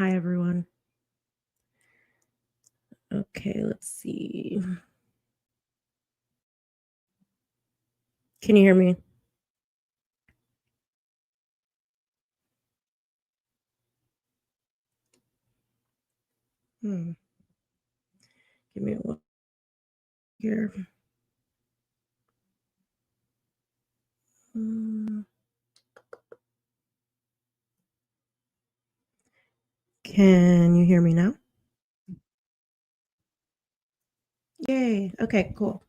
Hi, everyone. Okay, let's see. Can you hear me? Hmm. Give me one here. Hmm. Can you hear me now? Yay. Okay, cool.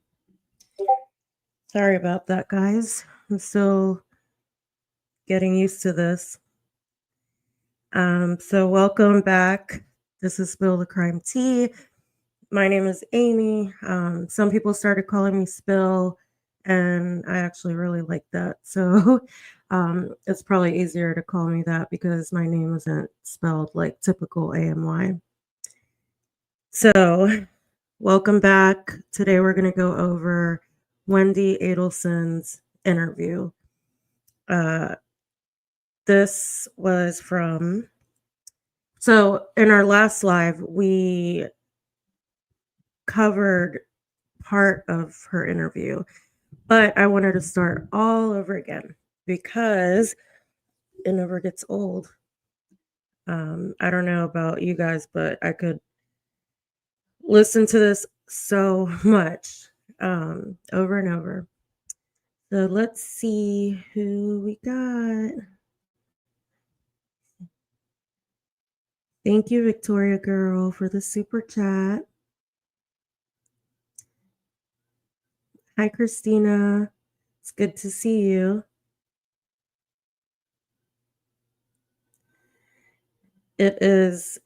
Sorry about that, guys. I'm still getting used to this. So welcome back. This is Spill the Crime Tea. My name is Amy. Some people started calling me Spill, and I actually really like that. So it's probably easier to call me that because my name isn't spelled like typical AMY. So, welcome back. Today we're going to go over Wendi Adelson's interview. Uh, this was from, so in our last live, we covered part of her interview, but I wanted to start all over again because it never gets old. I don't know about you guys, but I could listen to this so much over and over. So let's see who we got. Thank you, Victoria Girl, for the super chat. Hi, Christina. It's good to see you. It is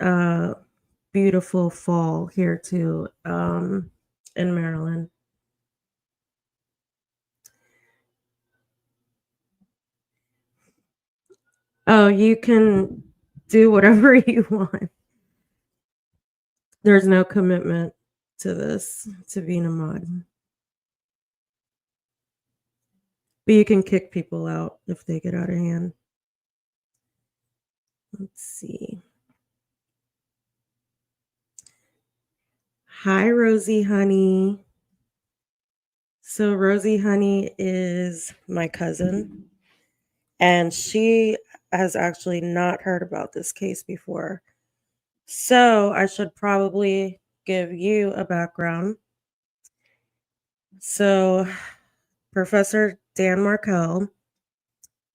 beautiful fall here too, in Maryland. Oh, you can do whatever you want. There's no commitment to this, to being a mod. But you can kick people out if they get out of hand. Let's see. Hi, Rosie Honey. So, Rosie Honey is my cousin, and she has actually not heard about this case before. So, I should probably give you a background. So, Professor Dan Markel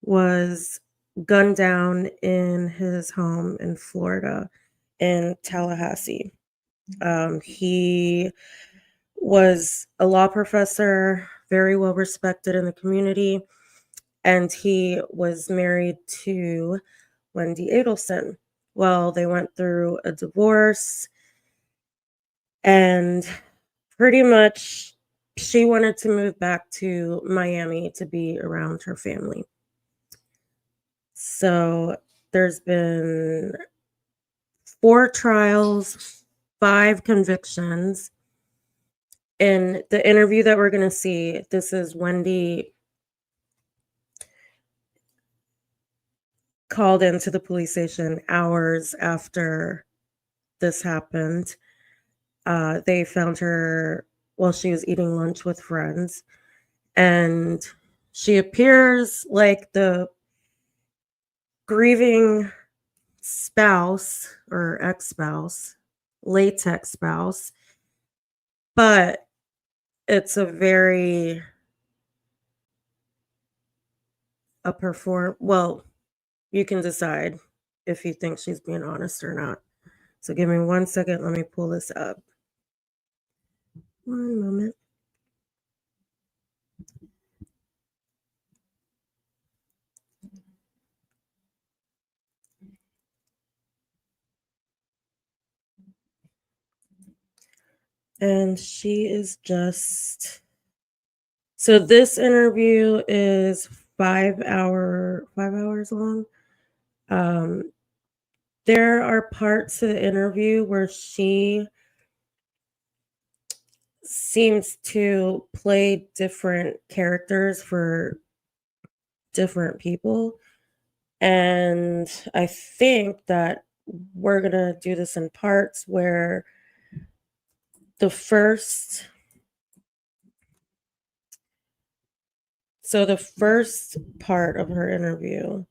was gunned down in his home in Florida, in Tallahassee. He was a law professor, very well respected in the community, and he was married to Wendi Adelson. Well, they went through a divorce, and pretty much she wanted to move back to Miami to be around her family. So there's been 4 trials, 5 convictions. In the interview that we're going to see, this is Wendi called into the police station hours after this happened. They found her while she was eating lunch with friends, and she appears like the grieving spouse or ex-spouse, latex spouse, but it's a very well, you can decide if you think she's being honest or not. So give me 1 second, let me pull this up. One moment. And she is just, so this interview is 5 hours long. There are parts of the interview where she seems to play different characters for different people. And I think that we're going to do this in parts where the first part of her interview,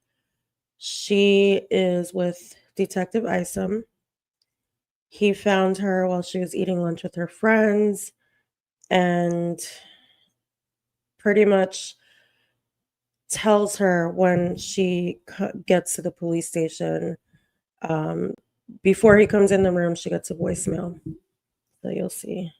she is with Detective Isom. He found her while she was eating lunch with her friends and pretty much tells her when she gets to the police station. Before he comes in the room, she gets a voicemail. So you'll see.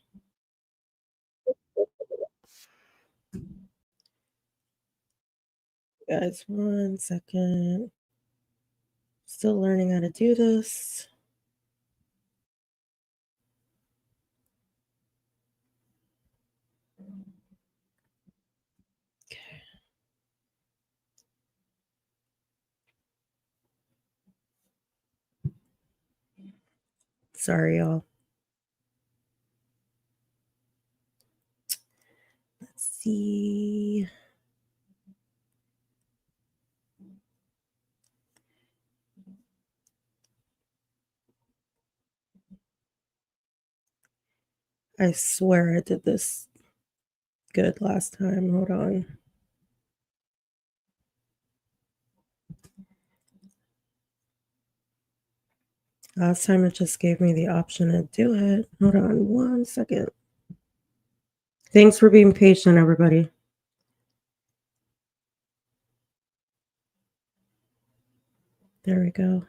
Guys, 1 second. Still learning how to do this. Okay. Sorry, y'all. Let's see. I swear I did this good last time. Hold on. Last time it just gave me the option to do it. Hold on 1 second. Thanks for being patient, everybody. There we go.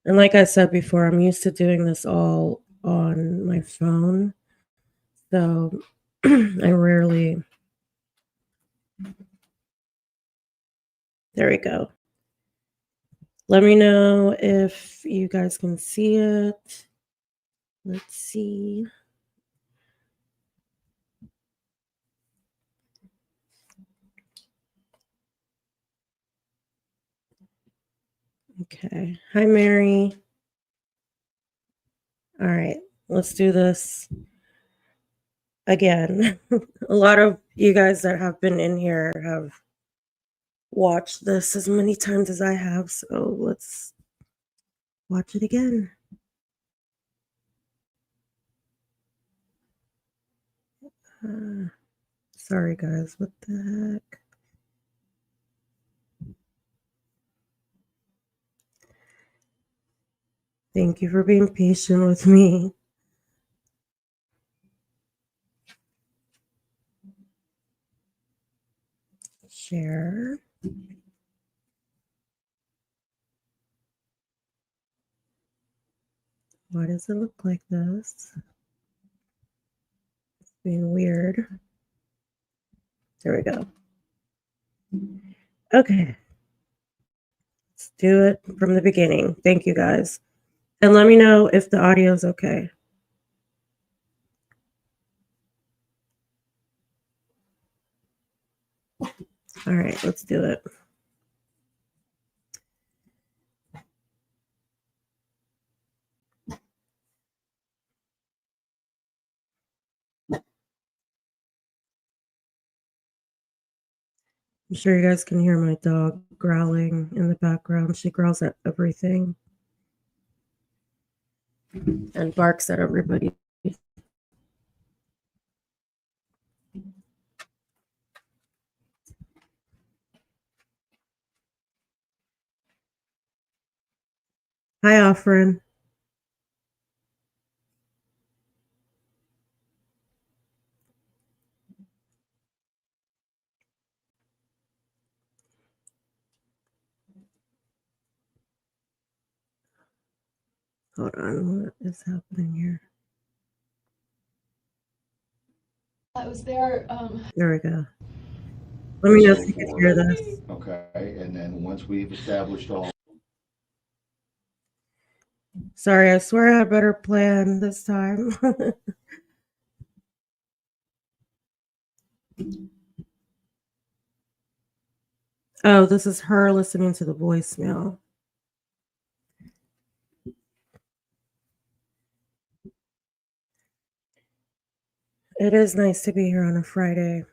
And like I said before, I'm used to doing this all on my phone. So I rarely. There we go. Let me know if you guys can see it. Let's see. Okay. Hi, Mary. All right. Let's do this again. A lot of you guys that have been in here have watched this as many times as I have. So let's watch it again. Sorry, guys. What the heck? Thank you for being patient with me. Share. Why does it look like this? It's being weird. There we go. Okay. Let's do it from the beginning. Thank you, guys. And let me know if the audio is okay. All right, let's do it. I'm sure you guys can hear my dog growling in the background. She growls at everything and barks at everybody. Hi, Offrin. Hold on, what is happening here? That was there. There we go. Let me know if you can hear this. Okay, and then once we've established all. Sorry, I swear I had a better plan this time. Oh, this is her listening to the voicemail. It is nice to be here on a Friday.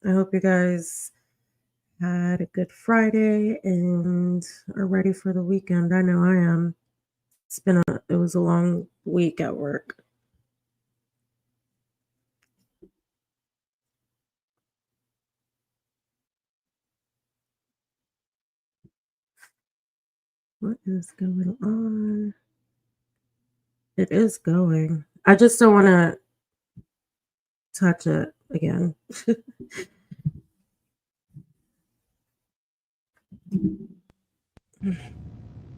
I hope you guys had a good Friday and are ready for the weekend. I know I am. It was a long week at work. What is going on? It is going. I just don't want to touch it again.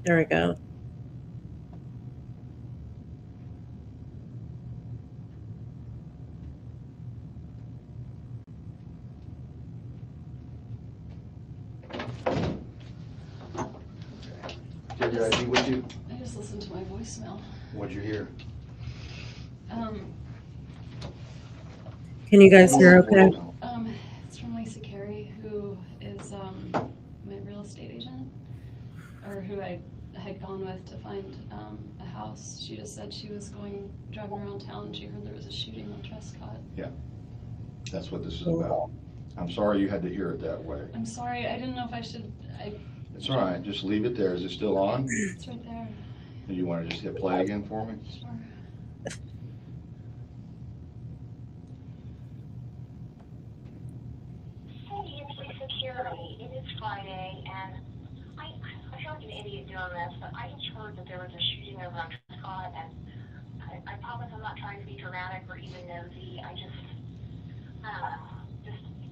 There we go. Did your ID with you? I just listened to my voicemail. What'd you hear? Can you guys hear okay? It's from Lacey Carey, who is my real estate agent, or who I had gone with to find a house. She just said she was driving around town and she heard there was a shooting on Trescott. Yeah, that's what this is about. I'm sorry you had to hear it that way. I'm sorry, I didn't know if I should. It's all right, just leave it there. Is it still on? It's right there. Do you want to just hit play again for me? Sure. Hey, it's Lisa Carey. It is Friday, and I feel like an idiot doing this, but I just heard that there was a shooting over on Trescott, and I promise I'm not trying to be dramatic or even nosy. I don't know,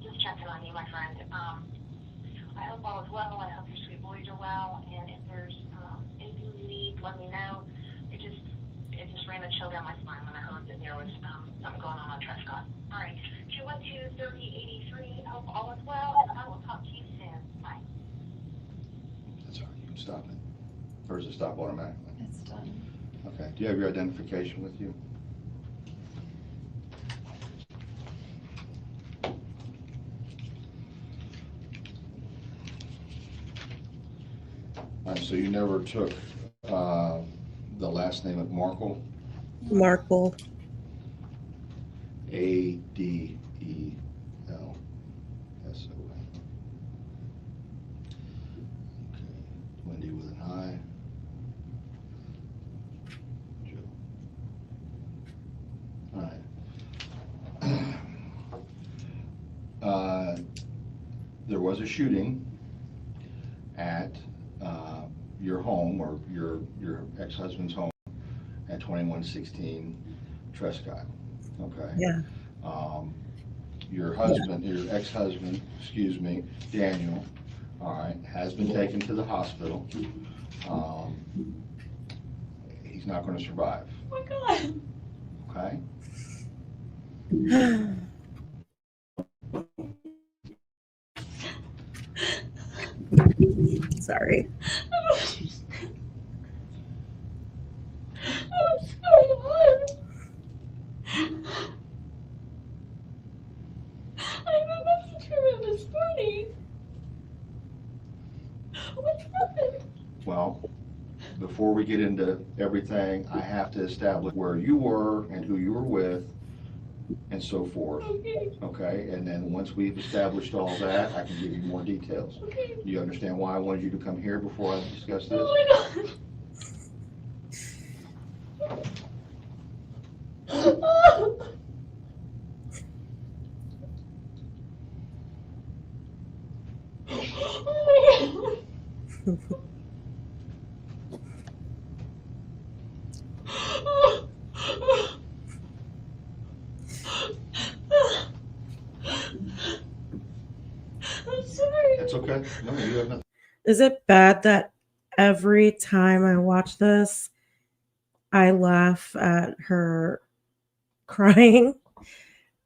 just checking on you, my friend. I hope all is well. I hope your sweet boys are well, and if there's anything you need, let me know. It just ran a chill down my spine when I heard that there was something going on Trescott. All right, 212-3083. Hope all is well, and I will talk to you soon. Bye. That's all right, you can stop it. Or does it stop automatically? It's done. Okay, do you have your identification with you? All right, so you never took the last name of Markle? Markle. Adelson. Okay, Wendy with an I. Joe. All right. There was a shooting at your home, or your ex-husband's home, at 2116 Trescott. Okay. Yeah. Your husband, your ex-husband, excuse me, Daniel, all right, has been taken to the hospital. He's not going to survive. Oh my God. Okay. Sorry. What's going on? I have a message from him this morning. What's happened? Well, before we get into everything, I have to establish where you were and who you were with and so forth. Okay. Okay, and then once we've established all that, I can give you more details. Okay. Do you understand why I wanted you to come here before I discuss this? Oh my God. Oh my God. I'm sorry. That's okay. No, you have nothing. Is it bad that every time I watch this, I laugh at her crying?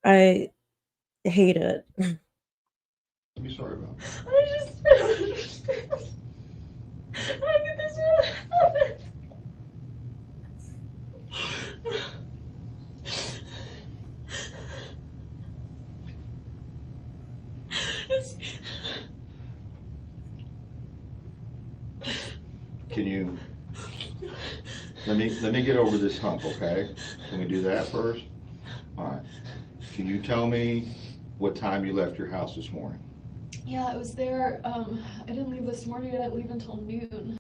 I hate it. Be sorry about it. I just don't understand. How could this really happen? Can you, let me get over this hump, okay? Can we do that first? All right. Can you tell me what time you left your house this morning? Yeah, I was there. I didn't leave this morning. I didn't leave until noon.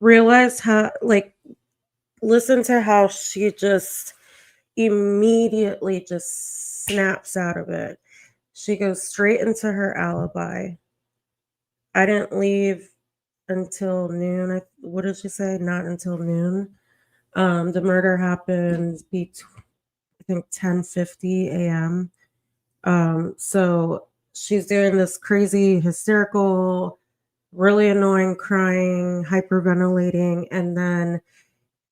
Realize how, like, listen to how she just immediately just snaps out of it. She goes straight into her alibi. I didn't leave until noon. What did she say? Not until noon. The murder happened between, I think, 10:50 a.m. So she's doing this crazy, hysterical, really annoying crying, hyperventilating, and then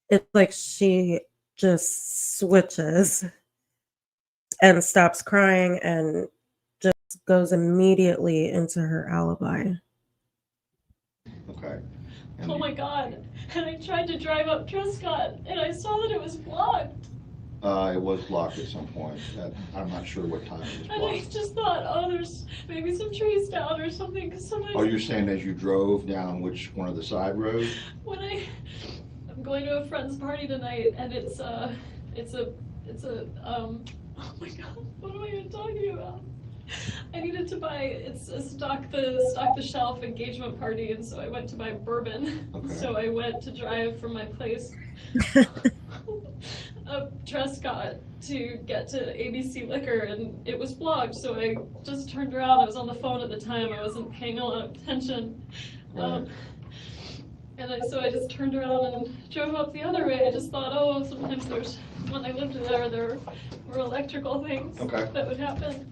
it's like she just switches and stops crying and just goes immediately into her alibi. Okay. Oh my God. And I tried to drive up Trescott and I saw that it was blocked. It was blocked at some point. I'm not sure what time it was And I blocked. just thought, oh, there's maybe some trees down or something. Because sometimes. Oh, you're saying as you drove down which one of the side roads? When I'm going to a friend's party tonight, and oh my God, what am I even talking about? I needed to buy, it's a stock the shelf engagement party, and so I went to buy bourbon. Okay. So I went to drive from my place up Trescott to get to ABC Liquor, and it was blocked, so I just turned around. I was on the phone at the time, I wasn't paying a lot of attention. Right. So I just turned around and drove up the other way. I just thought, oh, sometimes when I lived there were electrical things Okay. that would happen.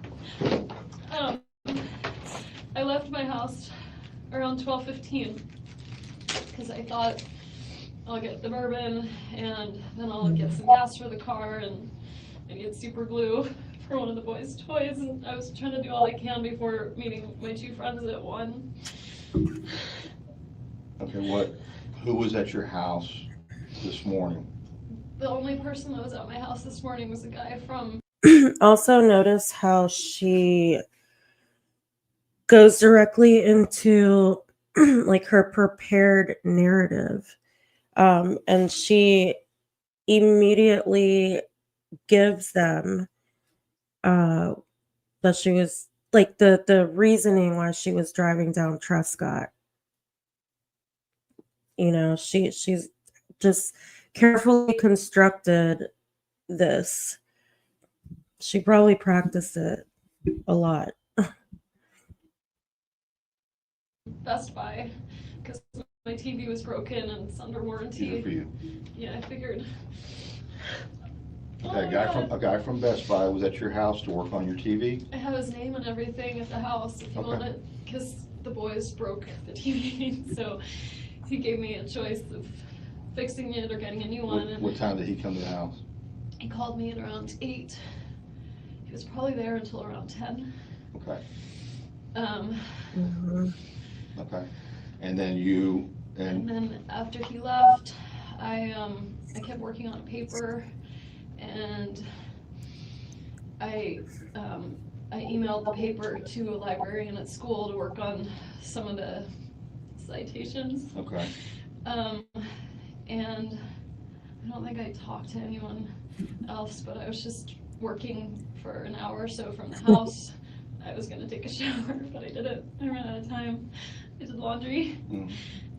I left my house around 12:15 because I thought I'll get the bourbon and then I'll get some gas for the car and I get super glue for one of the boys' toys, and I was trying to do all I can before meeting my two friends at 1. Okay, who was at your house this morning? The only person that was at my house this morning was a guy from. Also, notice how she goes directly into like her prepared narrative. And she immediately gives them that she was like the reasoning why she was driving down Trescott. You know, she's just carefully constructed this. She probably practiced it a lot. Best Buy because my TV was broken and it's under warranty. Easy for you. Yeah, I figured. Okay, a guy from Best Buy was at your house to work on your TV? I have his name and everything at the house if you Okay. want it, because the boys broke the TV, so he gave me a choice of fixing it or getting a new one. What time did he come to the house? He called me at around 8. He was probably there until around 10. Okay. Mhm. Okay. And then you And then after he left, I kept working on a paper, and I emailed the paper to a librarian at school to work on some of the citations. Okay. And I don't think I talked to anyone else, but I was just working for an hour or so from the house. I was gonna take a shower, but I didn't. I ran out of time. I did laundry, and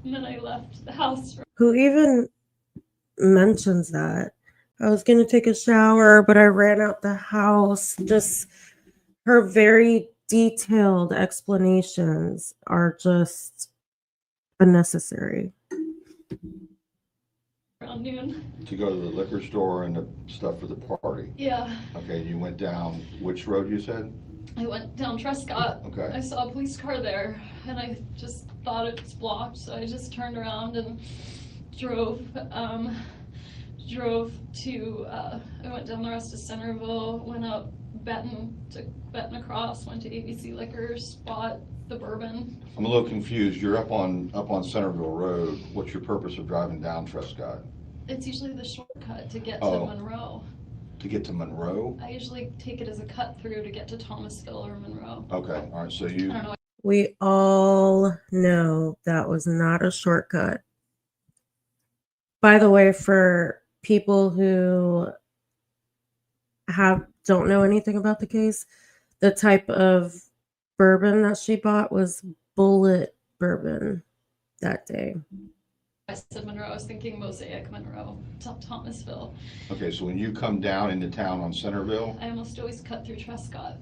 then I left the house. Who even mentions that? I was gonna take a shower, but I ran out the house. Just her very detailed explanations are just unnecessary. Around noon. To go to the liquor store and the stuff for the party? Yeah. Okay, you went down which road you said? I went down Trescott. Okay. I saw a police car there, and I just thought it was blocked, so I just turned around and drove to, I went down the rest of Centerville, went up Benton across, went to ABC Liquors, bought the bourbon. I'm a little confused. You're up on Centerville Road. What's your purpose of driving down Trescott? It's usually the shortcut to get to Oh. Monroe. To get to Monroe? I usually take it as a cut through to get to Thomasville or Monroe. Okay, all right, so I don't know. We all know that was not a shortcut. By the way, for people who don't know anything about the case, the type of bourbon that she bought was bullet bourbon that day. I said Monroe, I was thinking Mosaic, Monroe, Thomasville. Okay, so when you come down into town on Centerville, I almost always cut through Trescott.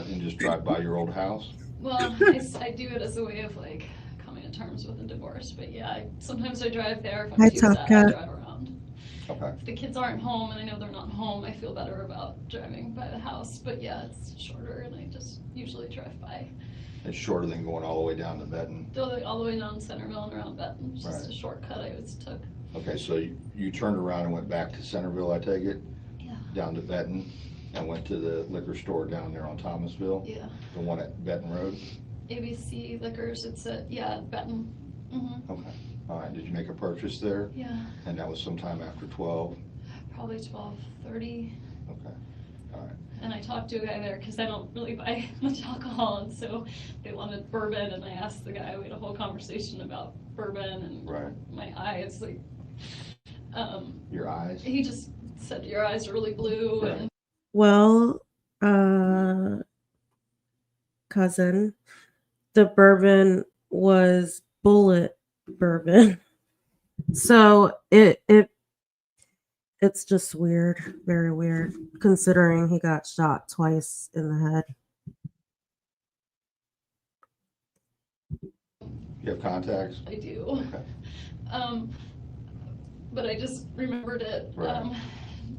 and just drive by your old house? Well, I do it as a way of like coming to terms with a divorce, but yeah, sometimes I drive there. If Hi, I'm too sad, Top Cat. I drive around. Okay. If the kids aren't home and I know they're not home, I feel better about driving by the house. But yeah, it's shorter and I just usually drive by. It's shorter than going all the way down to Benton. All the way down Centerville and around Benton. It's just Right. a shortcut I always took. Okay, so you turned around and went back to Centerville, I take it? Yeah. Down to Benton and went to the liquor store down there on Thomasville? Yeah. The one at Benton Road? ABC Liquors, it's at, yeah, Benton. Mm-hmm. Okay, all right, did you make a purchase there? Yeah, And that was sometime after 12? probably 12:30. Okay, all right. And I talked to a guy there because I don't really buy much alcohol, and so they wanted bourbon, and I asked the guy, we had a whole conversation about bourbon and Right. my eyes, like, Your eyes? he just said, your eyes are really blue, Right. and Well, cousin, the bourbon was bullet bourbon. So it's just weird, very weird, considering he got shot twice in the head. You have contacts? I do. Okay. But I just remembered it. Right.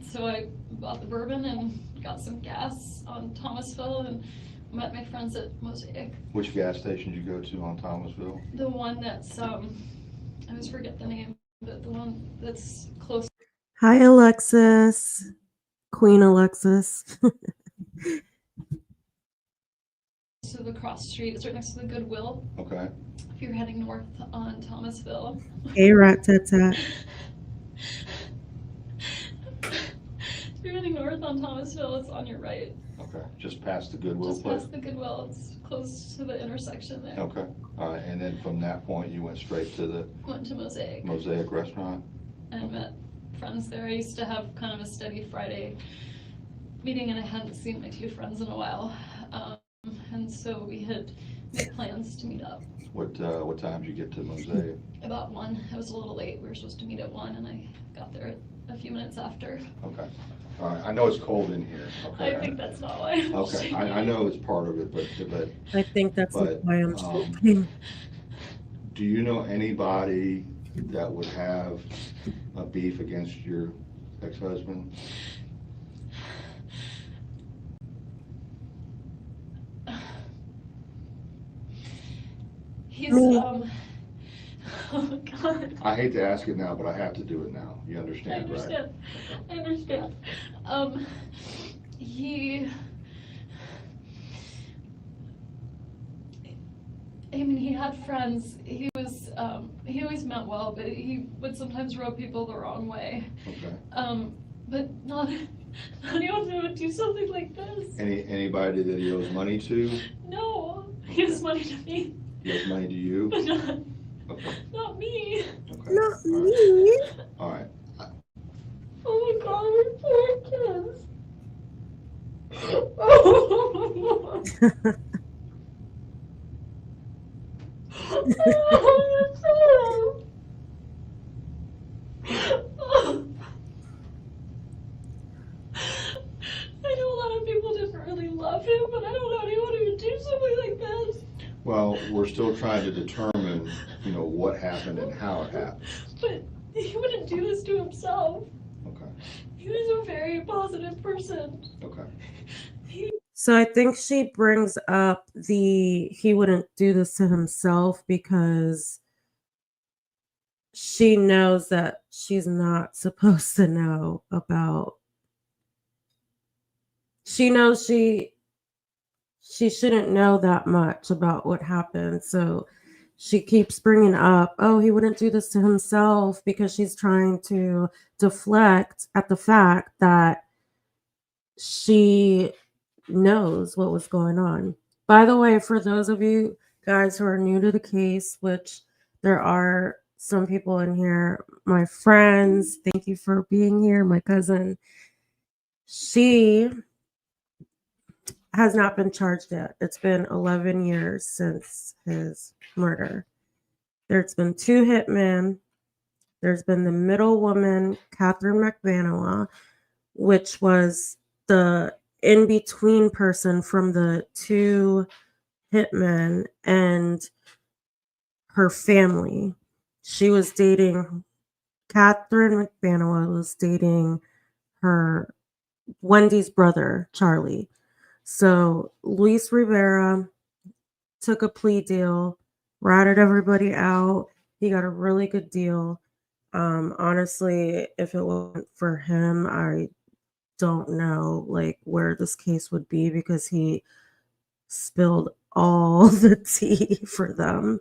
So I bought the bourbon and got some gas on Thomasville and met my friends at Mosaic. Which gas station did you go to on Thomasville? The one that's, I always forget the name, but the one that's close Hi, Alexis. Queen Alexis. to the cross street. It's right next to the Goodwill. Okay. If you're heading north on Thomasville. Hey, rat tat tat. If you're heading north on Thomasville, it's on your right. Okay, just past the Goodwill Just place? past the Goodwill. It's close to the intersection there. Okay, all right, and then from that point, you went straight to the Went to Mosaic Mosaic restaurant? and met friends there. I used to have kind of a steady Friday meeting, and I hadn't seen my two friends in a while. And so we had made plans to meet up. What time did you get to Mosaic? About 1. I was a little late. We were supposed to meet at 1, and I got there a few minutes after. Okay, all right, I know it's cold in here, okay? I think that's not why I'm Okay, I know it's part of it, but I think that's But, why I'm sleeping. do you know anybody that would have a beef against your ex-husband? He's, oh God. I hate to ask it now, but I have to do it now. You I understand, right? understand. I understand. He, I mean, he had friends. He was, he always meant well, but he would sometimes rub people the wrong way. Okay. But not anyone who would do something like this. Anybody that he owes money to? No, he owes money to me, He owes money to you? but not, Okay, not me. okay. Not all right. me. All right. Oh my God, we're poor kids. Oh. I know a lot of people didn't really love him, but I don't know anyone who would do something like this. Well, we're still trying to determine, what happened and how it happened. But he wouldn't do this to himself. Okay, He was a very positive person. okay. So I think she brings up he wouldn't do this to himself because she knows that she's not supposed to know about. She knows she shouldn't know that much about what happened. So she keeps bringing up, oh, he wouldn't do this to himself, because she's trying to deflect at the fact that she knows what was going on. By the way, for those of you guys who are new to the case, which there are some people in here, my friends, thank you for being here. My cousin, She has not been charged yet. It's been 11 years since his murder. There's been 2 hitmen. There's been the middle woman, Catherine McVanoa, which was the in-between person from the 2 hitmen and her family. She was dating, Catherine McVanoa was dating her Wendy's brother, Charlie. So Luis Rivera took a plea deal, ratted everybody out. He got a really good deal. Honestly, if it wasn't for him, I don't know like where this case would be because he spilled all the tea for them.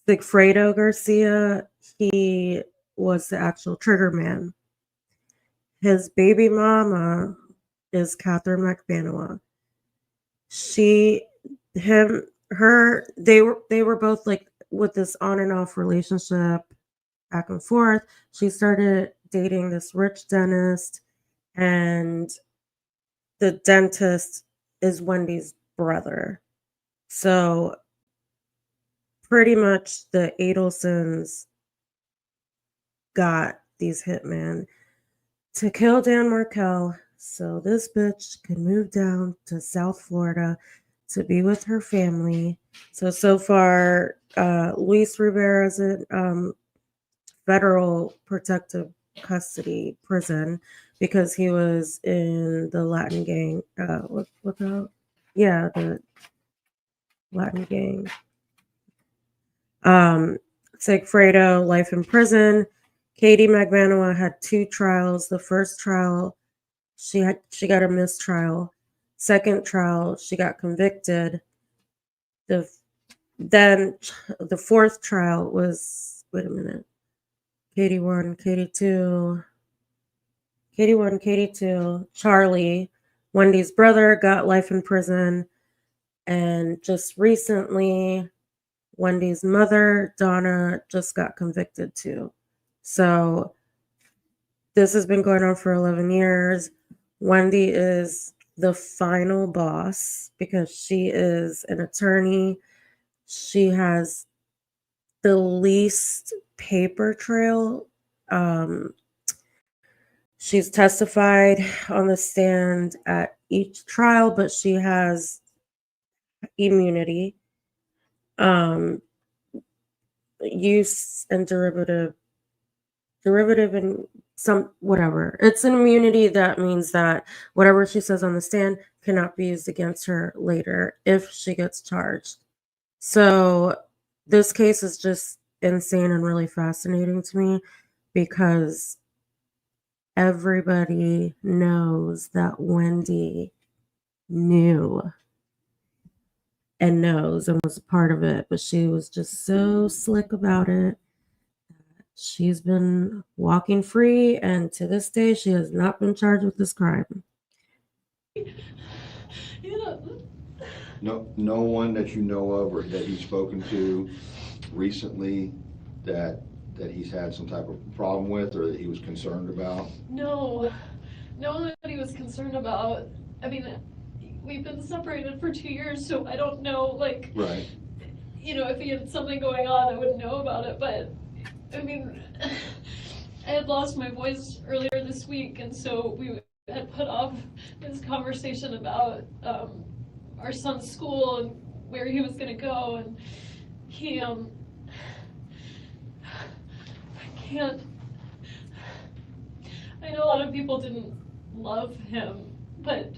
Sigfredo Garcia, he was the actual trigger man. His baby mama is Catherine McVanoa. They were both like with this on and off relationship back and forth. She started dating this rich dentist, and the dentist is Wendy's brother. So pretty much the Adelsons got these hitmen to kill Dan Markel so this bitch could move down to South Florida to be with her family. So far, Luis Rivera is in federal protective custody prison because he was in the Latin gang. The Latin gang. Sigfredo, life in prison. Katie McVanoa had 2 trials. The first trial, she got a mistrial. Second trial, she got convicted. Then the fourth trial was, wait a minute, Katie 1, Katie 2. Katie 1, Katie 2. Charlie, Wendy's brother, got life in prison. And just recently, Wendy's mother, Donna, just got convicted too. So this has been going on for 11 years. Wendy is the final boss because she is an attorney. She has the least paper trail. She's testified on the stand at each trial, but she has immunity. Use and derivative and some whatever. It's an immunity that means that whatever she says on the stand cannot be used against her later if she gets charged. So this case is just insane and really fascinating to me because everybody knows that Wendy knew and knows and was a part of it, but she was just so slick about it. She's been walking free, and to this day, she has not been charged with this crime. No one that you know of or that you've spoken to recently that he's had some type of problem with or that he was concerned about? No one that he was concerned about. I mean, we've been separated for 2 years, so I don't know, like, right. If he had something going on, I wouldn't know about it, but, I mean, I had lost my voice earlier this week, and so we had put off this conversation about our son's school and where he was going to go, and he, I can't, I know a lot of people didn't love him, but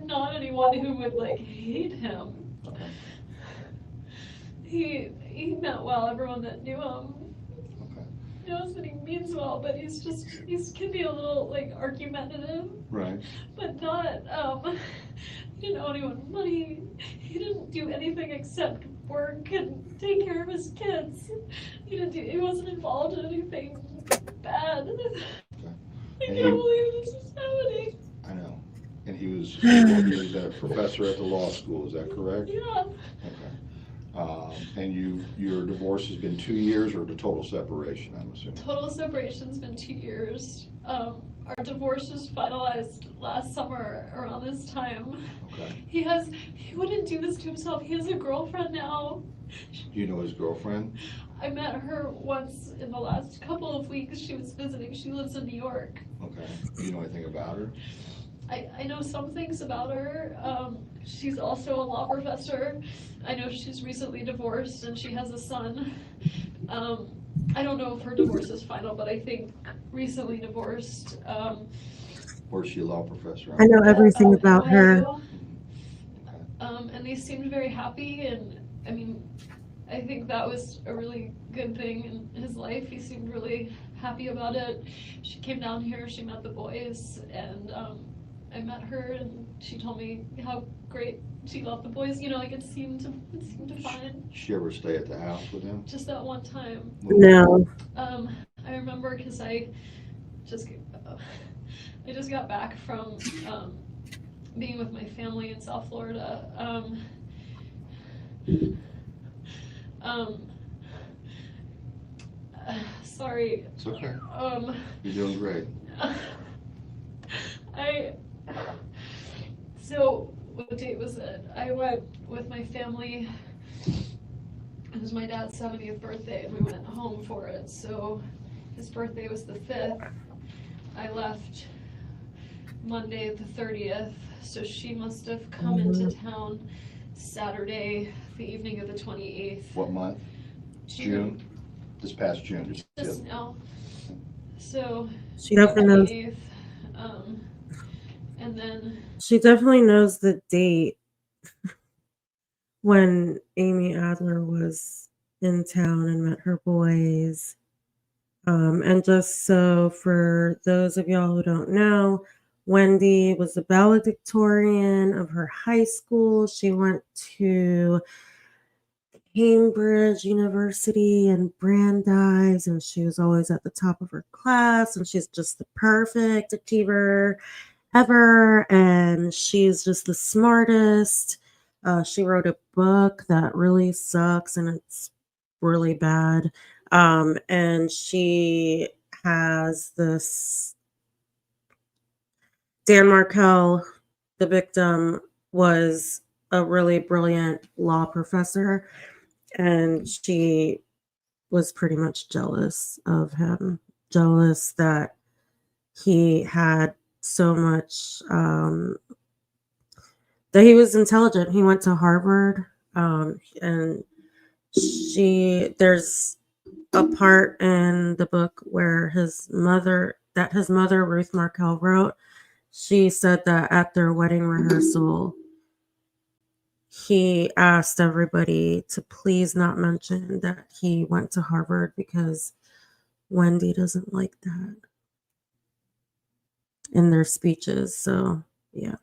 not anyone who would, like, hate him. Okay. He meant well, everyone that knew him Okay. knows that he means well, but he can be a little, like, argumentative. Right. But not, he didn't owe anyone money. He didn't do anything except work and take care of his kids. He wasn't involved in anything bad. Okay. I can't believe this is happening. I know. And he was a professor at the law school, is that correct? Yeah. Okay. And your divorce has been 2 years, or the total separation, I'm assuming? Total separation's been 2 years. Our divorce was finalized last summer around this time. Okay. He wouldn't do this to himself. He has a girlfriend now. Do you know his girlfriend? I met her once in the last couple of weeks. She was visiting. She lives in New York. Okay. Do you know anything about her? I know some things about her. She's also a law professor. I know she's recently divorced and she has a son. I don't know if her divorce is final, but I think recently divorced. Or is she a law professor? I know everything about her. NYU. And they seemed very happy, and I mean, I think that was a really good thing in his life. He seemed really happy about it. She came down here, she met the boys, and I met her, and she told me how great she loved the boys. You know, like it seemed fine. Did she ever stay at the house with him? Just that one time. No. I remember because just I just got back from being with my family in South Florida. Sorry. It's okay. You're doing great. So what date was it? I went with my family. It was my dad's 70th birthday, and we went home for it. So his birthday was the 5th. I left Monday the 30th, so she must have come into town Saturday, the evening of the 28th. What month? June? This past June? Just now. So She definitely knows. And then She definitely knows the date when Amy Adler was in town and met her boys. And just so for those of y'all who don't know, Wendi was a valedictorian of her high school. She went to Cambridge University and Brandeis, and she was always at the top of her class, and she's just the perfect achiever ever, and she's just the smartest. She wrote a book that really sucks, and it's really bad. And she has this Dan Markel, the victim, was a really brilliant law professor, and she was pretty much jealous of him, jealous that he had so much, that he was intelligent. He went to Harvard, and there's a part in the book where his mother, Ruth Markel, wrote. She said that at their wedding rehearsal, he asked everybody to please not mention that he went to Harvard because Wendi doesn't like that in their speeches. So, yeah.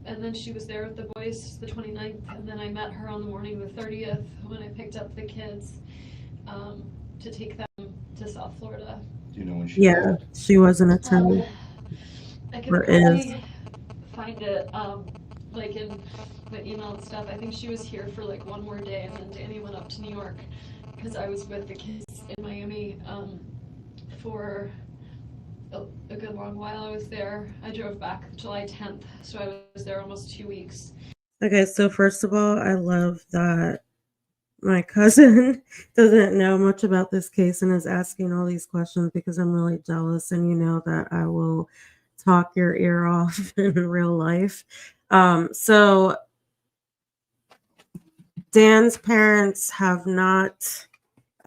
And then she was there with the boys the 29th, and then I met her on the morning of the 30th when I picked up the kids to take them to South Florida. Do you know when she left? She was an attorney. I could probably find it like in the email and stuff. I think she was here for like one more day, and then Danny went up to New York because I was with the kids in Miami for a good long while. I was there. I drove back July 10th, so I was there almost 2 weeks. Okay, so first of all, I love that my cousin doesn't know much about this case and is asking all these questions because I'm really jealous, and you know that I will talk your ear off in real life. So Dan's parents have not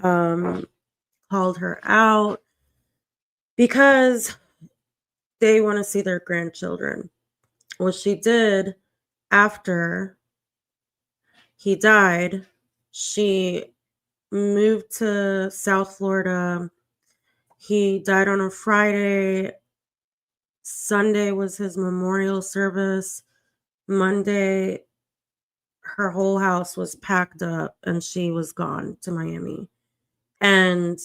called her out because they want to see their grandchildren. Well, she did after he died. She moved to South Florida. He died on a Friday. Sunday was his memorial service. Monday, her whole house was packed up and she was gone to Miami. And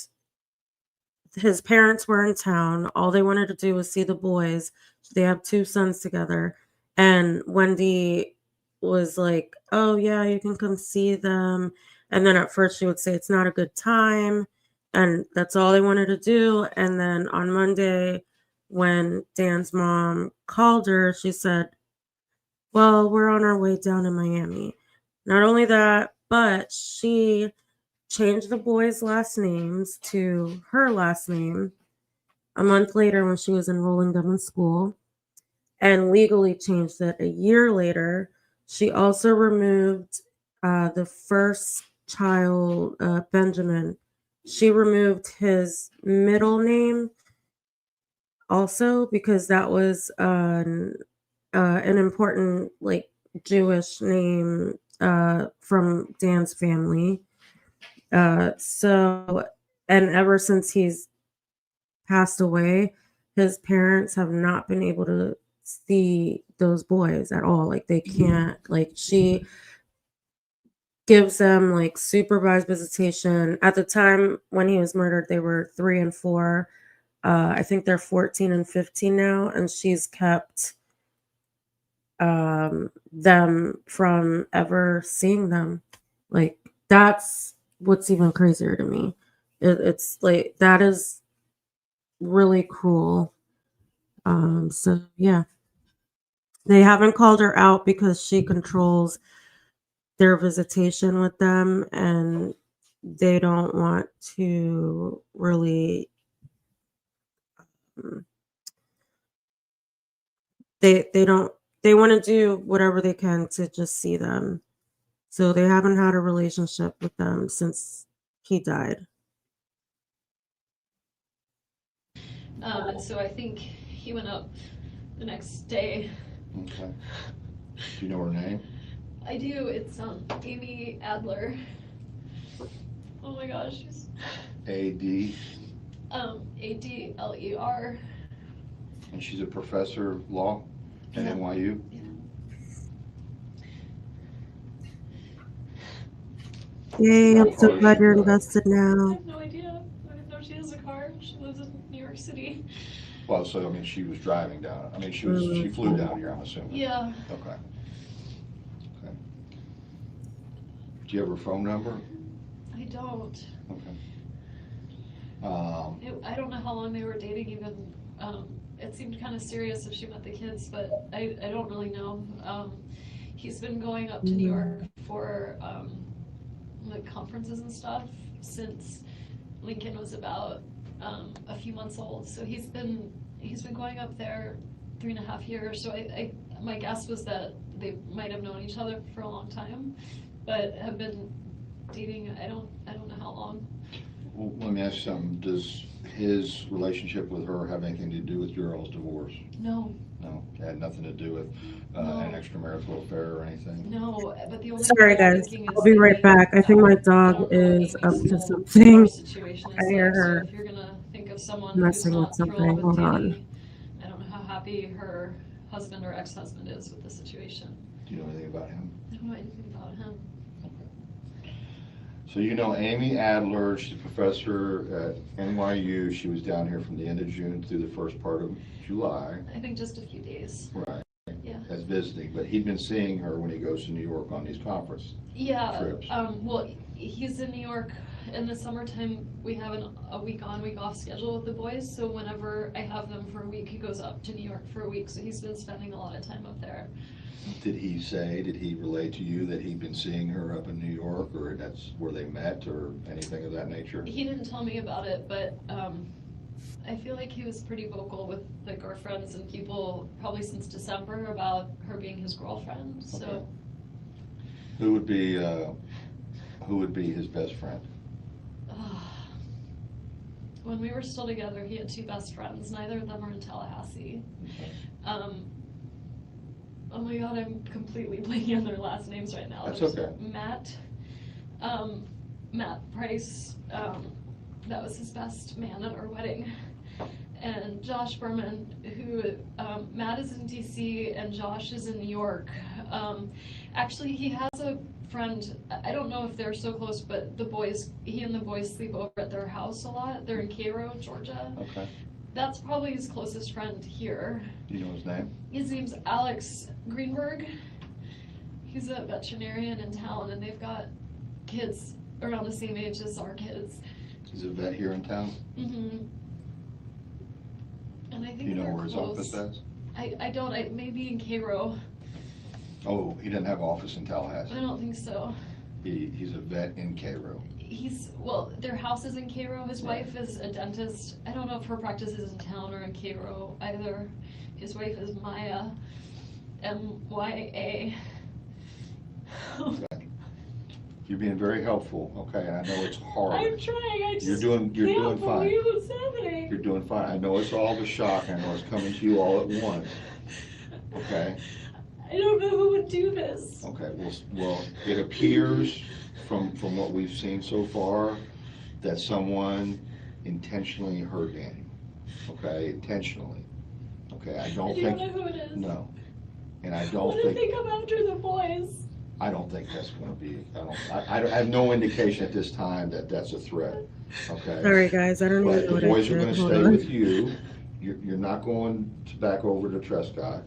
his parents were in town. All they wanted to do was see the boys. They have 2 sons together. And Wendy was like, "Oh yeah, you can come see them." And then at first she would say it's not a good time, and that's all they wanted to do. And then on Monday, when Dan's mom called her, she said, "Well, we're on our way down in Miami." Not only that, but she changed the boys' last names to her last name a month later when she was enrolling them in school, and legally changed it a year later. She also removed the first child, Benjamin. She removed his middle name also because that was an important like Jewish name from Dan's family. So, and ever since he's passed away, his parents have not been able to see those boys at all. Like they can't, like she gives them like supervised visitation. At the time when he was murdered, they were 3 and 4. I think they're 14 and 15 now, and she's kept them from ever seeing them. Like that's what's even crazier to me. It's like that is really cruel. So yeah, they haven't called her out because she controls their visitation with them, and they don't want to really. um, they don't. They want to do whatever they can to just see them. So they haven't had a relationship with them since he died. And so I think he went up the next day. Okay. Do you know her name? I do. It's Amy Adler. Oh my gosh, she's A.D. Adler. And she's a professor of law at Yeah. NYU. Yeah. Yay! How I'm so far is glad she you're drive? invested I now. have no idea. I didn't know she has a car. She lives in New York City. Well, so I mean, she was driving down. I mean, she flew Mhm. down here. I'm assuming. Yeah. Okay. Okay. Do you have her phone number? I don't. Okay. I don't know how long they were dating even. It seemed kind of serious if she met the kids, but I don't really know. He's been going up to New York Mhm. for like conferences and stuff since Lincoln was about a few months old. So he's been going up there 3.5 years. So my guess was that they might have known each other for a long time, but have been dating. I don't know how long. Well, let me ask you something. Does his relationship with her have anything to do with your all's divorce? No. No, it had nothing to do with No. an extramarital affair or anything? No, but the only Sorry, thing I'm guys. thinking I'll is be right maybe, back. I think my I dog don't know what is up Amy's to whole something. divorce situation I is hear like. So her if you're gonna think of someone who's messing with not thrilled something. with Hold on. Danny, I don't know how happy her husband or ex-husband is with the situation. Do you know anything about him? I don't know anything about him. So you know Amy Adler, she's a professor at NYU. She was down here from the end of June through the first part of July. I think just a few days. Right. Yeah. As visiting, but he'd been seeing her when he goes to New York on these conference trips. Well, he's in New York in the summertime. We have a week on, week off schedule with the boys. So whenever I have them for a week, he goes up to New York for a week. So he's been spending a lot of time up there. Did he relate to you that he'd been seeing her up in New York, or that's where they met, or anything of that nature? He didn't tell me about it, but I feel like he was pretty vocal with like our friends and people probably since December about her being his girlfriend. So. Okay. Who would be his best friend? When we were still together, he had two best friends. Neither of them are in Tallahassee. Okay. Oh my God, I'm completely blanking on their last names right now. That's There's okay. Matt Price, that was his best man at our wedding. And Josh Berman, who, Matt is in DC and Josh is in New York. Actually, he has a friend, I don't know if they're so close, but he and the boys sleep over at their house a lot. They're in Cairo, Georgia. Okay. That's probably his closest friend here. Do you know his name? His name's Alex Greenberg. He's a veterinarian in town, and they've got kids around the same age as our kids. He's a vet here in town? Mm-hmm. And I think Do you know they're where his close. office is? I don't, maybe in Cairo. Oh, he doesn't have an office in Tallahassee. I don't think so. He's a vet in Cairo. Well, their house is in Cairo. His Right. wife is a dentist. I don't know if her practice is in town or in Cairo either. His wife is Maya, M-Y-A. Okay. You're being very helpful, okay, and I know it's hard. I'm trying, I You're just doing can't fine. believe what's happening. You're doing fine. I know it's all the shock. I know it's coming to you all at once. Okay? I don't know who would do this. Okay, well, it appears from what we've seen so far that someone intentionally hurt Daniel. Okay, intentionally. Okay, I don't You think. don't know who it is? No. And I don't What if think. they come after the boys? I don't think that's gonna be, I have no indication at this time that that's a threat, okay? All right, guys, I don't But even know the what I boys are did. gonna Hold stay on. with you. You're not going back over to Trescott,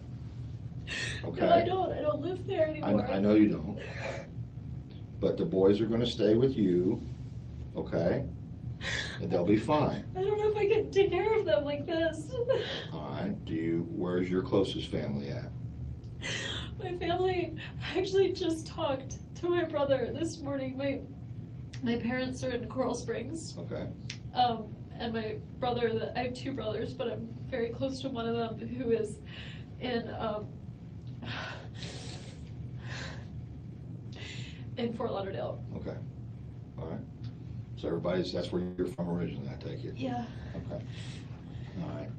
No, I okay? don't live there anymore. I know you don't. But the boys are gonna stay with you, okay? And they'll be fine. I don't know if I can take care of them like this. All right, where's your closest family at? My family actually just talked to my brother this morning. My parents are in Coral Springs. Okay, And my brother, I have two brothers, but I'm very close to one of them who is in Fort Lauderdale. okay, all right. So that's where you're from originally, I take it? Yeah. Okay, all right.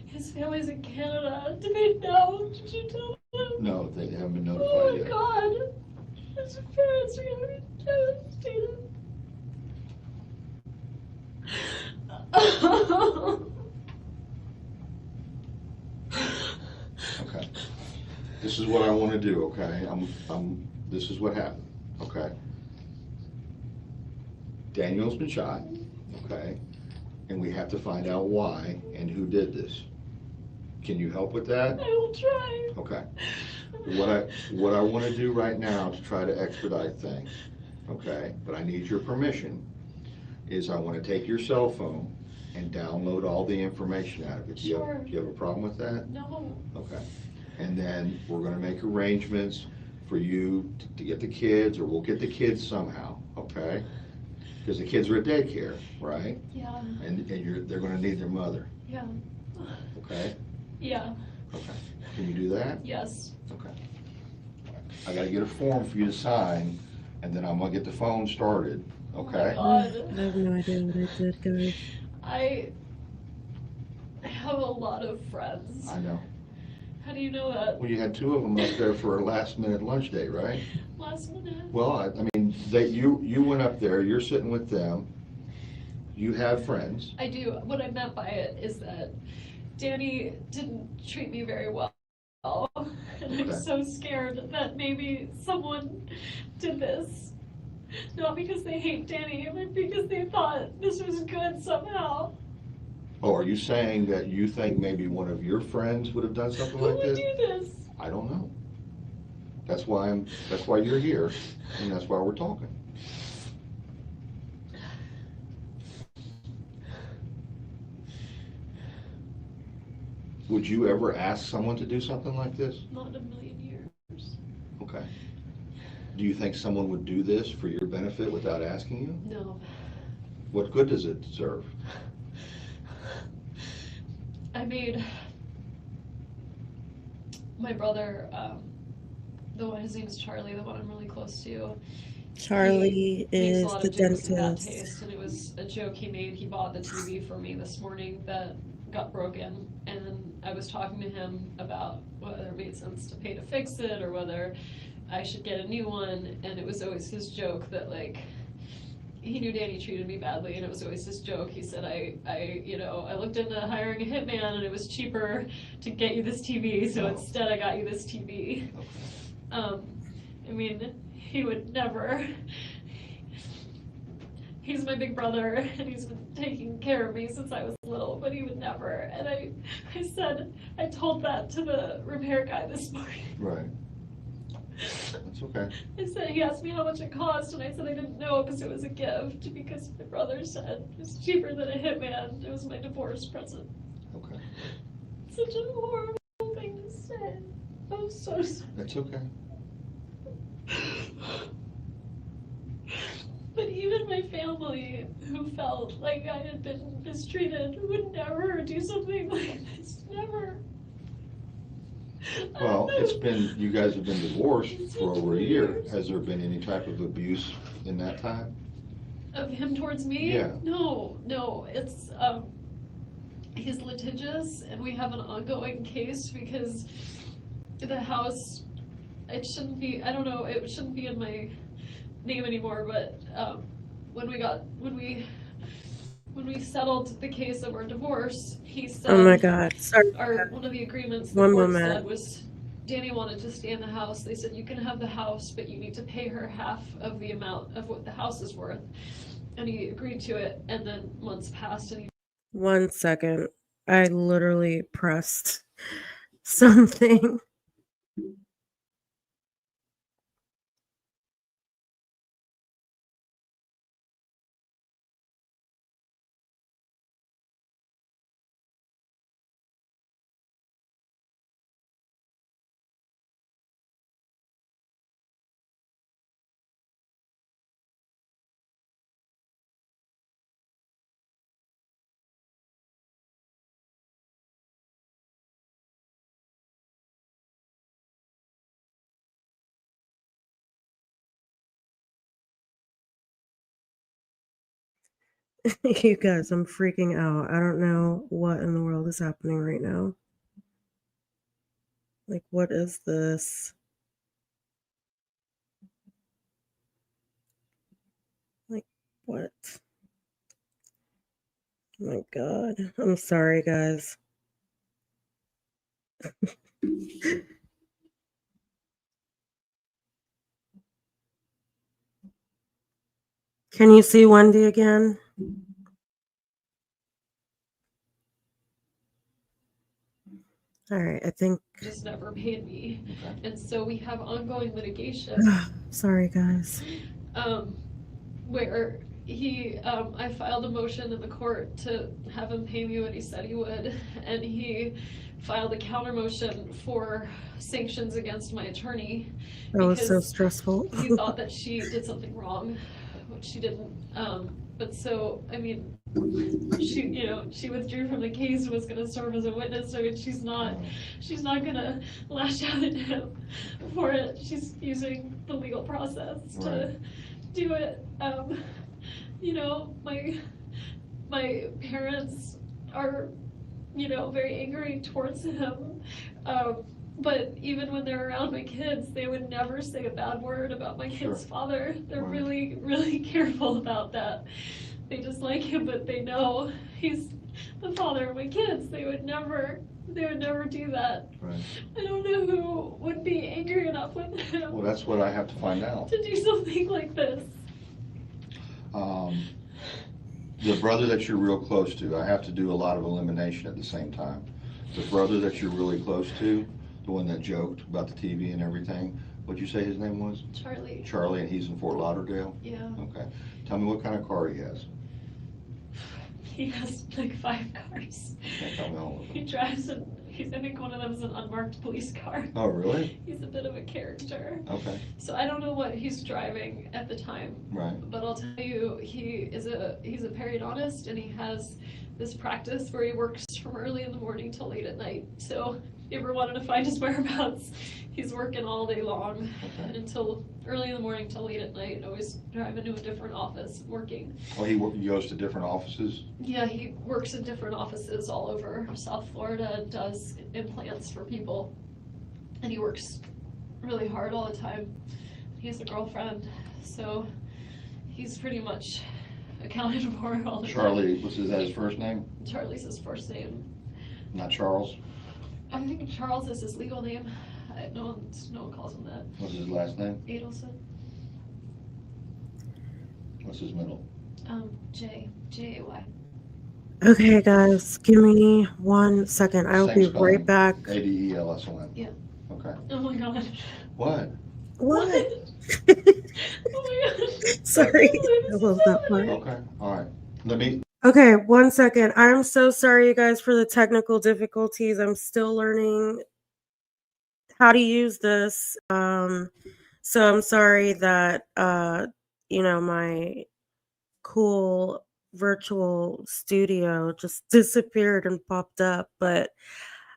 His family's in Canada. Did they know? Did you tell them? No, they haven't been Oh notified my yet. God. His parents are gonna be devastated. Okay. This is what I want to do, okay? This is what happened, okay? Daniel's been shot, okay? And we have to find out why and who did this. Can you help with that? I will try. Okay. What I want to do right now to try to expedite things, okay? But I need your permission, is I want to take your cell phone and download all the information out of it. Sure. Do you have a problem with that? No. Okay. And then we're gonna make arrangements for you to get the kids, or we'll get the kids somehow, okay? Because the kids are at daycare, right? Yeah. And they're gonna need their mother, Yeah. okay? Yeah. Okay. Can you do that? Yes. Okay. I gotta get a form for you to sign, and then I'm gonna get the phone started, okay? Oh my I God. have no idea what I did, guys. I have a lot of friends. I know. How do you know that? Well, you had two of them up there for a last minute lunch date, right? Last minute? Well, I mean, you went up there, you're sitting with them, you have friends. I do. What I meant by it is that Danny didn't treat me very well. And I'm Okay. so scared that maybe someone did this. Not because they hate Danny, but because they thought this was good somehow. Oh, are you saying that you think maybe one of your friends would have done something Who like would this? do this? I don't know. That's why you're here, and that's why we're talking. Would you ever ask someone to do something like this? Not in a million years. Okay. Do you think someone would do this for your benefit without asking you? No. What good does it serve? I made my brother, the one, his name is Charlie, the one I'm really close to. Charlie He makes is a lot the of jokes in bad dentist. taste, and it was a joke he made. He bought the TV for me this morning that got broken, and I was talking to him about whether it made sense to pay to fix it or whether I should get a new one, and it was always his joke that, like, he knew Danny treated me badly, and it was always his joke. He said, I looked into hiring a hitman, and it was cheaper to get you this TV, so Oh. instead I got you this TV. Okay. I mean, he would never, he's my big brother, and he's been taking care of me since I was little, but he would never. And I told that to the repair guy this morning. Right. That's okay. I said, he asked me how much it cost, and I said I didn't know because it was a gift, because my brother said it was cheaper than a hitman. It was my divorce present. Okay. Such a horrible thing to say. I'm so sorry. That's okay. But even my family, who felt like I had been mistreated, would never do something like this. Never. Well, it's been, you guys have been divorced It's for been over a 2 year. years. Has there been any type of abuse in that time? Of him towards me? Yeah. No, it's, he's litigious, and we have an ongoing case because the house, it shouldn't be, I don't know, it shouldn't be in my name anymore, but, when we settled the case of our divorce, he said. Oh my God. Sorry. One of the agreements the One court moment. said was, Danny wanted to stay in the house. They said, you can have the house, but you need to pay her half of the amount of what the house is worth. And he agreed to it, and then months passed, and he 1 second. I literally pressed something. You guys, I'm freaking out. I don't know what in the world is happening right now. Like, what is this? Like, what? Oh my God. I'm sorry, guys. Can you see Wendy again? All right, I think. just never paid me. Okay. And so we have ongoing litigation, Sorry, guys. where I filed a motion in the court to have him pay me what he said he would, and he filed a counter motion for sanctions against my attorney. That was so Because stressful. he thought that she did something wrong, which she didn't. But so, I mean, she withdrew from the case and was gonna serve as a witness, so she's not gonna lash out at him for it. She's using the legal process to do it. My parents are, very angry towards him. But even when they're around my kids, they would never say a bad word about my kid's father. They're really, really careful about that. They just like him, but they know he's the father of my kids. They would never do that. Right. I don't know who would be angry enough with him. Well, that's what I have to find out. To do something like this. The brother that you're real close to, I have to do a lot of elimination at the same time. The brother that you're really close to, the one that joked about the TV and everything, what'd you say his name was? Charlie. Charlie, and he's in Fort Lauderdale? Yeah. Okay. Tell me what kind of car he has. He has like 5 cars. Can't tell me all of He them. drives I think one of them is an unmarked police car. Oh, really? He's a bit of a character. Okay. So I don't know what he's driving at the time. Right. But I'll tell you, he's a periodontist, and he has this practice where he works from early in the morning till late at night. So if you ever wanted to find his whereabouts, he's working all day long until early in the morning till late at night, always driving to a different office, working. Oh, he goes to different offices? Yeah, he works in different offices all over South Florida and does implants for people. And he works really hard all the time. He has a girlfriend, so he's pretty much accounted for all the time. Charlie, is that his first name? Charlie's his first name. Not Charles? I think Charles is his legal name. No one calls him that. What's his last name? Adelson. What's his middle? J-A-Y. Okay, guys, give me 1 second. I will Same be right spelling. back. Adelson. Yeah. Okay. Oh my god. What? What? Oh my gosh. Sorry, I can't believe I this love is that part. happening. Okay, all right. Let me, Okay, 1 second. I'm so sorry, you guys, for the technical difficulties. I'm still learning how to use this. So I'm sorry that my cool virtual studio just disappeared and popped up, but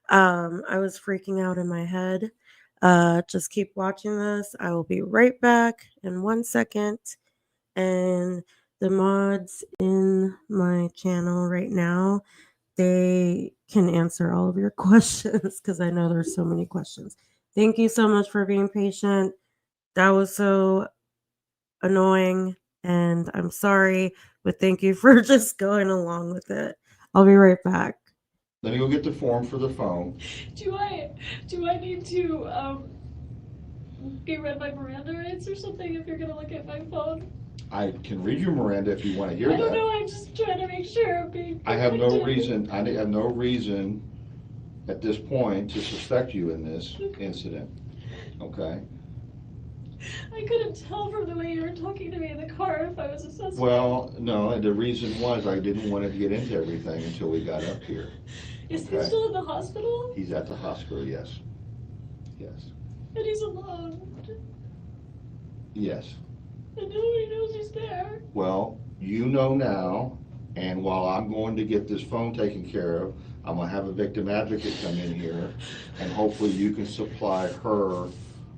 I was freaking out in my head. Just keep watching this. I will be right back in 1 second. And the mods in my channel right now, they can answer all of your questions because I know there's so many questions. Thank you so much for being patient. That was so annoying and I'm sorry, but thank you for just going along with it. I'll be right back. let me go get the form for the phone. Do I need to be read my Miranda rights or something if you're gonna look at my phone? I can read you Miranda if you want to hear I don't know, that. I'm just trying to make sure I'm being I have no protected. reason at this point to suspect you in this incident, okay? I couldn't tell from the way you were talking to me in the car if I was a suspect. Well, no, and the reason was I didn't want to get into everything until we got up here. Is he Okay. still in the hospital? He's at the hospital, yes. Yes. And he's alone. Yes. And nobody knows he's there. Well, you know now, and while I'm going to get this phone taken care of, I'm gonna have a victim advocate come in here, and hopefully you can supply her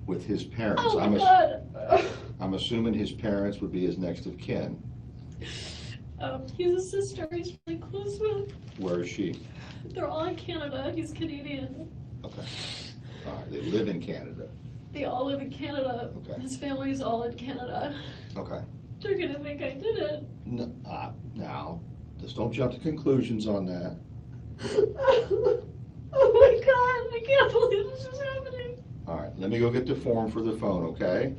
with his parents. Oh my God. I'm assuming his parents would be his next of kin. He's a sister he's really close with. Where is she? They're all in Canada. He's Canadian. Okay. All right, they live in Canada. They all live in Canada. Okay. His family's all in Canada. Okay. They're gonna think I did it. No, now, just don't jump to conclusions on that. Oh my God, I can't believe this is happening. All right, let me go get the form for the phone, okay?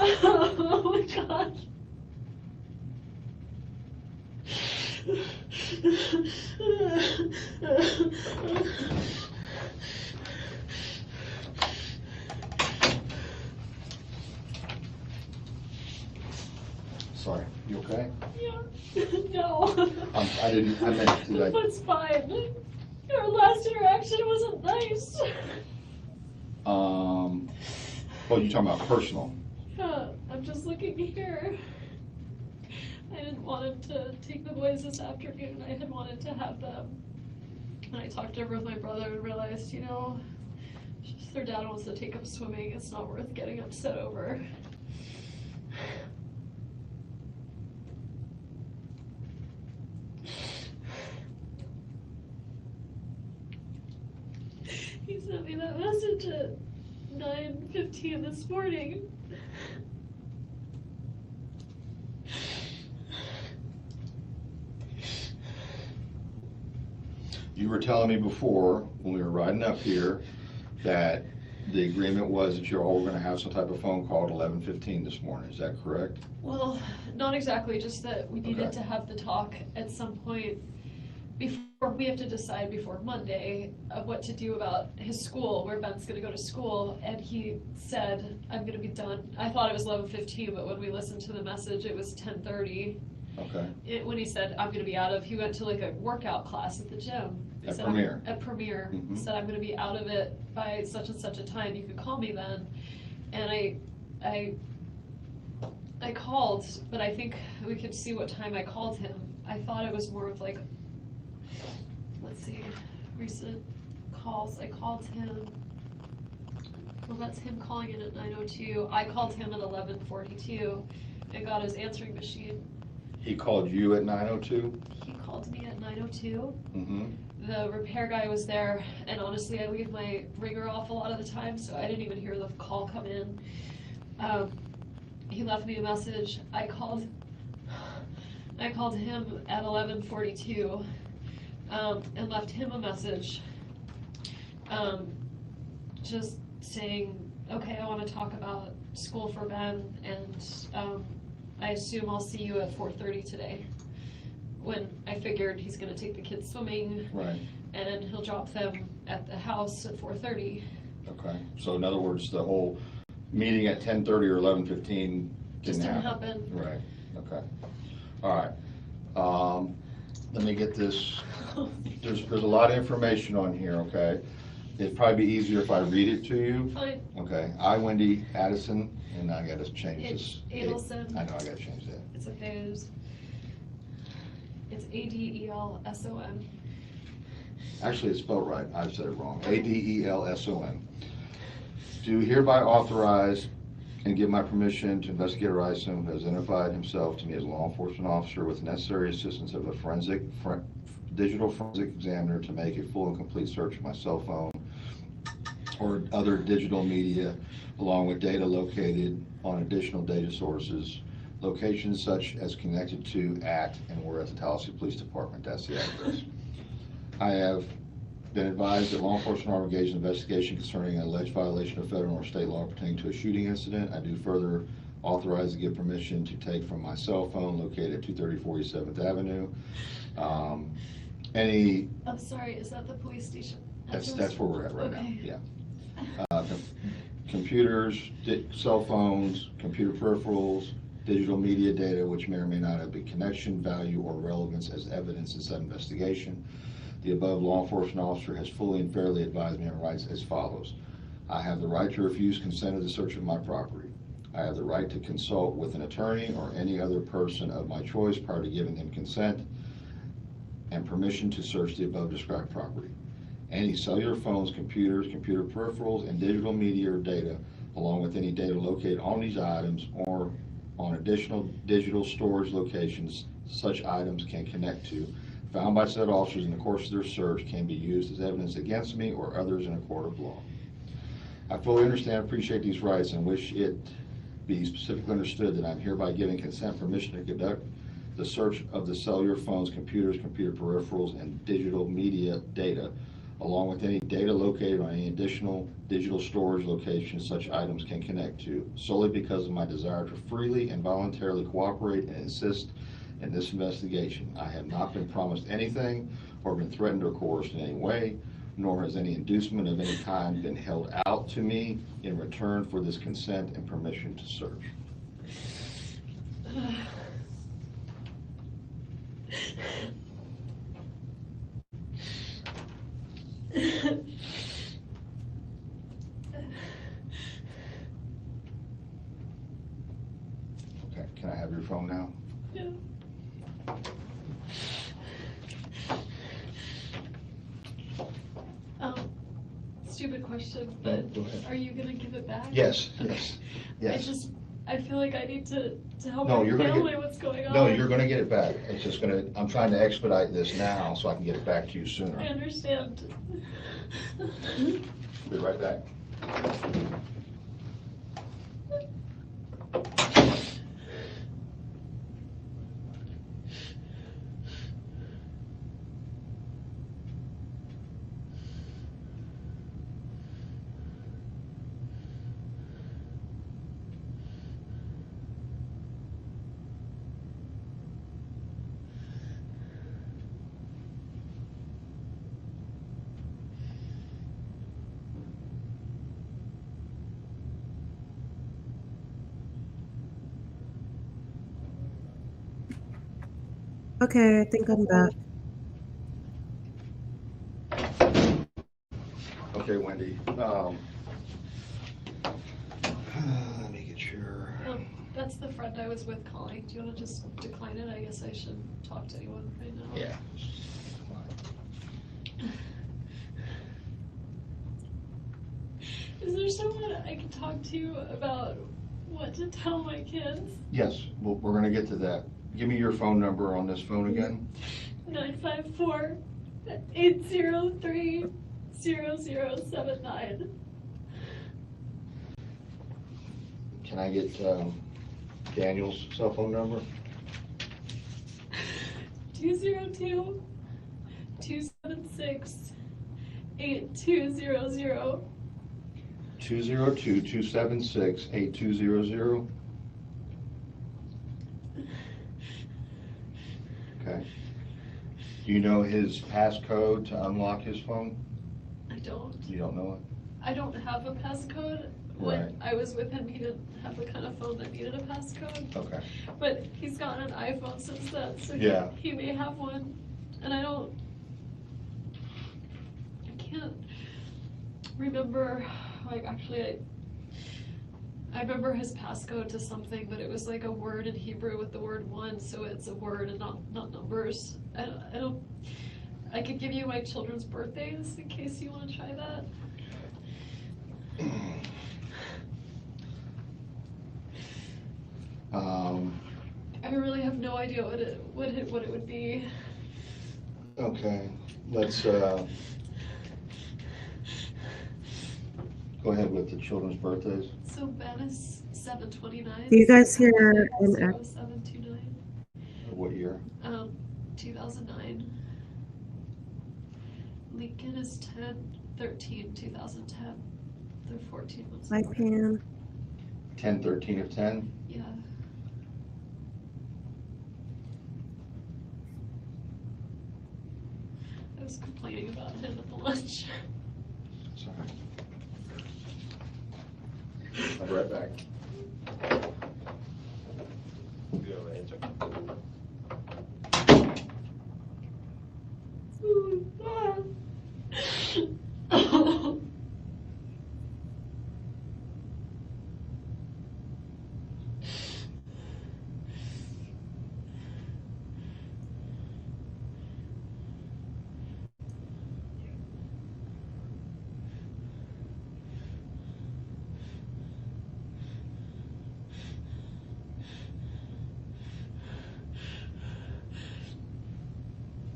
Oh my God. Sorry, you okay? Yeah. No. I meant to, like, It's fine. Our last interaction wasn't nice. oh, you're talking about personal. Yeah, I'm just looking here. I didn't want him to take the boys this afternoon. I had wanted to have them. And I talked over with my brother and realized, if their dad wants to take them swimming, it's not worth getting upset over. He sent me that message at 9:15 this morning. You were telling me before, when we were riding up here, that the agreement was that you're all gonna have some type of phone call at 11:15 this morning, is that correct? Well, not exactly, just that we needed Okay. to have the talk at some point before, we have to decide before Monday of what to do about his school, where Ben's gonna go to school, and he said, I'm gonna be done. I thought it was 11:15, but when we listened to the message, it was 10:30. Okay. When he said, he went to like a workout class at the gym. At Premier. At Premier. He said, I'm gonna be out of it by such and such a time, you could call me then. And I called, but I think we could see what time I called him. I thought it was more of like, let's see, recent calls. I called him, well, that's him calling in at 9:02. I called him at 11:42 and got his answering machine. He called you at 9:02? He called me at 9:02. Mm-hmm. The repair guy was there, and honestly, I leave my ringer off a lot of the time, so I didn't even hear the call come in. He left me a message. I called I called him at 11:42 and left him a message, just saying, okay, I want to talk about school for Ben, and I assume I'll see you at 4:30 today. When I figured he's going to take the kids swimming, Right. and he'll drop them at the house at 4:30. Okay, so in other words, the whole meeting at 10:30 or 11:15 Just didn't didn't happen? happen. Right, okay. All right. Let me get this. There's a lot of information on here, okay? It'd probably be easier if I read it to you. Fine. Okay, I, Wendi Adelson, and I gotta change this. Adelson. I know, I gotta change that. It's okay. It's Adelson. Actually, it's spelled right, I said it wrong. Adelson. Do hereby authorize and give my permission to Investigator Isom, who has identified himself to me as a law enforcement officer with necessary assistance of a digital forensic examiner to make a full and complete search of my cell phone or other digital media, along with data located on additional data sources, locations such as connected to, at, and were at the Tallahassee Police Department. That's the address. I have been advised that law enforcement are engaged in investigation concerning an alleged violation of federal or state law pertaining to a shooting incident. I do further authorize to give permission to take from my cell phone located at 230 47th Avenue. I'm sorry, is that the police station? That's where we're at right Okay. now, yeah. Computers, cell phones, computer peripherals, digital media data which may or may not have a connection, value, or relevance as evidence in said investigation. The above law enforcement officer has fully and fairly advised me on rights as follows. I have the right to refuse consent of the search of my property. I have the right to consult with an attorney or any other person of my choice prior to giving them consent and permission to search the above described property. Any cellular phones, computers, computer peripherals, and digital media or data, along with any data located on these items or on additional digital storage locations such items can connect to, found by said officers in the course of their search, can be used as evidence against me or others in a court of law. I fully understand and appreciate these rights and wish it be specifically understood that I'm hereby giving consent permission to conduct the search of the cellular phones, computers, computer peripherals, and digital media data, along with any data located on any additional digital storage locations such items can connect to, solely because of my desire to freely and voluntarily cooperate and assist in this investigation. I have not been promised anything or been threatened or coerced in any way, nor has any inducement of any kind been held out to me in return for this consent and permission to search. Okay, can I have your phone now? Yeah. Stupid question, but Go ahead. are you gonna give it back? Yes, Okay. yes. I feel like I need to help No, my you're gonna family get- what's going on. No, you're gonna get it back. It's just I'm trying to expedite this now so I can get it back to you I sooner. understand. Be right back. Okay, I think I'm back. Okay, Wendi. Let me get your. That's the friend I was with calling. Do you want to just decline it? I guess I should talk to anyone right now. Yeah. Is there someone I can talk to about what to tell my kids? Yes, well, we're gonna get to that. Give me your phone number on this phone again. 954-803-0079. Can I get Daniel's cell phone number? 202 276 8200. 202-276-8200. Okay. Do you know his passcode to unlock his phone? I don't. You don't know it? I don't have a passcode. When Right. I was with him, he didn't have the kind of phone that needed a passcode. Okay. But he's gotten an iPhone since then, so Yeah. he may have one. And I can't remember, like, actually, I remember his passcode to something, but it was like a word in Hebrew with the word one, so it's a word and not numbers. I could give you my children's birthdays in case you want to try that. I really have no idea what it would be. Okay, let's go ahead with the children's birthdays. So Ben is 7/29. Do you guys hear an echo? 0729. What year? 2009. Lincoln is 10/13/2010. They're 14 months Hi, apart. Pam. 10/13 of 10? Yeah. I was complaining about him at the lunch. Sorry. I'll be right back. Go ahead, sir.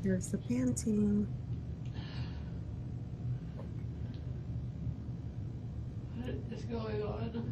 Here's the panting. What is going on?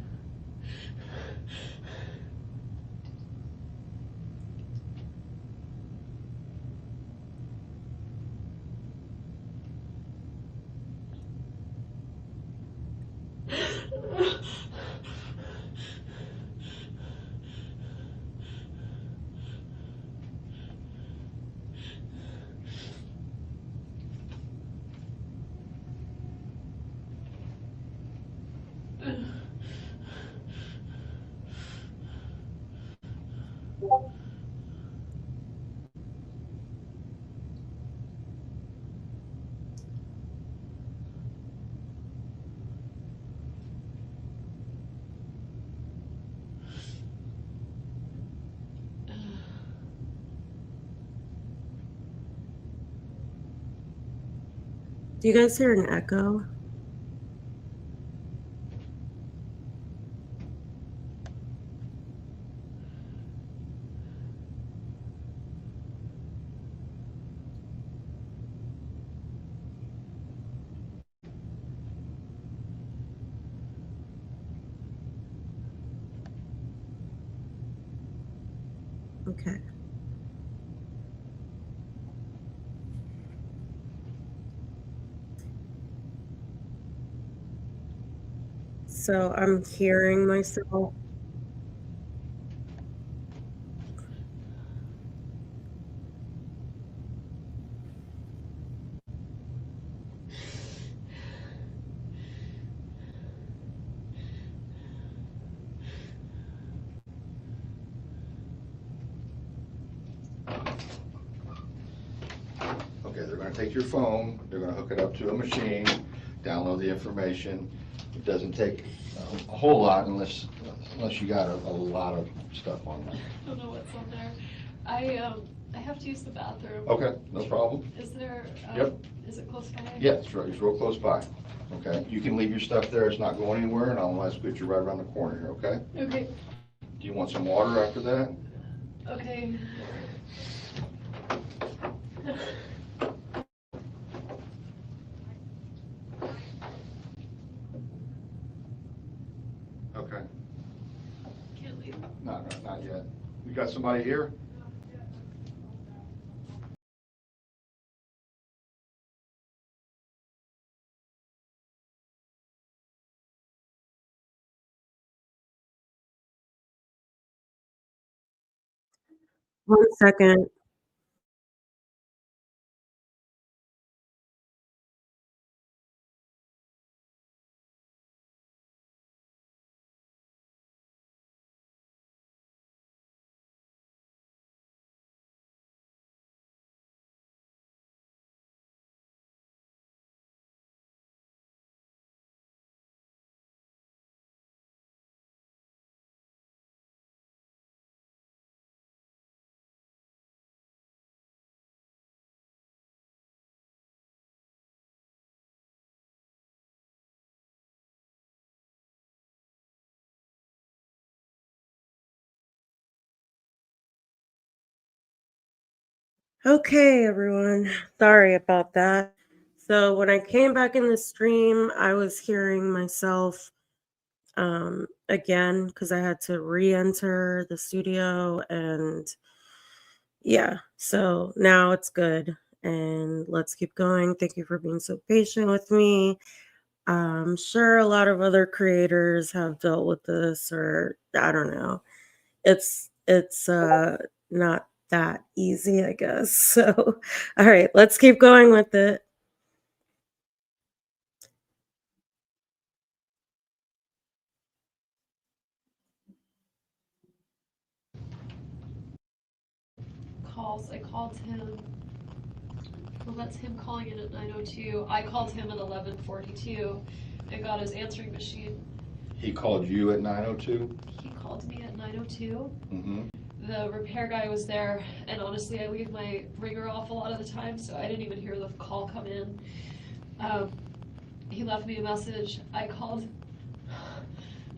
Do you guys hear an echo? Okay. So I'm hearing myself. Okay, they're gonna take your phone, they're gonna hook it up to a machine, download the information. It doesn't take a whole lot unless you got a lot of stuff on there. I don't know what's on there. I have to use the bathroom. Okay, no problem. Is there? Yep. Is it close by? Yeah, it's real close by. Okay, you can leave your stuff there, it's not going anywhere, and I'll escort you right around the corner here, okay? Okay. Do you want some water after that? Okay. Okay. Can't leave. Not yet. You got somebody here? 1 second. Okay, everyone. Sorry about that. So when I came back in the stream, I was hearing myself again because I had to re-enter the studio, and yeah, so now it's good. And let's keep going. Thank you for being so patient with me. I'm sure a lot of other creators have dealt with this, or I don't know. It's not that easy, I guess. So, all right, let's keep going with it. I called him. Well, that's him calling in at 9:02. I called him at 11:42 and got his answering machine. He called you at 9:02? He called me at 9:02. Mm-hmm. The repair guy was there, and honestly, I leave my ringer off a lot of the time, so I didn't even hear the call come in. He left me a message. I called him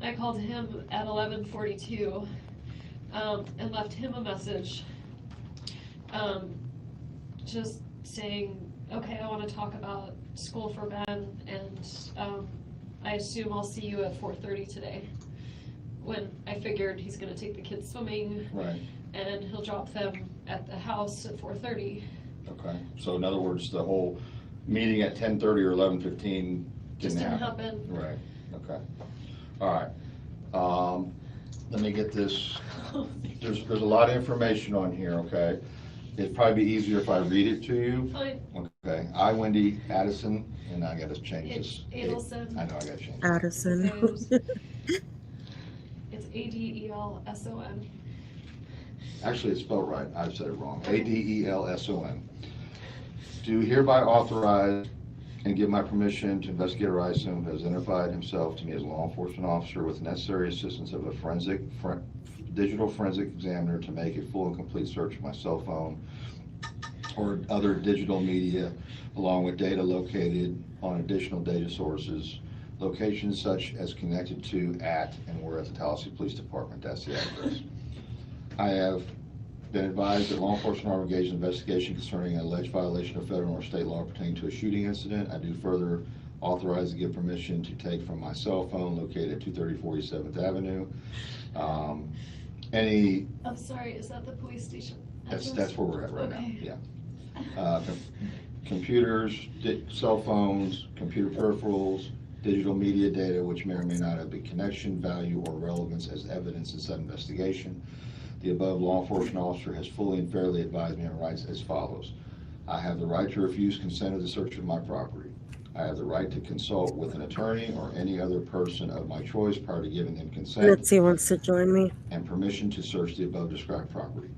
at 11:42 and left him a message, just saying, okay, I want to talk about school for Ben, and I assume I'll see you at 4:30 today. When I figured he's going to take the kids swimming, Right. and he'll drop them at the house at 4:30. Okay, so in other words, the whole meeting at 10:30 or 11:15 Just didn't didn't happen? happen. Right, okay. All right. Let me get this. There's a lot of information on here, okay? It'd probably be easier if I read it to you. Fine. Okay, I, Wendi Adelson, and I gotta change It's this. Adelson. I know, I gotta change it. Addison. It's Adelson. Actually, it's spelled right, I said it wrong. Adelson. Do hereby authorize and give my permission to investigate Arising, who has identified himself to me as a law enforcement officer with necessary assistance of a digital forensic examiner to make a full and complete search of my cell phone or other digital media, along with data located on additional data sources, locations such as connected to, at, and were at the Tallahassee Police Department. That's the address. I have been advised that law enforcement are engaged in investigation concerning an alleged violation of federal or state law pertaining to a shooting incident. I do further authorize and give permission to take from my cell phone located at 230 47th Avenue. I'm sorry, is that the police station? That's where we're at right Okay. now. Yeah. Computers, cell phones, computer peripherals, digital media data, which may or may not have a connection, value, or relevance as evidence in said investigation. The above law enforcement officer has fully and fairly advised me on rights as follows. I have the right to refuse consent of the search of my property. I have the right to consult with an attorney or any other person of my choice prior to giving them consent Mitzi wants to join me. and permission to search the above described property.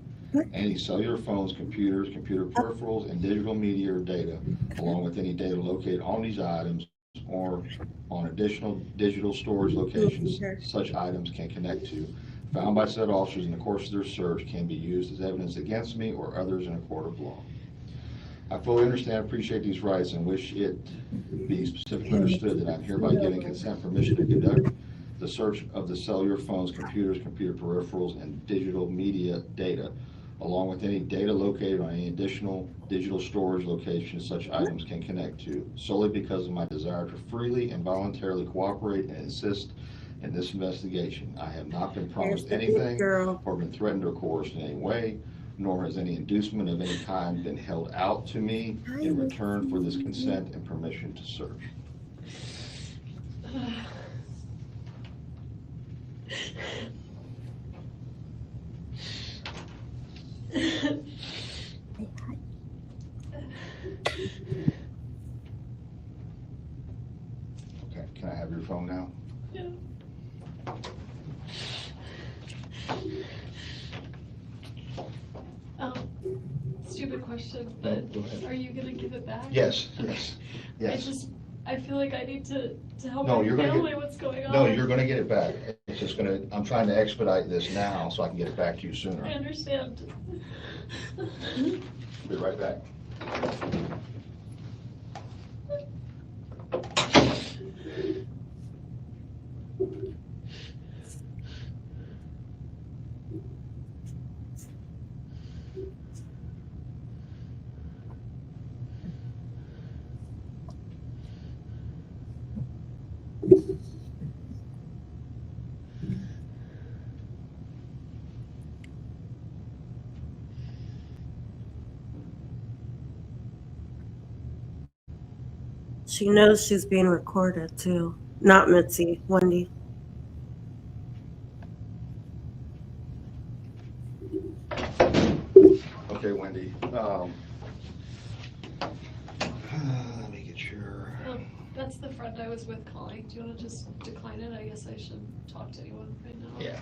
Any cellular phones, computers, computer peripherals, and digital media or data, along with any data located on these items or on additional digital storage locations such items can connect to, found by said officers in the course of their search, can be used as evidence against me or others in a court of law. I fully understand and appreciate these rights and wish it be specifically understood that I'm hereby giving consent permission to conduct the search of the cellular phones, computers, computer peripherals, and digital media data, along with any data located on any additional digital storage locations such items can connect to, solely because of my desire to freely and voluntarily cooperate and assist in this investigation. I have not been promised anything or been threatened or coerced in any way, nor has any inducement of any kind been held out to me in return for this consent and permission to search. Okay, can I have your phone now? Yeah. Stupid question, but go ahead. are you gonna give it back? Yes, Okay. yes. I feel like I need to help No, my you're gonna family. get, What's going on? no, you're gonna get it back. It's just gonna, I'm trying to expedite this now so I can get it back to you I sooner. understand. Be right back. She knows she's being recorded too. Not Mitzi, Wendy. Okay, Wendy, let me get your. That's the friend I was with calling. Do you want to just decline it? I guess I should talk to anyone right now. Yeah.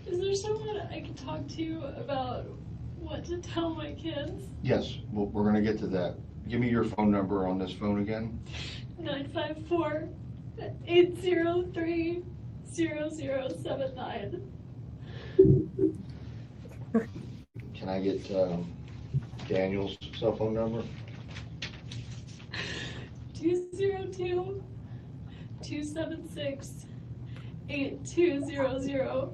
Is there someone I can talk to about what to tell my kids? Yes, well, we're gonna get to that. Give me your phone number on this phone again. 954-803-0079. Can I get Daniel's cell phone number? 202-276-8200.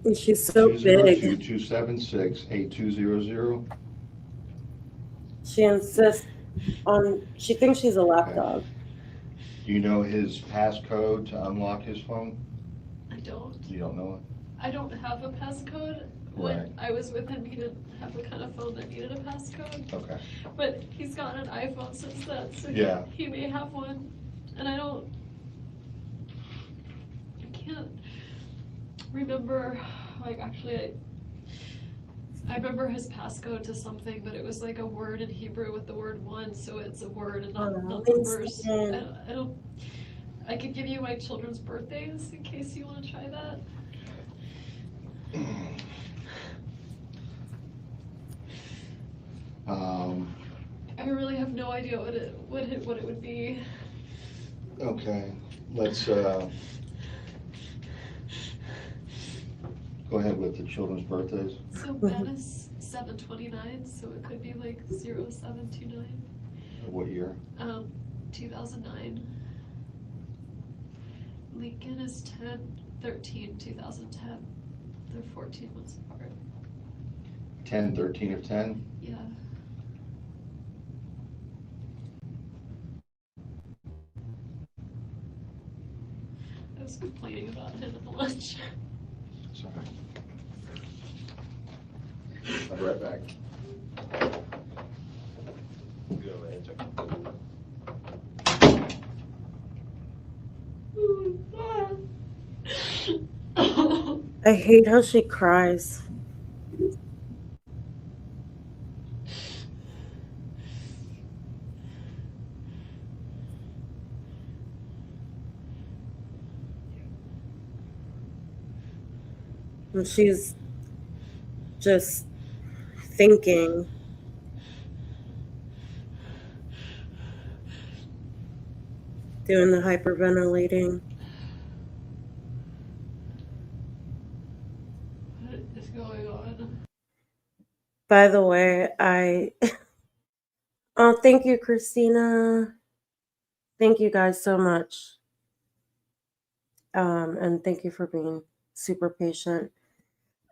And she's so big. 202-276-8200. She insists on, she thinks she's a lapdog. Do you know his passcode to unlock his phone? I don't. You don't know I don't have a passcode. Right. When I was with him, he didn't have the kind of phone that needed a passcode. it? Okay. But he's gotten an iPhone since then, so Yeah. he may have one. And I can't remember, like, actually, I remember his passcode to something, but it was like a word in Hebrew with the word one, so it's a word and not numbers. I could give you my children's birthdays in case you want to try that. I really have no idea what it would be. Okay, let's go ahead with the children's birthdays. So Ben is 7/29, so it could be like 0729. What year? 2009. Lincoln is 10/13/2010. They're 14 months apart. 10/13 of 10? Yeah. I was complaining about him at the lunch. Sorry. I'll be right back. I hate how she cries. And she's just thinking. Doing the hyperventilating. What is going on? By the way, oh, thank you, Christina. Thank you guys so much. And thank you for being super patient.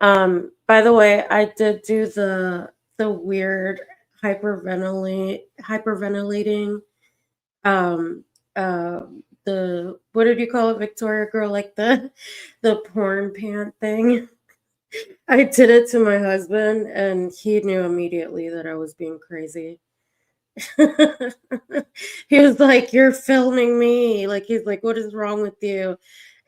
By the way, I did do the weird hyperventilating. The what did you call it, Victoria girl? Like the porn pant thing. I did it to my husband, and he knew immediately that I was being crazy. He was like, "You're filming me." Like, he's like, "What is wrong with you?"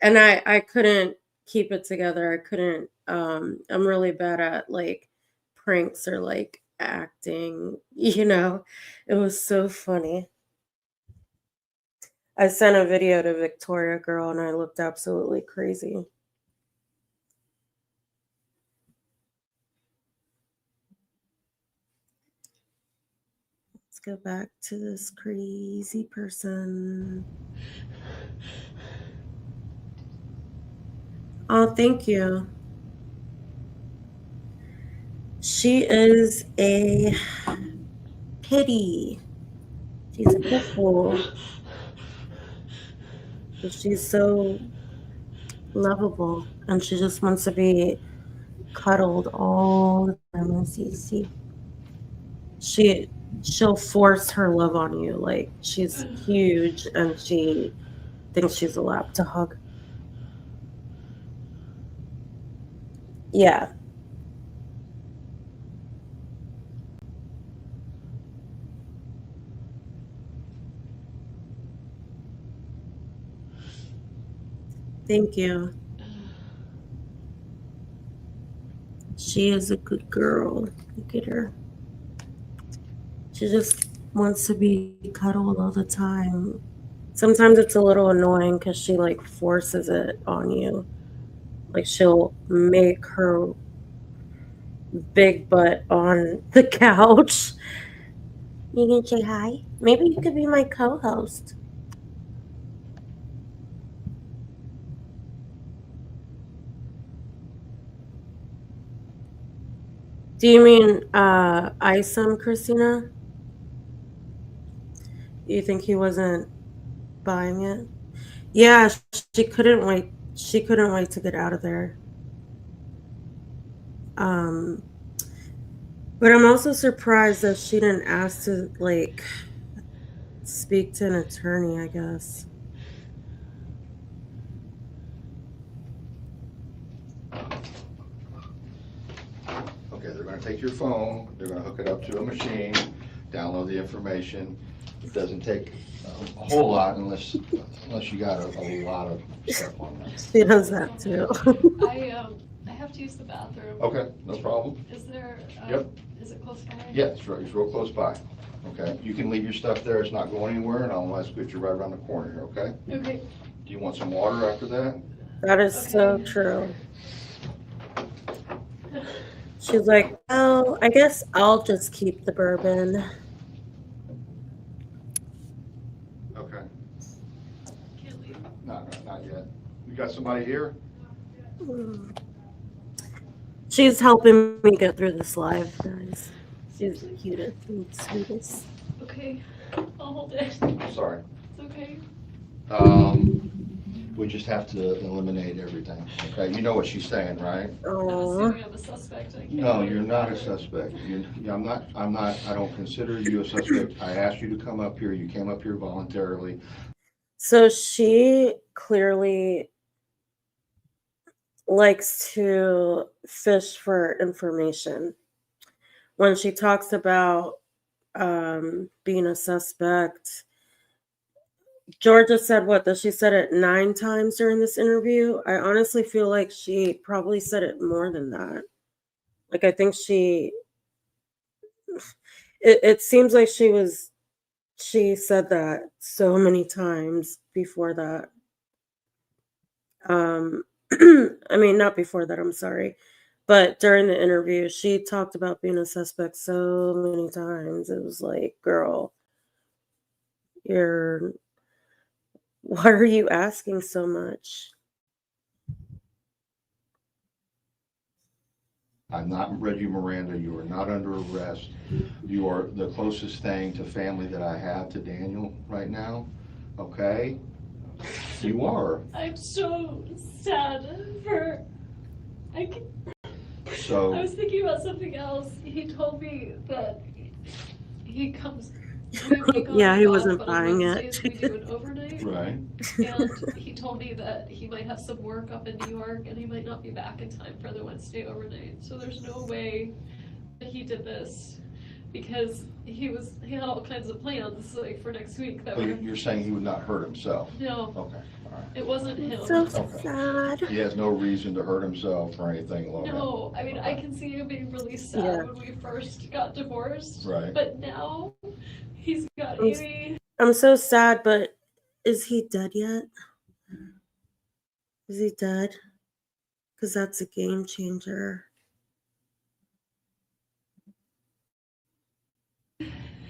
And I couldn't keep it together. I couldn't I'm really bad at like pranks or like acting, you know. It was so funny. I sent a video to Victoria Girl and I looked absolutely crazy. Let's go back to this crazy person. Oh, thank you. She is a kitty. She's a pit bull. But she's so lovable and she just wants to be cuddled all the time. Let's see. She'll force her love on you. Like she's huge and she thinks she's allowed to hug. Yeah. Thank you. She is a good girl. Look at her. She just wants to be cuddled all the time. Sometimes it's a little annoying because she like forces it on you. Like she'll make her big butt on the couch. You can say hi? Maybe you could be my co-host. Do you mean Isom, Christina? You think he wasn't buying it? Yeah, she couldn't wait. She couldn't wait to get out of there. But I'm also surprised that she didn't ask to like speak to an attorney, I guess. Okay, they're gonna take your phone, they're gonna hook it up to a machine, download the information. It doesn't take a whole lot unless you got a lot of stuff on there. She does that too. I have to use the bathroom. Okay, no problem. Is there, Yep. is it close by? Yeah, it's real close by. Okay, you can leave your stuff there, it's not going anywhere, and I'll escort you right around the corner here, okay? Okay. Do you want some water after that? That is so true. She's like, oh, I guess I'll just keep the bourbon. Okay, Can't leave. not yet. You got somebody here? She's helping me get through this live, guys. She's the cutest and sweetest. Okay, I'll hold it. Sorry. It's okay. We just have to eliminate everything, okay? You know what she's saying, right? I'm Oh, assuming I'm a suspect. I can't No, wait. you're not a suspect. I don't consider you a suspect. I asked you to come up here. You came up here voluntarily. so she clearly likes to fish for information. When she talks about being a suspect, Georgia said what? That she said it 9 times during this interview. I honestly feel like she probably said it more than that. Like I think it seems like she said that so many times before that. I mean, not before that, I'm sorry. But during the interview, she talked about being a suspect so many times. It was like, girl, why are you asking so much? I'm not Reggie Miranda. You are not under arrest. You are the closest thing to family that I have to Daniel right now, okay? You are. I'm so sad for. I So, was thinking about something else. He told me that he comes. Yeah, he wasn't buying it. We do an overnight, right. and he told me that he might have some work up in New York, and he might not be back in time for the Wednesday overnight. So there's no way that he did this because he had all kinds of plans like for next week that But were you're saying he would not hurt himself? no. Okay, all It wasn't him. So Okay. sad. He has no reason to hurt himself or anything along that. No, I mean, I Okay. can see him being really sad Yeah. when we first got divorced. Right. But now he's got I'm- Amy. I'm so sad, but is he dead yet? Is he dead? Because that's a game changer.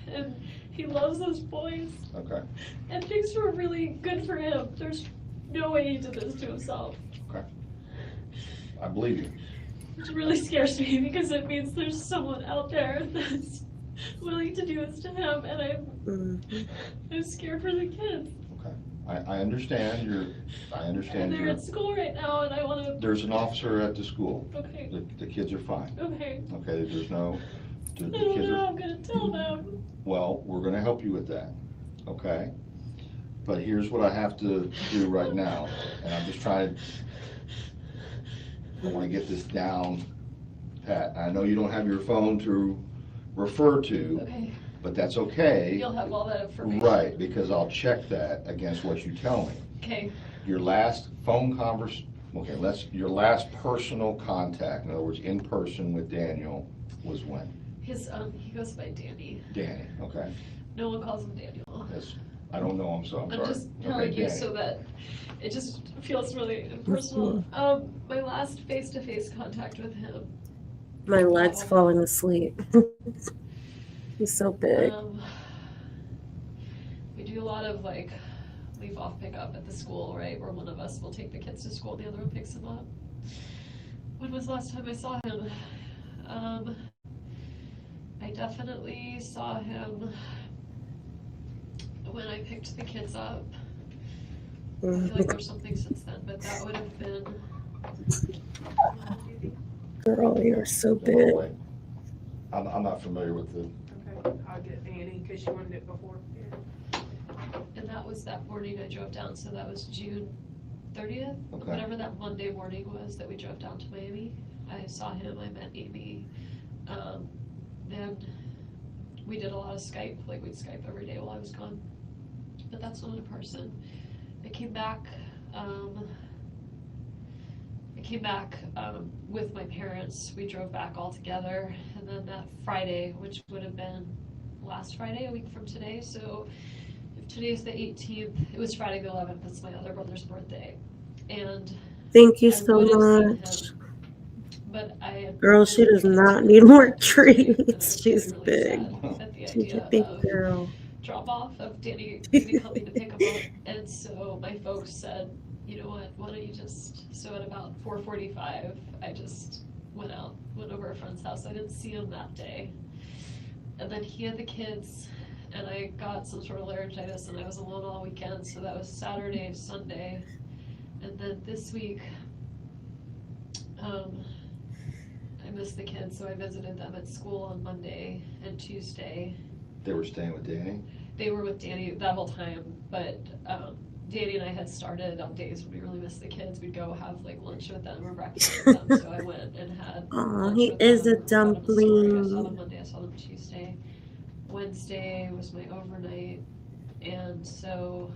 And he loves those boys. Okay. And things were really good for him. There's no way he did this to himself. Okay. I believe you. Which really scares me because it means there's someone out there that's willing to do this to him, and I'm scared for the kids. Okay. I understand I And understand they're at school right now, and I want to. there's an officer at the school. Okay. The kids are fine. Okay. Okay, there's no, the I don't kids know how are, I'm gonna tell them. well, we're gonna help you with that, okay? But here's what I have to do right now, and I'm just trying to, I wanna get this down, Pat. I know you don't have your phone to refer to, Okay. but that's okay. You'll have all that information. Right, because I'll check that against what you tell me. Okay. Your last phone your last personal contact, in other words, in person with Daniel, was when? He goes by Danny. Danny, okay. No one calls him Daniel. Yes, I don't know him, so I'm sorry. I'm just Okay, telling you Danny. so that it just feels really impersonal. My last face-to-face contact with him. My leg's falling asleep. He's so big. We do a lot of like leave off pickup at the school, right? Where one of us will take the kids to school, the other one picks them up. When was the last time I saw him? I definitely saw him when I picked the kids up. I feel like there's something since then, but that would have been. Girl, you're so Go big. away. I'm not familiar with the, Okay, I'll get Annie, because she wanted it before. And that was that morning I drove down, so that was June 30th, Okay. whatever that Monday morning was that we drove down to Miami. I saw him, I met Amy. Then we did a lot of Skype, like we'd Skype every day while I was gone. But that's not in person. I came back with my parents. We drove back all together, and then that Friday, which would have been last Friday, a week from today, so if today's the 18th, it was Friday the 11th, that's my other brother's birthday. And Thank you I so would have seen much. him, but I Girl, she does not need more treats. She's really big. sad at the She's a idea big of girl. drop off of Danny coming to pick him up. And so my folks said, you know what, why don't you just, so at about 4:45, I just went over to a friend's house. I didn't see him that day. And then he had the kids, and I got some sort of laryngitis, and I was alone all weekend, so that was Saturday, Sunday. And then this week, I missed the kids, so I visited them at school on Monday and Tuesday. they were staying with Danny? They were with Danny that whole time, but Danny and I had started on days when we really missed the kids. We'd go have like lunch with them or breakfast with them. So I went and had Aw, lunch he with is them, a got them story. I saw dumpling. them Monday, I saw them Tuesday. Wednesday was my overnight, and so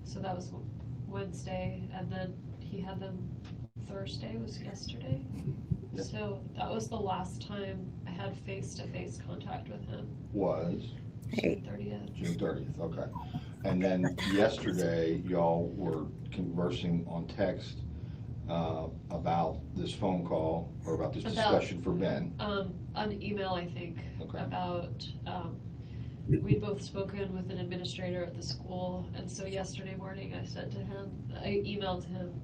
so that was Wednesday, and then he had them Thursday was yesterday. Yep. So that was the last time I had face-to-face contact with him. Was Hey. June 30th. June 30th, okay. And then yesterday, y'all were conversing on text about this phone call, or about this discussion for Ben. On email, I think, Okay. about, we'd both spoken with an administrator at the school, and so yesterday morning I said to him, I emailed him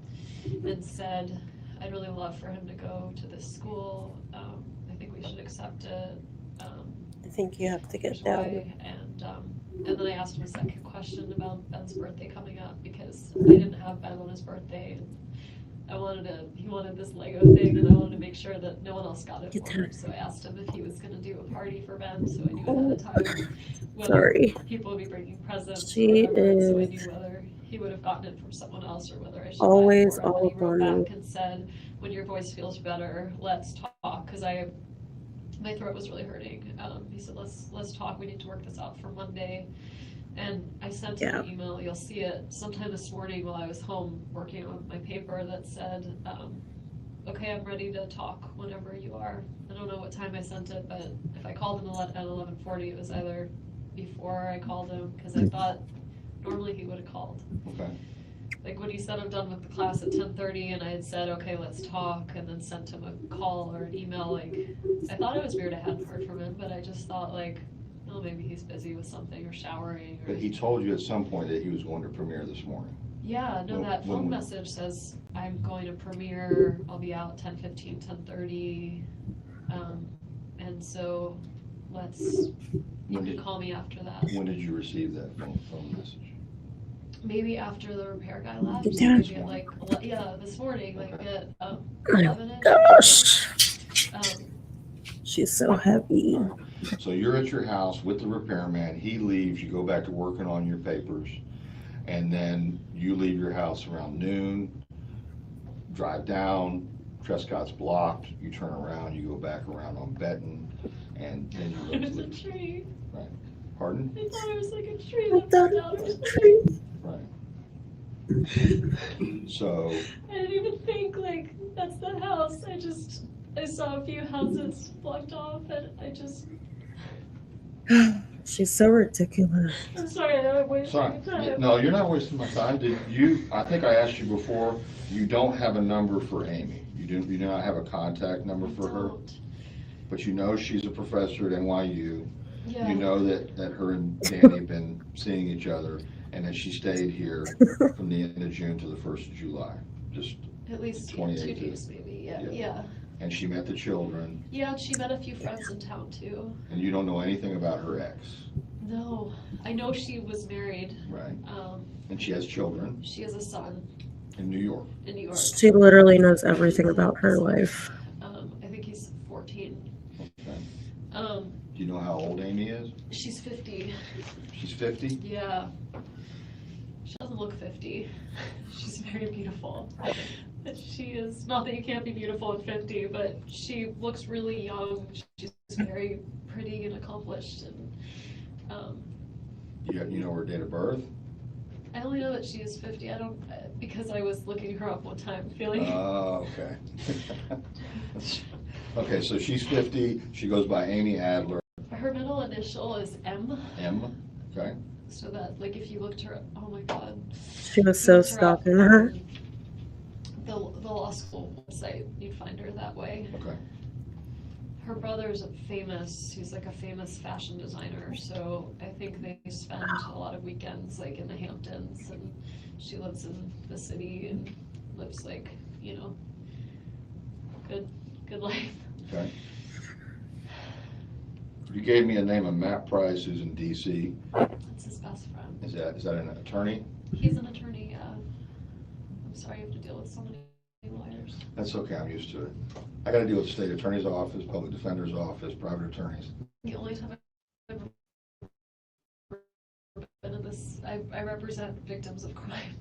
and said, I'd really love for him to go to this school. I think we should accept it. I think you have to Here's get down. why. And then I asked him a second question about Ben's birthday coming up, because I didn't have Ben on his birthday, and he wanted this Lego thing, and I wanted to make sure that no one else got it Get for him. down. So I asked him if he was gonna do a party for Ben, so I knew ahead of time whether Sorry. people would be bringing presents or She whatever, and so I is knew whether he would have gotten it from someone else or whether I should always buy it for him. all And he up wrote on me. back and said, when your voice feels better, let's talk, because I my throat was really hurting. He said, let's talk. We need to work this out for Monday. And I sent him an email. You'll see it sometime this morning while I was home working on my paper that said, okay, I'm ready to talk whenever you are. I don't know what time I sent it, but if I called him at 11:40, it was either before I called him, because I thought normally he would have called. Okay. Like when he said I'm done with the class at 10:30, and I had said, okay, let's talk, and then sent him a call or an email, like, I thought it was weird I hadn't heard from him, but I just thought, like, oh, maybe he's busy with something or showering. Or... But he told you at some point that he was going to premiere this morning. Yeah, no, that phone message says I'm going to premiere, I'll be out 10:15, 10:30, and so you can call me after that. When did you receive that phone message? Maybe after the repair guy left, Yeah. maybe at like, this morning, like at 11-ish. Gosh, Um, she's so heavy. So you're at your house with the repairman, he leaves, you go back to working on your papers, and then you leave your house around noon, drive down, Trescott's blocked, you turn around, you go back around on Benton, and then you go it to was a the... tree. Right. Pardon? I thought it was like a tree I that thought fell it down was or a something. Right. So... I didn't even think, like, that's the house. I saw a few houses blocked off, and She's so ridiculous. I'm sorry, I'm wasting Sorry, time. no, you're not wasting my time. I think I asked you before, you don't have a number for Amy. You do not have a contact number for her? But you know she's a professor at NYU. Yeah. You know that her and Danny have been seeing each other, and that she stayed here from the end of June to the 1st of July, just at least 2 28 days maybe, yeah. And she met the children. Yeah, she met a few friends in town too. And you don't know anything about her ex? No, I know she was married. Right. And she has children? She has a son. In New York? In New York. She literally knows everything about her life. I think he's 14. Okay. Do you know how old Amy is? She's 50. She's 50? Yeah. She doesn't look 50. She's very beautiful. She is, not that you can't be beautiful at 50, but she looks really young. She's very pretty and accomplished. And You know her date of birth? I only know that she is 50. I don't, because I was looking her up one time, feeling. Oh, okay. Okay, so she's 50. She goes by Amy Adler. Her middle initial is M. M, okay. So that, like, if you looked her up, oh my God. She was so stalking her. The law school website, you'd find her that way. Okay. Her brother's he's like a famous fashion designer, so I think they spend a lot of weekends like in the Hamptons, and she lives in the city and lives like, good life. Okay. You gave me a name of Matt Price, who's in DC. That's his best friend. Is that an attorney? He's an attorney, yeah. I'm sorry you have to deal with so many lawyers. That's okay, I'm used to it. I gotta deal with the state attorney's office, public defender's office, private attorneys. The only time I've ever been in this, I represent victims of crime.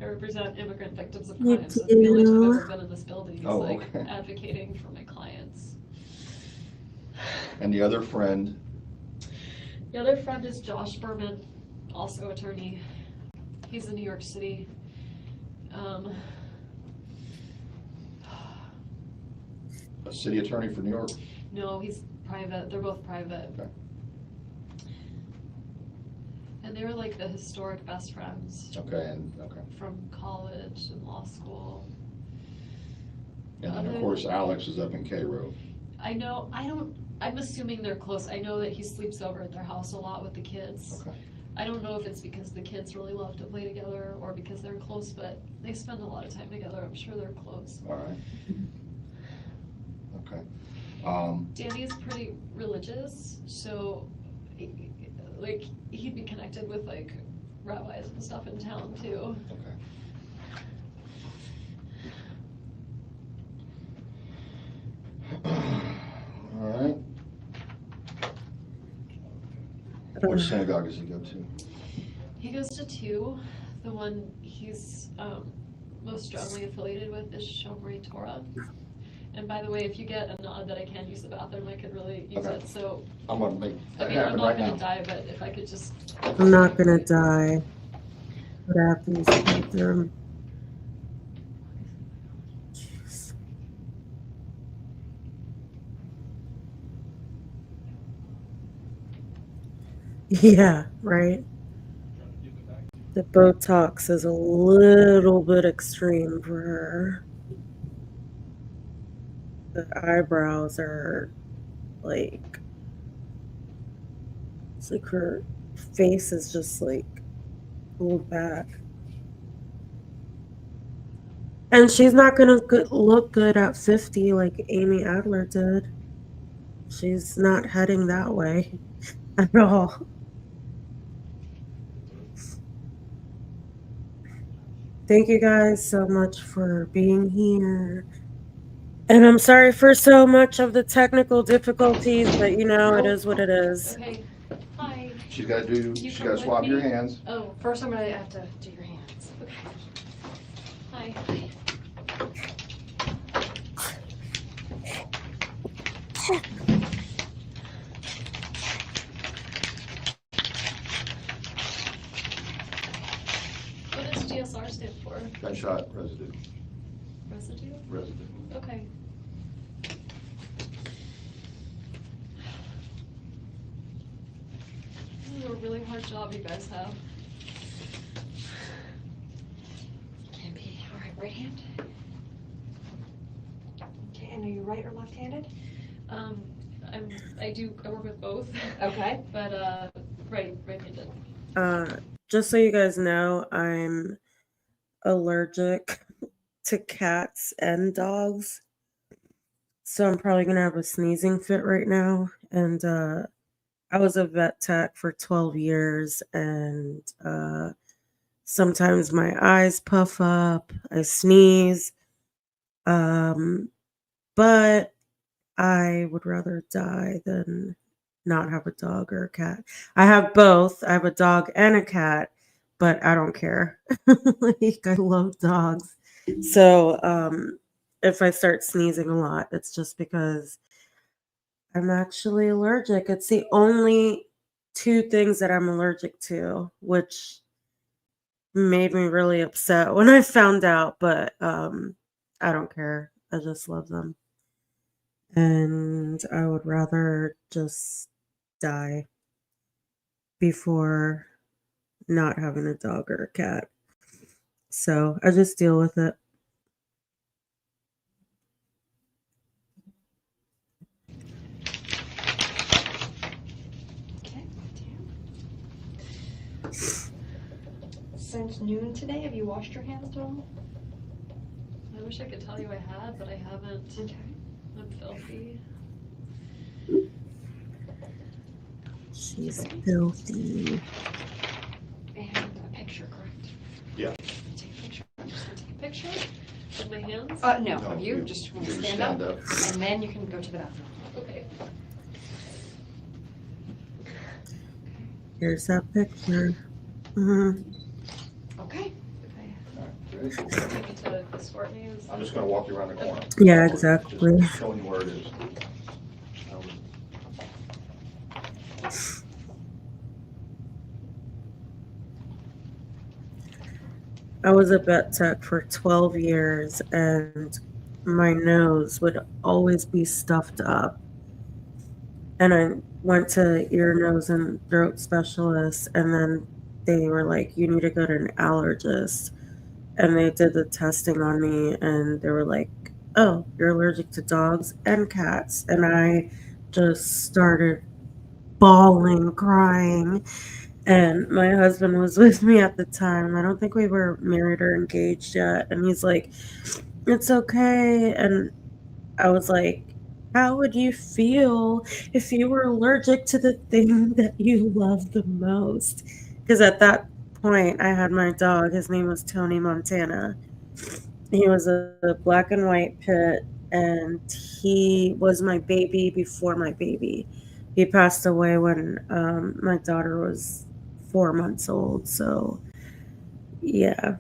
I represent immigrant victims of crime, so it's the only time I've ever been in this building is advocating for my clients. And the other friend? The other friend is Josh Berman, also attorney. He's in New York City. A city attorney for New York? No, he's private. They're both private. Okay. And they were like the historic best friends. Okay. From college and law school. And then of course Alex is up in Cairo. I know, I'm assuming they're close. I know that he sleeps over at their house a lot with the kids. Okay. I don't know if it's because the kids really love to play together or because they're close, but they spend a lot of time together. I'm sure they're close. All right. Okay. Danny's pretty religious, so like he'd be connected with like rabbis and stuff in town too. Okay. All right. Which synagogue does he go to? He goes to 2. The one he's most strongly affiliated with is Shomrei Torah. And by the way, if you get a nod that I can use the bathroom, I could really use Okay. it, so, I'm gonna make I that mean, I'm happen not right gonna now. die, but if I could just. I'm not gonna die, but I have to use the bathroom. Jeez. Yeah, right. The Botox is a little bit extreme for her. The eyebrows are like, it's like her face is just like pulled back. And she's not gonna look good at 50 like Amy Adler did. She's not heading that way at all. Thank you guys so much for being here. And I'm sorry for so much of the technical difficulties, but you know, it is what it is. Okay, hi. She's gotta swab your hands. Oh, First, I'm gonna have to do your hands. okay. Hi. What does GSR stand for? Gunshot residue. Residue? Okay. This is a really hard job you guys have. Can be. All right, right hand. Okay, and are you right or left-handed? I work with both. Okay. But, right-handed. Just so you guys know, I'm allergic to cats and dogs. So I'm probably gonna have a sneezing fit right now. And I was a vet tech for 12 years, and sometimes my eyes puff up, I sneeze. But I would rather die than not have a dog or a cat. I have both. I have a dog and a cat, but I don't care. Like, I love dogs. So if I start sneezing a lot, it's just because I'm actually allergic. It's the only two things that I'm allergic to, which made me really upset when I found out, but I don't care. I just love them. And I would rather just die before not having a dog or a cat. So I just deal with it. Okay. Since noon today, have you washed your hands at all? I wish I could tell you I had, but I haven't. Okay. I'm filthy. She's filthy. And a picture, correct? Yeah. Take a picture. I'm just gonna take a picture of my hands. No, No, of you, you- just wanna you stand stand up, up. and then you can go to the bathroom. Okay. Here's that picture. Mhm. Okay. Do you need to escort me? I'm just gonna walk you around the corner. Yeah, exactly. Just showing you where it is. I was a vet tech for 12 years, and my nose would always be stuffed up. And I went to ear, nose, and throat specialists, and then they were like, you need to go to an allergist. And they did the testing on me, and they were like, oh, you're allergic to dogs and cats. And I just started bawling, crying. And my husband was with me at the time. I don't think we were married or engaged yet. And he's like, it's okay. And I was like, how would you feel if you were allergic to the thing that you love the most? Because at that point, I had my dog. His name was Tony Montana. He was a black and white pit, and he was my baby before my baby. He passed away when my daughter was 4 months old. So, yeah.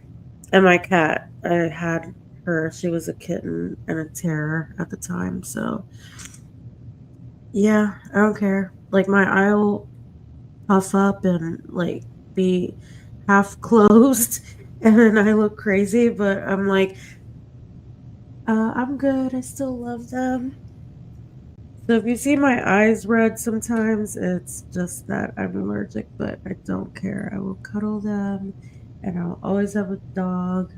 And my cat, I had her. She was a kitten and a terror at the time. So, yeah, I don't care. Like, my eye will puff up and, like, be half closed, and then I look crazy, but I'm like, I'm good. I still love them. So if you see my eyes red sometimes, it's just that I'm allergic, but I don't care. I will cuddle them, and I'll always have a dog.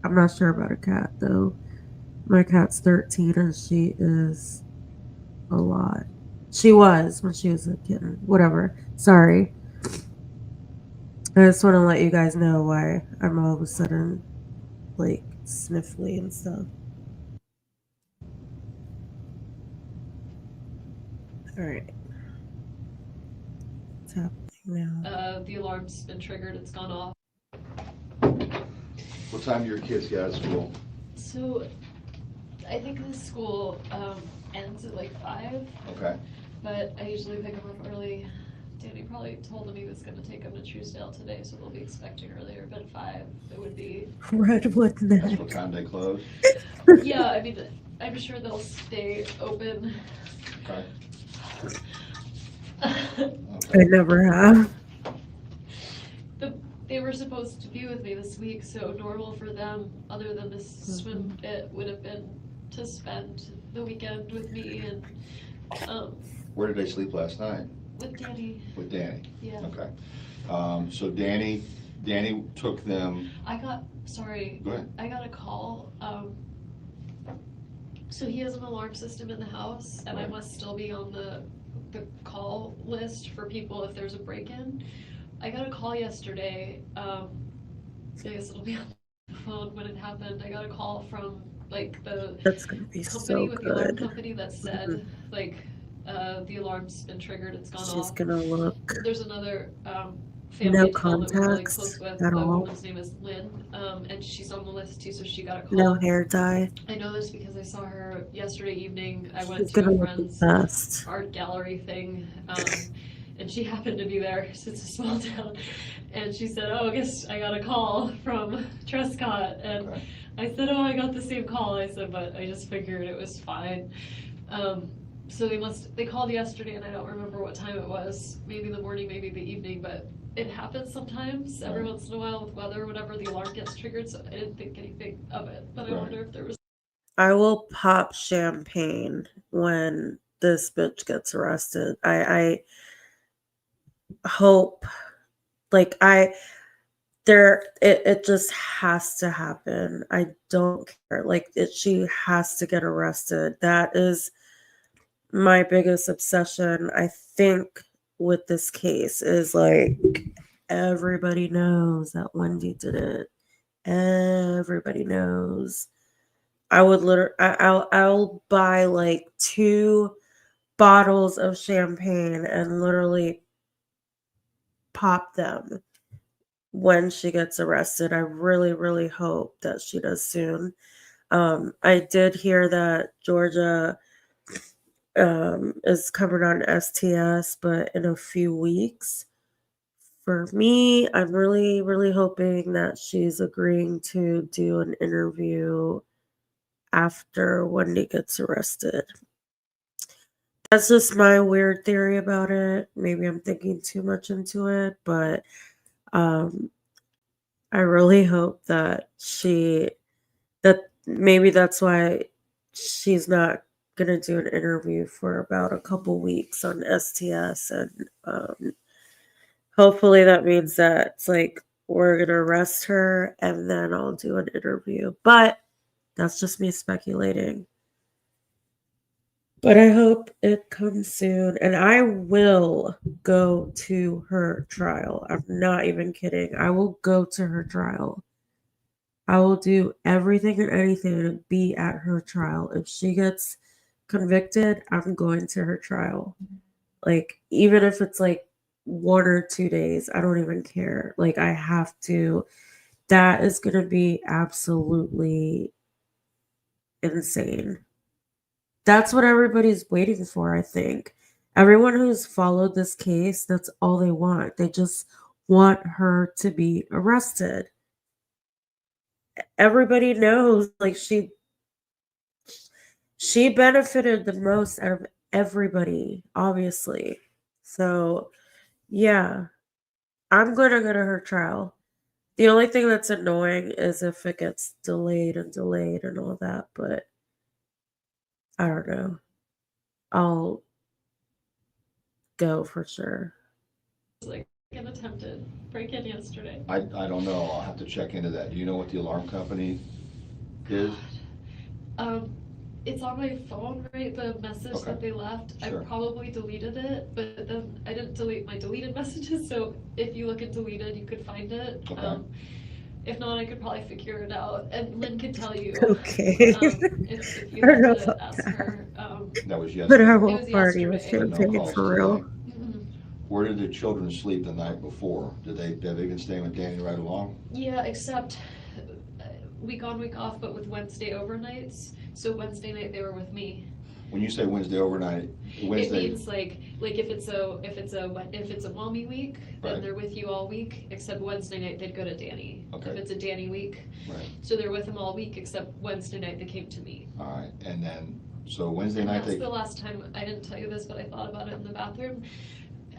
I'm not sure about a cat, though. My cat's 13, and she is a lot. She was when she was a kitten. Whatever. Sorry. I just want to let you guys know why I'm all of a sudden, like, sniffly and stuff. All right. What's happening now? The alarm's been triggered. It's gone off. What time do your kids get out of school? So I think the school ends at like 5, Okay. but I usually pick them up early. Danny probably told him he was going to take them to Truesdale today, so they'll be expecting earlier. But 5, it would be. Redwood That's neck. what time they close? Yeah, I mean, I'm sure they'll stay open. Okay. I Okay. never have. They were supposed to be with me this week, so normal for them, other than this swim bit, would have been to spend the weekend with me and Where did they sleep last night? with Danny. With Danny? Yeah. Okay. So Danny took them. Sorry. Go ahead. I got a call. So he has an alarm system in the house, and I Right. must still be on the call list for people if there's a break-in. I got a call yesterday. I guess it'll be on the phone when it happened. I got a call from like the That's gonna be company so with the alarm good. company that said like the alarm's been triggered. It's gone She's off. gonna look There's another family no in town that we're really contacts close with. at The all. woman's name is Lynn, and she's on the list too, so she got a call. No hair dye. I know this because I saw her yesterday evening. I went She's to gonna a look the friend's best. art gallery thing, and she happened to be there 'cause it's a small town. And she said, "Oh, I guess I got a call from Trescott," and Okay. I said, "Oh, I got the same call." I said, "But I just figured it was fine." So they called yesterday, and I don't remember what time it was. Maybe the morning, maybe the evening, but it happens sometimes. Every Right. once in a while with weather, whenever the alarm gets triggered. So I didn't think anything of it, but I Right. wonder if there was. I will pop champagne when this bitch gets arrested. I hope, like, it just has to happen. I don't care. Like, she has to get arrested. That is my biggest obsession, I think, with this case is like everybody knows that Wendi did it. Everybody knows. I would I'll buy like 2 bottles of champagne and literally pop them when she gets arrested. I really, really hope that she does soon. I did hear that Georgia is covered on STS, but in a few weeks. For me, I'm really, really hoping that she's agreeing to do an interview after Wendy gets arrested. That's just my weird theory about it. Maybe I'm thinking too much into it, but um, I really hope that maybe that's why she's not gonna do an interview for about a couple weeks on STS, and hopefully that means that it's like we're gonna arrest her and then I'll do an interview. But that's just me speculating. But I hope it comes soon, and I will go to her trial. I'm not even kidding. I will go to her trial. I will do everything and anything to be at her trial. If she gets convicted, I'm going to her trial. Like, even if it's like 1 or 2 days, I don't even care. Like, I have to. That is going to be absolutely insane. That's what everybody's waiting for, I think. Everyone who's followed this case, that's all they want. They just want her to be arrested. everybody knows like she benefited the most out of everybody, obviously. So, yeah, I'm going to go to her trial. The only thing that's annoying is if it gets delayed and all that, but I don't know. I'll go for sure. Like an attempted break-in yesterday. I don't know, I'll have to check into that. Do you know what the alarm company is? It's on my phone, right? The message Okay. that they left. Sure. I probably deleted it, but then I didn't delete my deleted messages. So if you look at deleted, you could find it. Okay. If not, I could probably figure it out. And Lynn could tell you. Okay. If you I don't had know to about ask that. her. That was But I yesterday. It will was party with yesterday. But no champagne calls for today. real. Mhm. Where did the children sleep the night before? Have they been staying with Danny right along? Yeah, except week on, week off, but with Wednesday overnights. So Wednesday night they were with me. When you say Wednesday overnight, Wednesday. It means like if it's a mommy week, then Right. they're with you all week. Except Wednesday night they'd go to Danny. Okay. If it's a Danny week, Right. so they're with him all week. Except Wednesday night they came to me. All right, and then, so Wednesday And night that's they. the last time. I didn't tell you this, but I thought about it in the bathroom.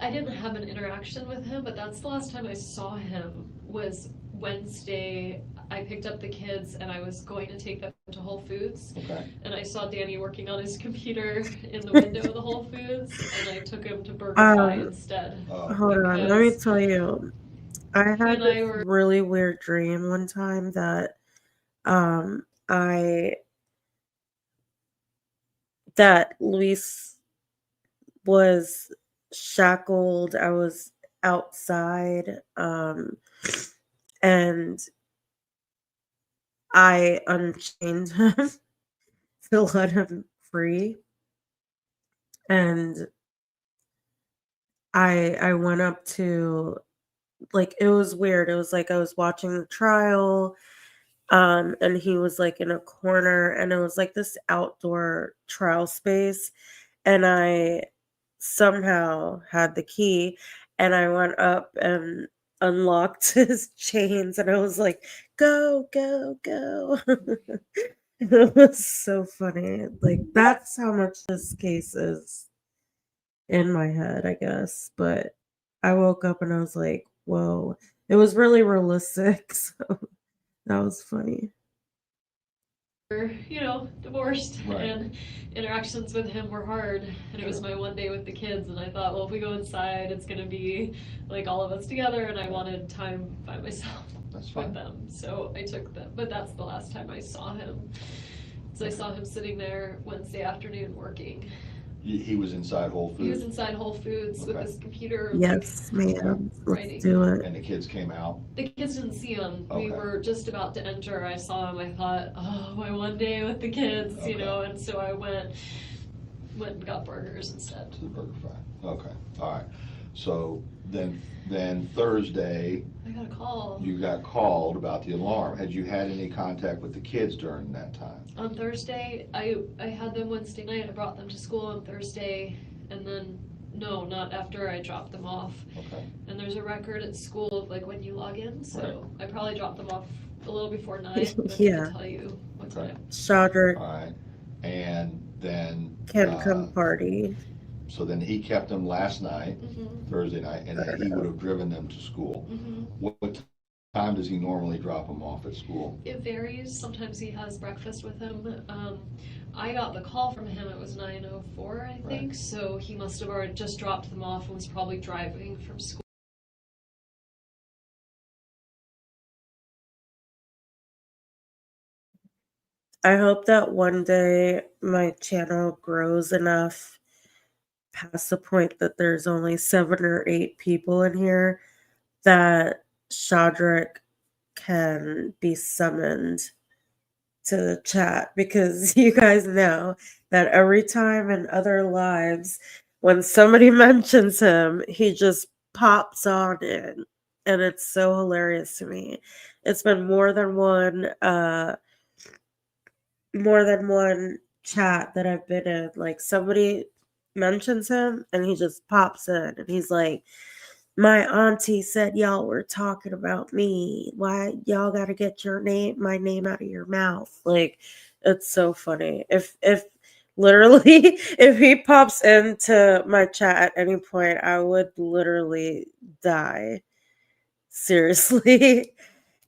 I didn't have an interaction with him, but that's the last time I saw him was Wednesday. I picked up the kids and I was going to take them to Whole Foods. Okay. And I saw Danny working on his computer in the window of the Whole Foods, and I took him to BurgerFi instead. Hold on, let me Because tell you. I he had and this I were really weird dream one time that I that Luis was shackled. I was outside, and I unchained him to let him free. And I went up to like it was weird. It was like I was watching the trial, and he was like in a corner, and it was like this outdoor trial space, and I somehow had the key, and I went up and unlocked his chains, and I was like, "Go, go, go!" It was so funny. Like that's how much this case is in my head, I guess. But I woke up and I was like, "Whoa!" It was really realistic, so that was funny. divorced, Right. and interactions with him were hard. And it was Sure. my one day with the kids, and I thought, well, if we go inside, it's gonna be like all of us together, and I wanted time by myself That's fine. with them. So I took them, but that's the last time I saw him. So I saw him sitting there Wednesday afternoon working. He was inside Whole Foods? He was inside Whole Foods with Okay. his computer, Yes, Okay. ma'am. Let's writing. do it. And the kids came out? The kids didn't see him. We Okay. were just about to enter. I saw him. I thought, oh, my one day with the kids, Okay. and so I went and got burgers instead. To the BurgerFi. Okay, all right. So then Thursday, I got a call. you got called about the alarm. Had you had any contact with the kids during that time? On Thursday, I had them Wednesday night. I brought them to school on Thursday, and then no, not after I dropped them off. Okay. And there's a record at school of like when you log in, so Right. I probably dropped them off a little before 9, but I Yeah. can tell you what Okay. time. Shaudrick All right, and then. can come party. So then he kept them last night, Mhm. Thursday night, and then he would have driven them to school. Mhm. What time does he normally drop them off at school? It varies. Sometimes he has breakfast with him. I got the call from him. It was 9:04, I think. Right. So he must have already just dropped them off and was probably driving from school. I hope that one day my channel grows enough past the point that there's only 7 or 8 people in here that Shaudrick can be summoned to the chat, because you guys know that every time in other lives when somebody mentions him, he just pops on in, and it's so hilarious to me. It's been more than one chat that I've been in, like somebody mentions him and he just pops in and he's like, My auntie said y'all were talking about me. Why y'all got to get my name out of your mouth? Like, it's so funny. If literally, if he pops into my chat at any point, I would literally die. Seriously.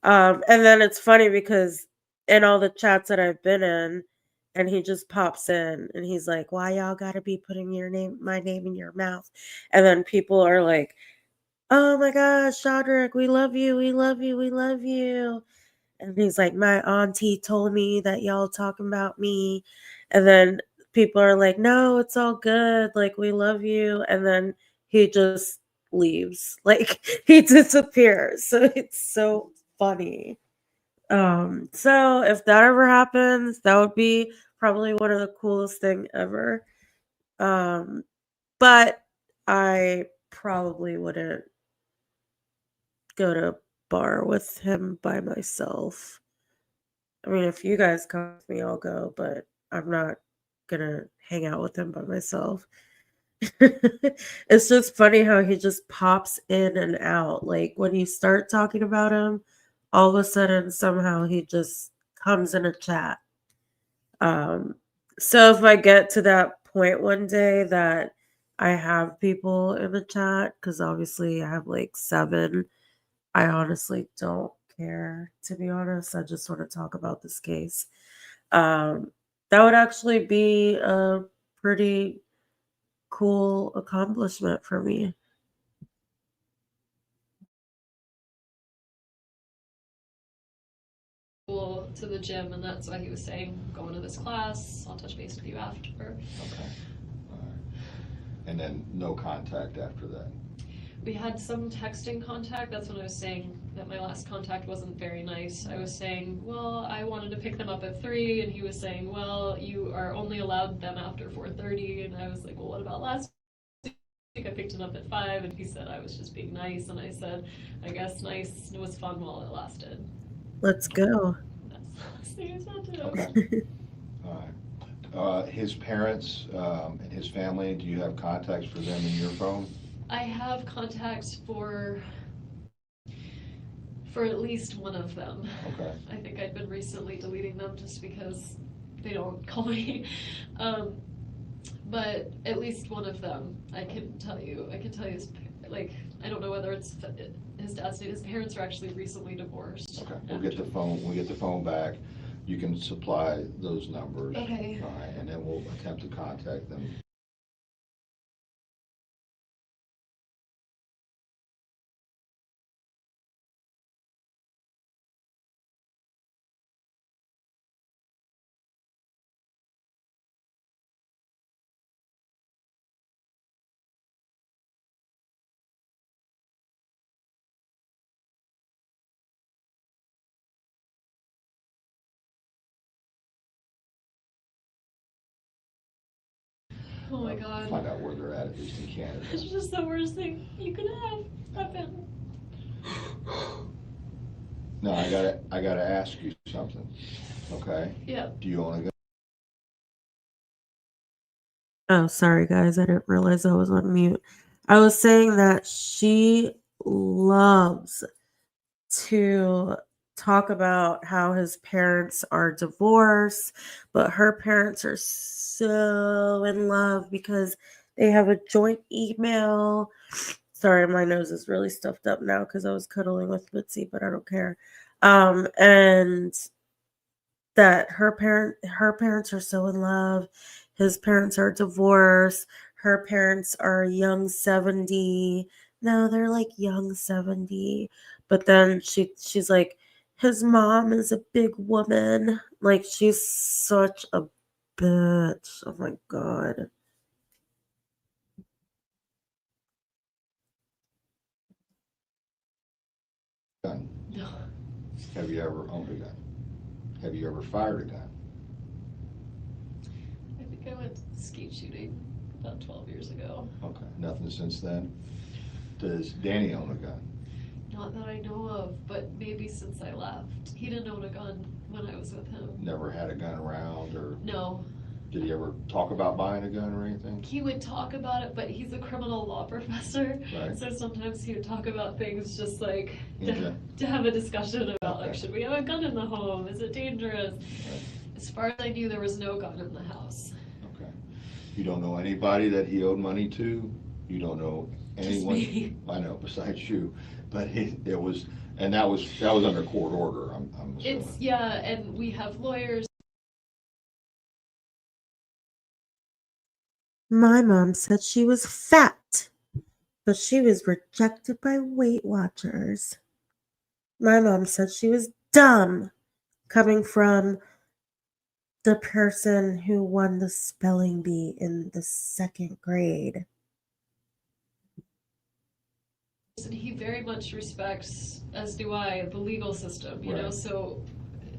And then it's funny because in all the chats that I've been in, and he just pops in and he's like, why y'all gotta be putting my name in your mouth? And then people are like, oh my gosh, Shadrick, we love you, we love you, we love you. And he's like, my auntie told me that y'all talking about me. And then people are like, no, it's all good. Like, we love you. And then he just leaves. Like, he disappears. So it's so funny. So if that ever happens, that would be probably one of the coolest thing ever. Um, but I probably wouldn't go to a bar with him by myself. I mean, if you guys come with me, I'll go, but I'm not gonna hang out with him by myself. It's just funny how he just pops in and out. Like when you start talking about him, all of a sudden somehow he just comes in a chat. Um, so if I get to that point one day that I have people in the chat, because obviously I have like 7, I honestly don't care, to be honest. I just want to talk about this case. That would actually be a pretty cool accomplishment for me. To the gym, and that's why he was saying, going to this class, I'll touch base with you after. Okay. All right. And then no contact after that. We had some texting contact. That's when I was saying that my last contact wasn't very nice. I was saying, well, I wanted to pick them up at 3, and he was saying, well, you are only allowed them after 4:30, and I was like, well, what about last week? I picked him up at 5, and he said I was just being nice, and I said, I guess nice was fun while it lasted. Let's go. That's the last thing I said to him. Okay. All right. His parents and his family, do you have contacts for them in your phone? I have contacts for at least one of them. Okay. I think I've been recently deleting them just because they don't call me. But at least one of them, I can tell you his, like, I don't know whether it's his dad's name. His parents are actually recently divorced. Okay. We'll get the phone. When we get the phone back, you can supply those numbers. Okay. All right, and then we'll attempt to contact them. Oh my God. Find out where they're at least in Canada. It's just the worst thing you could have happen. No, I gotta ask you something. Okay. Yeah. Do you own a gun? Oh, sorry guys, I didn't realize I was on mute. I was saying that she loves to talk about how his parents are divorced, but her parents are so in love because they have a joint email. Sorry, my nose is really stuffed up now because I was cuddling with Mitzi, but I don't care. And that her parents are so in love. His parents are divorced. Her parents are young 70. No, they're like young 70. But then she's like, his mom is a big woman. Like she's such a bitch. Oh my god. Gun. No. Have you ever owned a gun? Have you ever fired a gun? I think I went skeet shooting about 12 years ago. Okay. Nothing since then. Does Danny own a gun? Not that I know of, but maybe since I left. He didn't own a gun when I was with him. Never had a gun around or? No. Did he ever talk about buying a gun or anything? He would talk about it, but he's a criminal law professor. Right. So sometimes he would talk about things just like Yeah. to have a discussion about, like, Okay. should we have a gun in the home? Is it dangerous? Right. As far as I knew, there was no gun in the house. Okay. You don't know anybody that he owed money to? You don't know Just anyone? me. I know, besides you. But it was, and that was under court order, I'm assuming. It's, yeah, and we have lawyers. My mom said she was fat, but she was rejected by Weight Watchers. My mom said she was dumb, coming from the person who won the spelling bee in the 2nd grade. And he very much respects, as do I, the legal system, you know, Right. so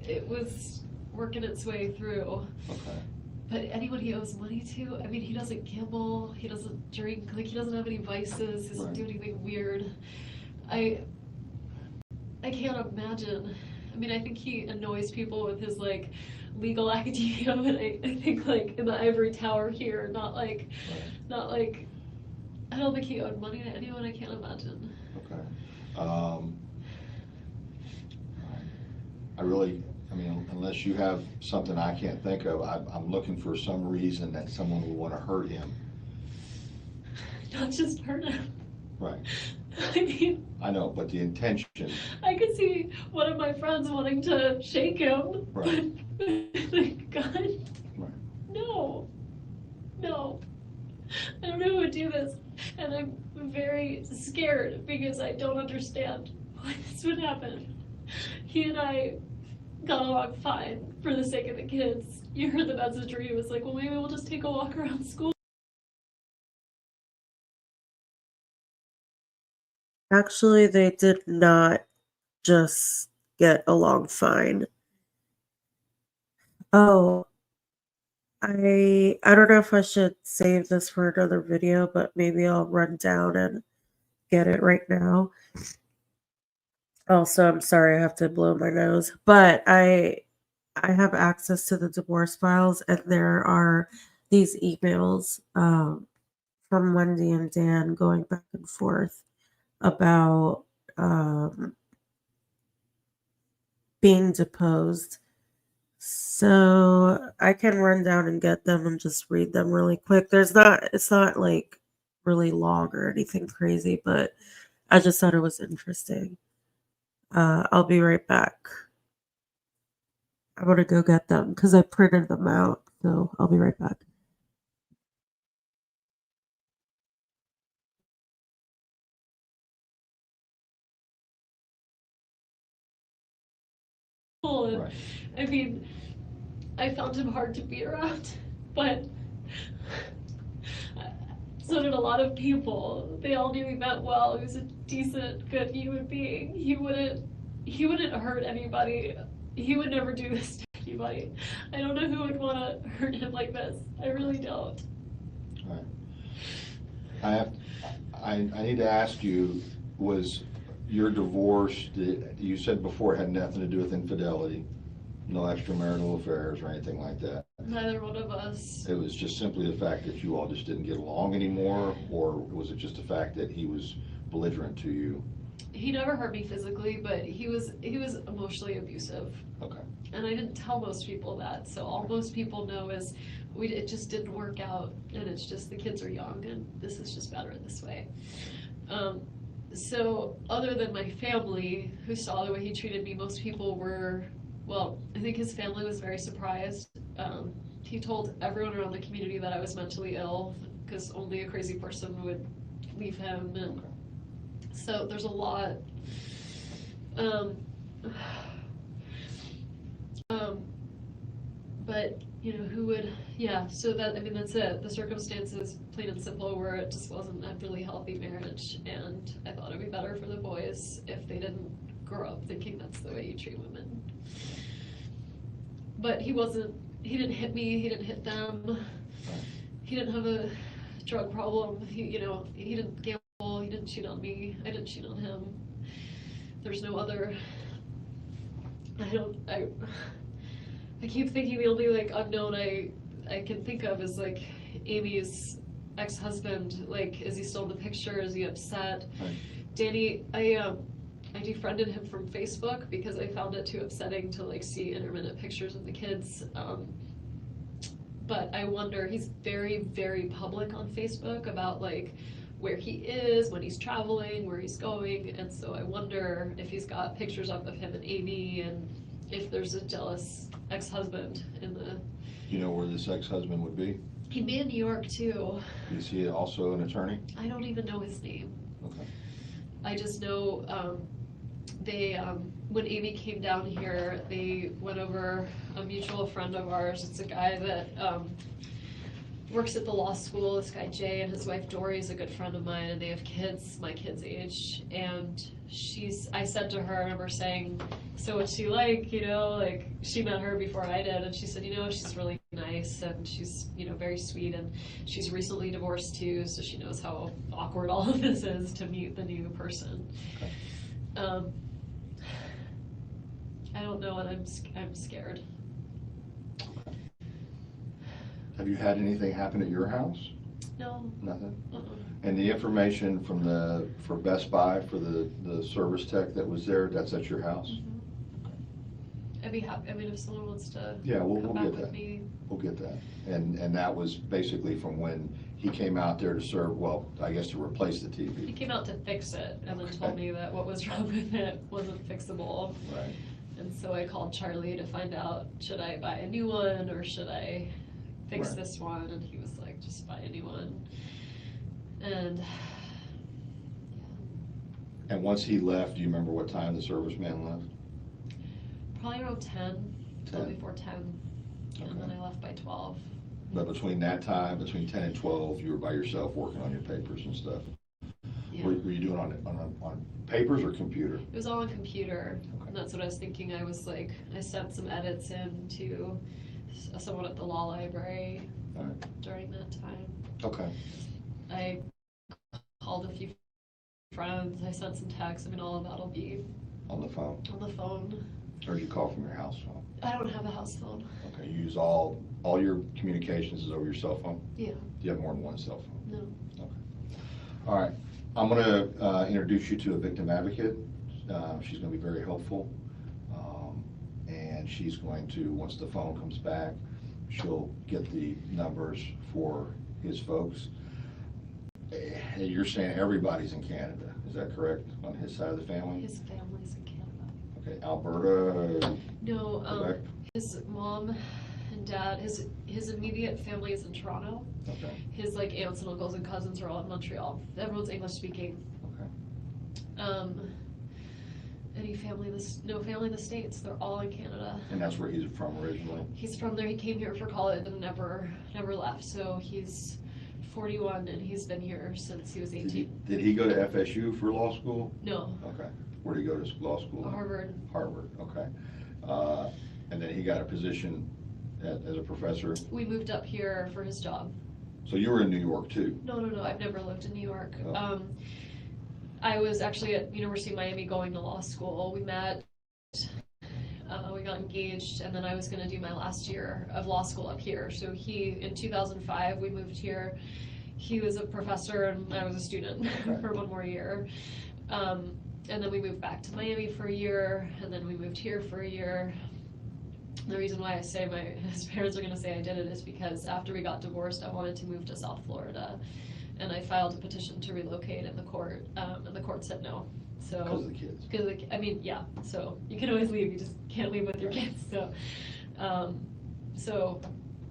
it was working its way through. Okay. But anyone he owes money to, I mean, he doesn't gamble, he doesn't drink, like, he doesn't have any vices, he doesn't Right. do anything weird. I can't imagine. I mean, I think he annoys people with his, like, legal academia, but I think, like, in the ivory tower here, not like, I don't think he owed money to anyone, I can't imagine. Okay. I really, I mean, unless you have something I can't think of, I'm looking for some reason that someone would want to hurt him. Not just hurt him. Right. I mean, I know, but the intention. I could see one of my friends wanting to shake him. Right. Like, God, Right. no. I don't know who would do this, and I'm very scared because I don't understand why this would happen. He and I got along fine for the sake of the kids. You heard the message where he was like, well, maybe we'll just take a walk around school. Actually, they did not just get along fine. Oh, I don't know if I should save this for another video, but maybe I'll run down and get it right now. Also, I'm sorry I have to blow my nose, but I have access to the divorce files, and there are these emails from Wendi and Dan going back and forth about being deposed. So I can run down and get them and just read them really quick. It's not like really long or anything crazy, but I just thought it was interesting. I'll be right back. I'm gonna go get them because I printed them out. So I'll be right back. And, Right. I mean, I found him hard to be around, but so did a lot of people. They all knew he meant well. He was a decent, good human being. He wouldn't hurt anybody. He would never do this to anybody. I don't know who would want to hurt him like this. I really don't. Right. I need to ask you, was your divorce, you said before it had nothing to do with infidelity, no extramarital affairs or anything like that? Neither one of us. It was just simply the fact that you all just didn't get along anymore, or was it just the fact that he was belligerent to you? He never hurt me physically, but he was emotionally abusive. Okay. And I didn't tell most people that, so all most people know is it just didn't work out, and it's just the kids are young, and this is just better this way. So other than my family, who saw the way he treated me, most people were, well, I think his family was very surprised. He told everyone around the community that I was mentally ill, because only a crazy person would leave him, and so there's a lot. But, you know, who would, yeah, so that, I mean, that's it. The circumstances, plain and simple, were it just wasn't a really healthy marriage, and I thought it'd be better for the boys if they didn't grow up thinking that's the way you treat women. But he didn't hit me, he didn't hit them, he didn't have a drug problem, he didn't gamble, he didn't cheat on me, I didn't cheat on him. There's no other, I keep thinking the only, like, unknown I can think of is like Amy's ex-husband. Like, is he still in the picture? Is he upset? Right. Danny, I defriended him from Facebook because I found it too upsetting to like see intermittent pictures of the kids. But I wonder, he's very, very public on Facebook about like where he is, when he's traveling, where he's going, and so I wonder if he's got pictures up of him and Amy, and if there's a jealous ex-husband in the. Do you know where this ex-husband would be? He'd be in New York too. Is he also an attorney? I don't even know his name. Okay. I just know when Amy came down here, they went over a mutual friend of ours. It's a guy that works at the law school. This guy Jay and his wife Dory is a good friend of mine, and they have kids, my kid's age. And I said to her, I remember saying, so what's she like, you know, like she met her before I did, and she said, you know, she's really nice, and she's, you know, very sweet, and she's recently divorced too, so she knows how awkward all of this is to meet the new person. Okay. I don't know, and I'm scared. Have you had anything happen at your house? No. Nothing? Uh-uh. And the information for Best Buy, for the service tech that was there, that's at your house? I'd be happy, I mean, if someone wants to Yeah, we'll come get back with that. me. We'll get that. And that was basically from when he came out there to serve, well, I guess to replace the He TV. came out to fix it, and then Okay. told me that what was wrong with it wasn't fixable. Right. And so I called Charlie to find out, should I buy a new one, or should I fix Right. this one? And he was like, just buy a new one. And, yeah. And once he left, do you remember what time the serviceman left? Probably around 10, a little 10. before 10, and then Okay. I left by 12. But between that time, between 10 and 12, you were by yourself working on your papers and stuff. Yeah. Were you doing on papers or computer? It was all on computer, Okay. and that's what I was thinking. I was like, I sent some edits in to someone at the law library All right. during that time. Okay. I called a few friends, I sent some texts. I mean, all of that'll be On the phone? on the phone. Or did you call from your house phone? I don't have a house phone. Okay, you use all your communications is over your cell phone? Yeah, Do you have more than one cell phone? no. Okay. All right, I'm gonna introduce you to a victim advocate. She's gonna be very helpful. And she's going to, once the phone comes back, she'll get the numbers for his folks. You're saying everybody's in Canada, is that correct, on his side of the family? His family's in Canada. Okay, Alberta, No, Quebec? his mom and dad, his immediate family is in Toronto. Okay, His like aunts and uncles and cousins are all in Montreal. Everyone's English speaking. okay. Any family, no family in the States, they're all in Canada. And that's where he's from originally? He's from there, he came here for college and never left, so he's 41 and he's been here since he was 18. Did he go to FSU for law school? No, Okay, where did he go to law school? Harvard. Harvard, okay. And then he got a position as a professor? We moved up here for his job. So you were in New York too? No, I've never lived in New York. Oh. I was actually at University of Miami going to law school. We met, we got engaged, and then I was gonna do my last year of law school up here. So in 2005, we moved here. He was a professor and I was a student for one more year. And then we moved back to Miami for a year, and then we moved here for a year. The reason why I say his parents are gonna say I did it is because after we got divorced, I wanted to move to South Florida. And I filed a petition to relocate in the court, and the court said no. So Because of the kids? I mean, yeah, so you can always leave, you just can't leave with your kids, so. So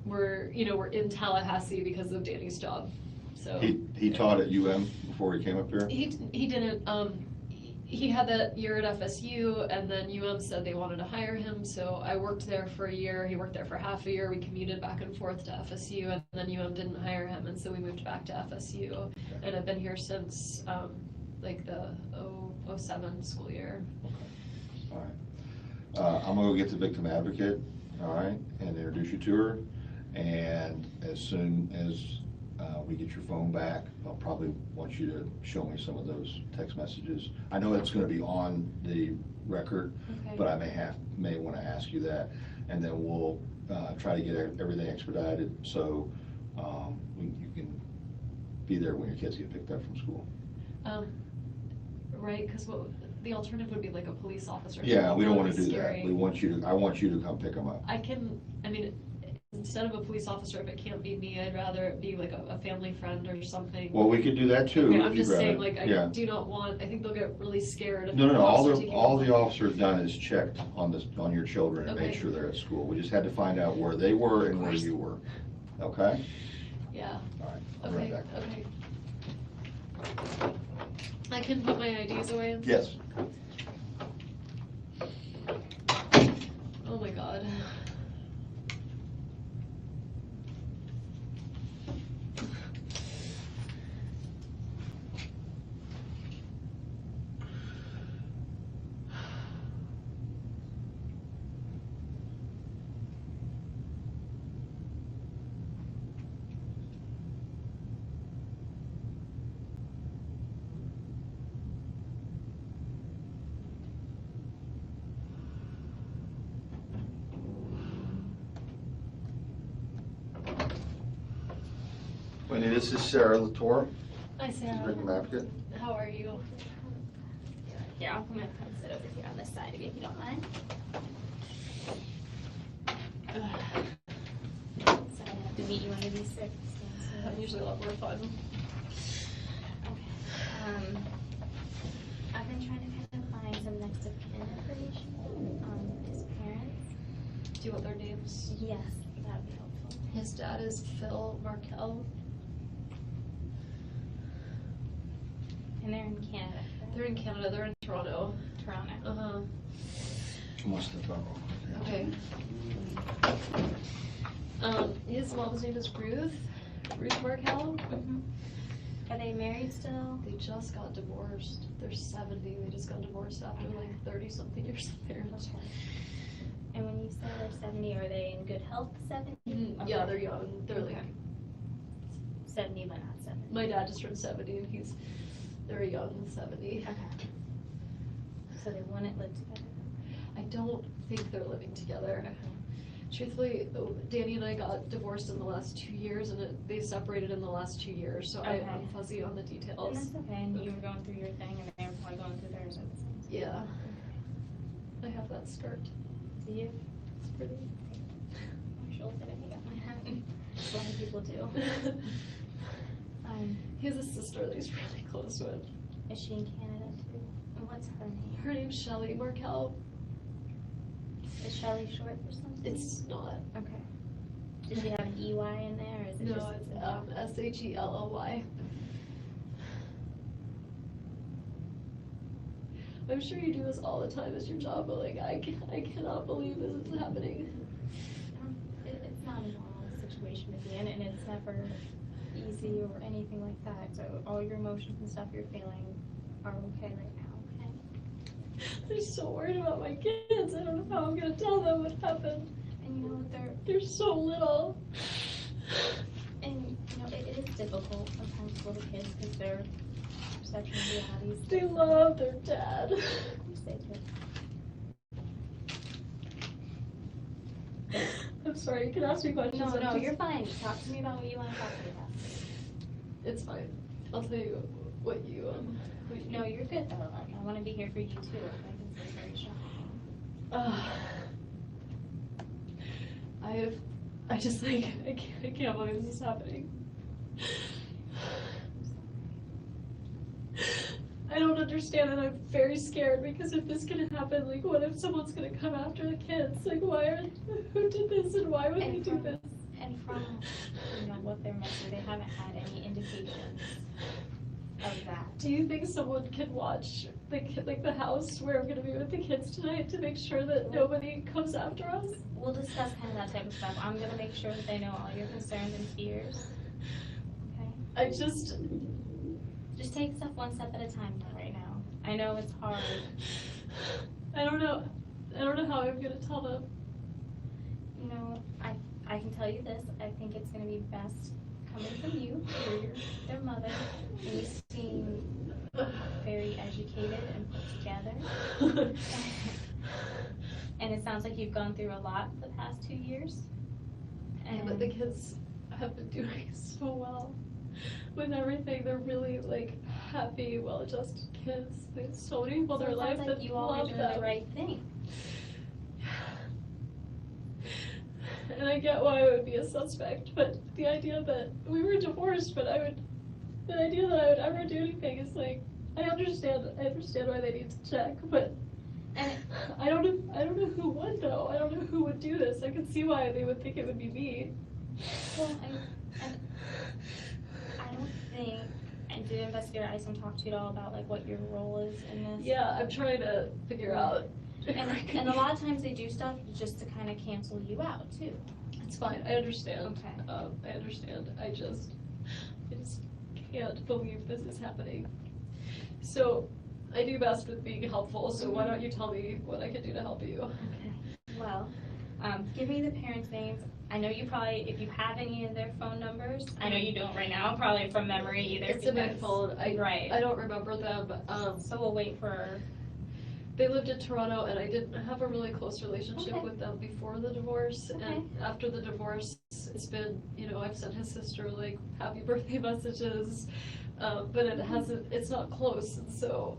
we're in Tallahassee because of Danny's job, so. He taught at UM before he came up here? He didn't, he had that year at FSU, and then UM said they wanted to hire him, so I worked there for a year, he worked there for half a year, we commuted back and forth to FSU, and then UM didn't hire him, and so we moved back to FSU, and I've been here since, like the 07 school year. All right. I'm gonna go get the victim advocate, all right, and introduce you to her, and as soon as we get your phone back, I'll probably want you to show me some of those text messages. I know it's gonna be on the record, Okay. but I may wanna ask you that. And then we'll try to get everything expedited, so you can be there when your kids get picked up from school. Right, because the alternative would be like a police officer. Yeah, we don't wanna That would do be that. scary. I want you to come pick them up. I mean, instead of a police officer, if it can't be me, I'd rather it be like a family friend or something. Well, we could do that too. Okay, if I'm you'd just saying, rather. like, I Yeah. do not want, I think they'll get really scared. if No, the all cops are the, taking all them. the officer's done is checked on your children and made Okay. sure they're at school. We just had to find out where they were and where you were. Okay? Yeah, All right, I'll be right okay, back. okay. I can put my IDs away and Yes. Oh my god. Wendy, this is Sarah Latour. Hi, She's Sarah. Victim Advocate. How are you? Here, I'm gonna come sit over here on this side of you, if you don't mind. So I have to meet you under these circumstances. I'm usually a lot more fun. Okay. I've been trying to kind of find some next of kin information on his parents. Do you want their names? Yes, that would be helpful. His dad is Phil Markel. And they're in Canada, correct? They're in Canada, they're in Toronto. Toronto. Uh-huh. Must have done. Okay. His mom's name is Ruth Markel. Mm-hmm. Are they married still? They just got divorced. They're 70. They just got divorced after like 30-something years of marriage. Okay. And when you say they're 70, are they in good health 70? Yeah, Okay. they're young. They're like, 70 but not 70. my dad just turned 70 and they're young 70. Okay. So they wouldn't live together? I don't think they're living together. Okay. Truthfully, Danny and I got divorced in the last 2 years and they separated in the last 2 years, so Okay. I'm fuzzy on the And details. that's okay, and you were going through your thing and they were probably going through theirs at the same time. Yeah. I have that skirt. Do you? It's pretty. My shoulder, I think I might have. A lot of people do. He has a sister that he's really close with. Is she in Canada too? And what's her name? Her name's Shelly Markel. Is Shelley short for something? It's not. Okay. Does she have an EY in there, or is it No, just? it's Shelly. I'm sure you do this all the time as your job, but like I cannot believe this is happening. It's not a normal situation to be in, and it's never easy or anything like that. So all your emotions and stuff you're feeling are okay right now, okay? I'm so worried about my kids. I don't know how I'm gonna tell them what happened. And you know what, They're so little. and you know, it is difficult sometimes for little kids because their perception of reality is They different. love their dad. Yes, they do. I'm sorry, you can ask me questions. No, I'm no, just- you're fine. Talk to me about what you want to talk to me about. It's fine. I'll tell you what you No, you're good though. I want to be here for you too. I think it's very shocking. I just like, I can't believe this is happening. I don't understand and I'm very scared because if this can happen, like what if someone's gonna come after the kids? Like who did this and why would they do this? And from, you know, what they're missing, they haven't had any indications of that. Do you think someone can watch the house where I'm gonna be with the kids tonight to make sure that nobody comes after us? We'll discuss kind of that type of stuff. I'm gonna make sure that they know all your concerns and fears. Okay? I just take stuff one step at a time right now. I know it's hard. I don't know how I'm gonna tell them. You know, I can tell you this. I think it's gonna be best coming from you, you're their mother, and you seem very educated and put together. And it sounds like you've gone through a lot the past 2 years. Yeah, but the kids have been doing so well with everything. They're really like happy, well-adjusted kids. They have so many people in So their it life sounds that like you all are love doing them. the right thing. And I get why I would be a suspect, but the idea that we were divorced, but the idea that I would ever do anything is like, I understand why they need to check, but And I don't know who would though. I don't know who would do this. I can see why they would think it would be me. well, I don't think, and did Investigator Isom talk to you at all about like what your role is in this? Yeah, I'm trying to figure out. And a lot of times they do stuff just to kind of cancel you out too. It's fine. I understand. Okay. I understand. I just can't believe this is happening. So, I do best with being helpful. So why don't you tell me what I can do to help you? Okay. Well, give me the parents' names. I know you probably, if you have any of their phone numbers, I know you don't right now, probably from memory either. It's in my phone. Right. I don't remember them. So we'll wait for. They lived in Toronto, and I didn't have a really close relationship Okay. with them before the divorce. Okay. And after the divorce, it's been, I've sent his sister like happy birthday messages, but it's not close, and so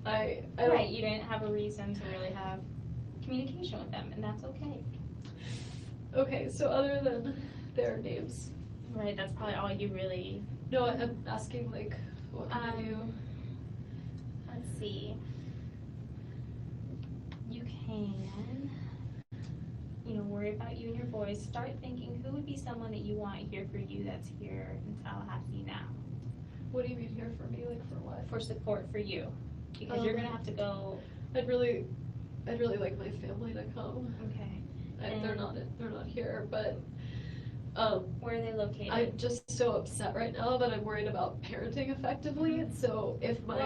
I don't. Right, you didn't have a reason to really have communication with them, and that's okay. Okay, so other than their names, Right, that's probably all you really. no, I'm asking like, what can I do? Let's see. You can, worry about you and your boys. Start thinking who would be someone that you want here for you that's here in Tallahassee now. What do you mean here for me? Like for what? For support for you. Because you're gonna have to go. I'd really like my family to come. Okay. They're not here, but where are they located? I'm just so upset right now that I'm worried about parenting effectively. So if my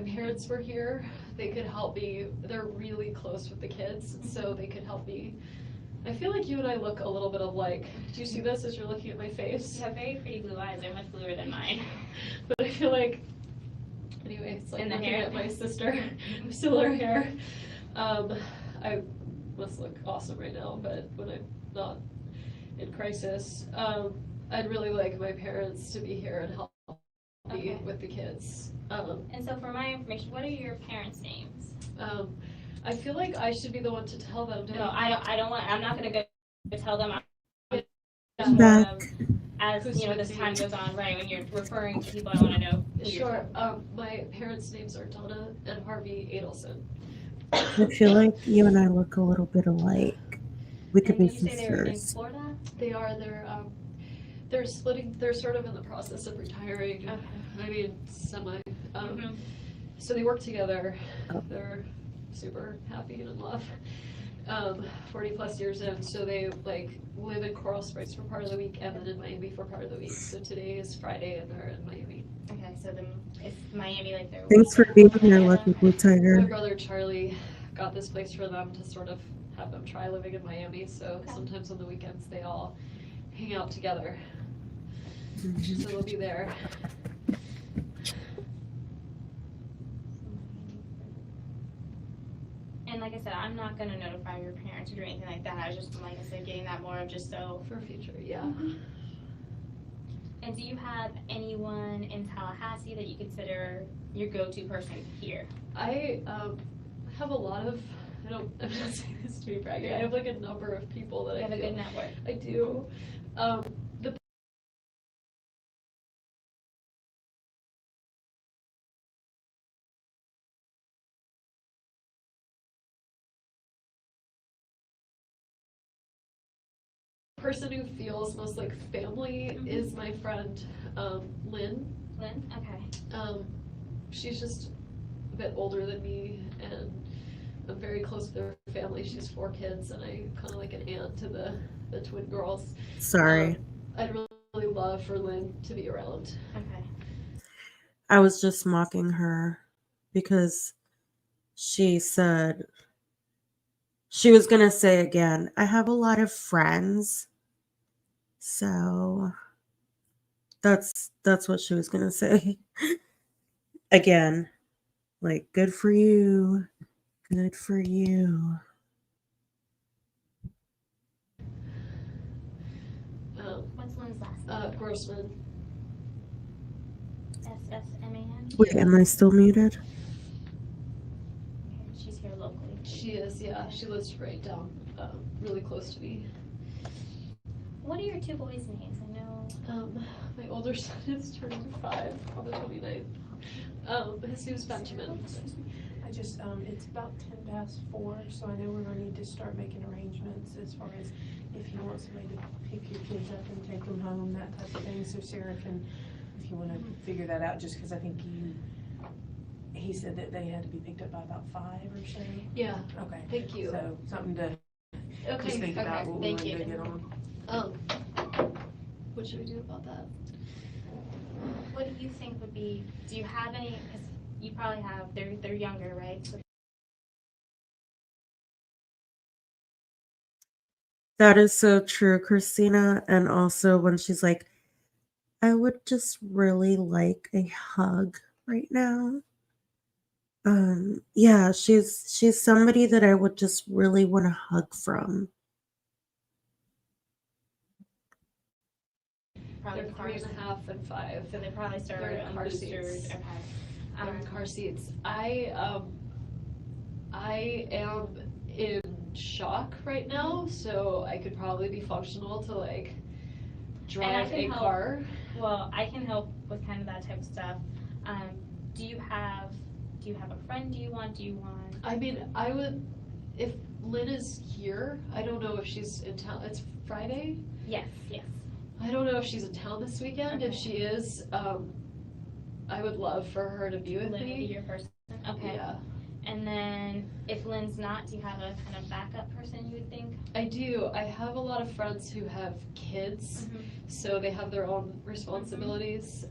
parents were here, they could help me. They're really close with the kids, so they could help me. I feel like you and I look a little bit alike. Do you see this as you're looking at my face? You have very pretty blue eyes. They're much bluer than mine. But I feel like, anyway, it's like And the looking hair. at my sister, similar hair. I must look awesome right now, but when I'm not in crisis, I'd really like my parents to be here and help me with the kids. And so for my information, what are your parents' names? I feel like I should be the one to tell them. No, I don't want. I'm not gonna go tell them. Back. As this time goes on, right? When you're referring to people, I want to know. Sure. My parents' names are Donna and Harvey Adelson. I feel like you and I look a little bit alike. We could be you say they're in sisters. Florida? They are. They're splitting. They're sort of in the process of retiring. Okay. I mean, semi. So they work together. Oh. They're super happy and in love. 40 plus years in, so they like live in Coral Springs for part of the week and then in Miami for part of the week. So today is Friday and they're in Miami. Okay, so then it's Miami, like they're. Thanks for being here, Lucky Blue My Tiger. brother Charlie got this place for them to sort of have them try living in Miami. So sometimes on the weekends they all hang out together. So they'll be there. And like I said, I'm not gonna notify your parents or do anything like that. I was just, like I said, getting that more of just so. For future, yeah. And do you have anyone in Tallahassee that you consider your go-to person here? I have a lot of, I'm not saying this to be bragging, I have like a number of people that You have a good network. I do. The person who feels most like family is my friend Lynn. Lynn? Okay. She's just a bit older than me, and I'm very close to her family. She's 4 kids, and I'm kind of like an aunt to the twin girls. Sorry. I'd really love for Lynn to be around. Okay. I was just mocking her because she said she was going to say again, I have a lot of friends. So That's what she was gonna say. Again, like, good for you. Good for you. What's Lynn's last name? Grossman. SSMAN? Wait, am I still muted? Okay, she's here locally. She is, yeah. She lives right down, really close to me. What are your two boys' names? I know. My older son is turning 5 on the 29th. His name's Benjamin. I just, it's about 4:10, so I know we're gonna need to start making arrangements as far as if you want somebody to pick your kids up and take them home, that type of thing, so Sarah can, if you wanna figure that out, just cause I think he said that they had to be picked up by about 5 or so. Yeah. Okay. Thank you. So, something to Okay. just think about what we thank want you. to get on. What should we do about that? What do you think would be, do you have any, because you probably have, they're younger, right? So That is so true, Christina. And also when she's like, I would just really like a hug right now. Yeah, she's somebody that I would just really want a hug from. probably They're cars. 3.5 and 5. So they probably They're started in on car boosters. seats. Okay. They're in car seats. I am in shock right now, so I could probably be functional to like drive can a help. car. Well, I can help with kind of that type of stuff. Do you have a friend do you want? I mean, I would, if Lynn is here, I don't know if she's in town. It's Friday? Yes. I don't know if she's in town this weekend. Okay. If she is, I would love for her to be with Lynn would be me. your person. Okay. Yeah. And then if Lynn's not, do you have a kind of backup person you would think? I do. I have a lot of friends who have kids, so they have their own responsibilities.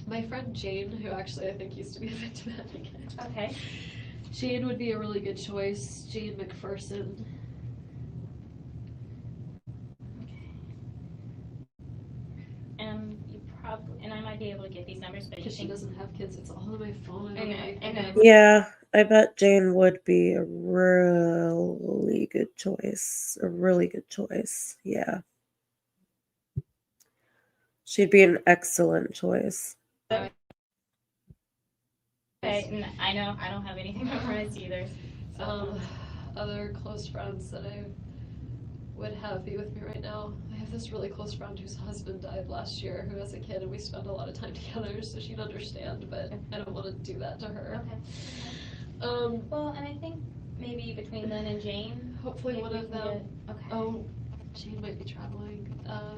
My friend Jane, who actually I think used to be a victim advocate. Okay. Jane would be a really good choice. Jane McPherson. You probably, and I might be able to get these numbers, but Because she doesn't have kids, it's all on my phone. I know. Yeah, I bet Jane would be a really good choice. A really good choice. Yeah. She'd be an excellent choice. Okay, and I know I don't have anything memorized either. So. Other close friends that I would have be with me right now. I have this really close friend whose husband died last year, who has a kid, and we spend a lot of time together, so she'd understand, but I don't want to do that to her. Okay. Well, and I think maybe between Lynn and Jane, hopefully one of them. Okay. Oh, Jane might be traveling.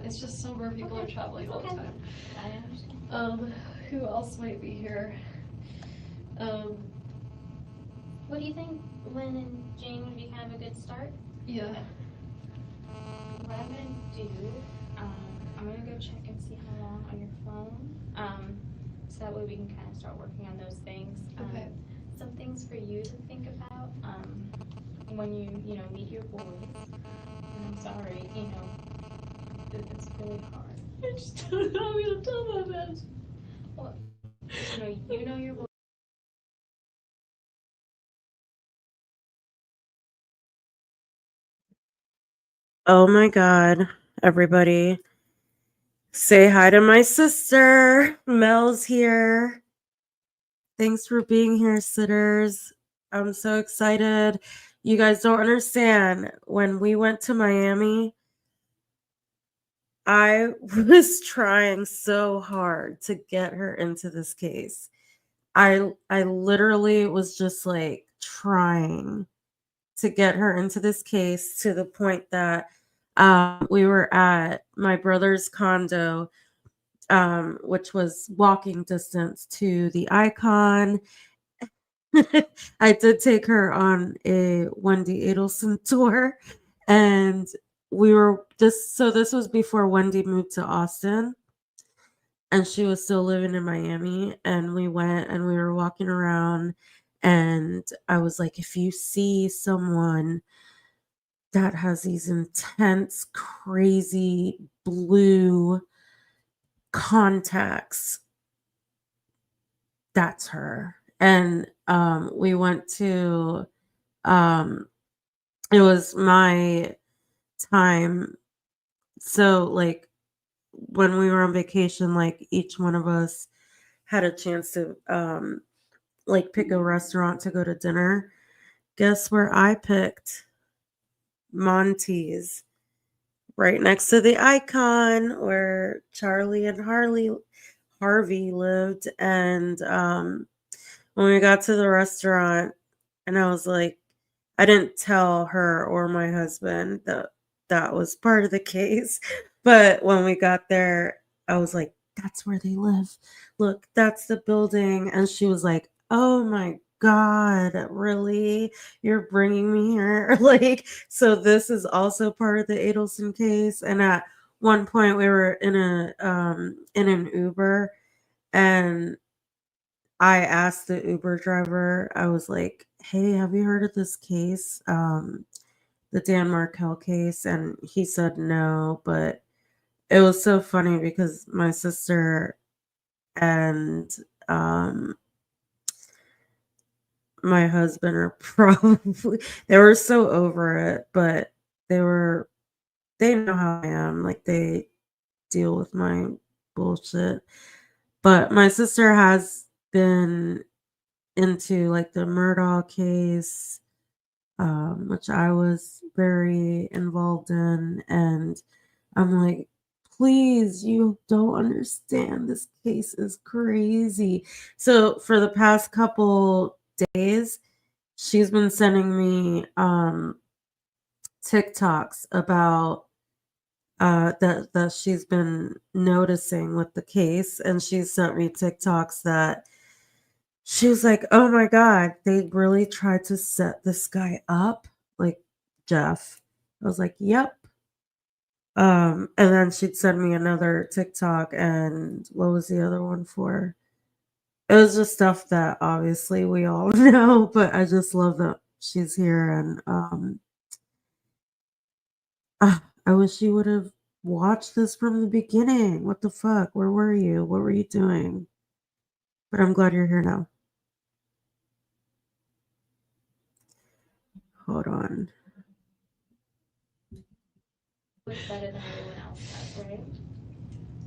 It's just summer, people are traveling all the time. I understand. Who else might be here? What do you think, Lynn and Jane would be kind of a good start? Yeah. What I'm gonna do, I'm gonna go check and see how long on your phone. So that way we can kind of start working on those things. Okay. Some things for you to think about, when you meet your boys. And I'm sorry, it's really hard. I just don't know how I'm gonna tell them that. Well, you know your boys. Oh my God, everybody. Say hi to my sister. Mel's here. Thanks for being here, sitters. I'm so excited. You guys don't understand. When we went to Miami, I was trying so hard to get her into this case. I literally was just like trying to get her into this case to the point that we were at my brother's condo, which was walking distance to the Icon. I did take her on a Wendi Adelson tour, and this was before Wendi moved to Austin, and she was still living in Miami, and we went and we were walking around, and I was like, if you see someone that has these intense, crazy blue contacts, that's her. And we went to it was my time. So like when we were on vacation, like each one of us had a chance to like pick a restaurant to go to dinner. Guess where I picked? Monty's, right next to the Icon where Charlie and Harvey lived. And when we got to the restaurant, and I was like, I didn't tell her or my husband that that was part of the case. But when we got there, I was like, that's where they live. Look, that's the building. And she was like, oh my God, really? You're bringing me here? Like, so this is also part of the Adelson case. And at one point we were in an Uber, and I asked the Uber driver, I was like, hey, have you heard of this case? The Dan Markel case? And he said no, but it was so funny because my sister and um, my husband are probably, they were so over it, but they know how I am. Like they deal with my bullshit. But my sister has been into like the Murdaugh case, which I was very involved in. And I'm like, please, you don't understand. This case is crazy. So for the past couple days, she's been sending me TikToks about that she's been noticing with the case. And she sent me TikToks that she was like, "Oh my God, they really tried to set this guy up, like Jeff." I was like, "Yep." And then she'd send me another TikTok, and what was the other one for? It was just stuff that obviously we all know, but I just love that she's here. And I wish you would have watched this from the beginning. What the fuck? Where were you? What were you doing? But I'm glad you're here now. Hold on. Looks better than everyone else does, right?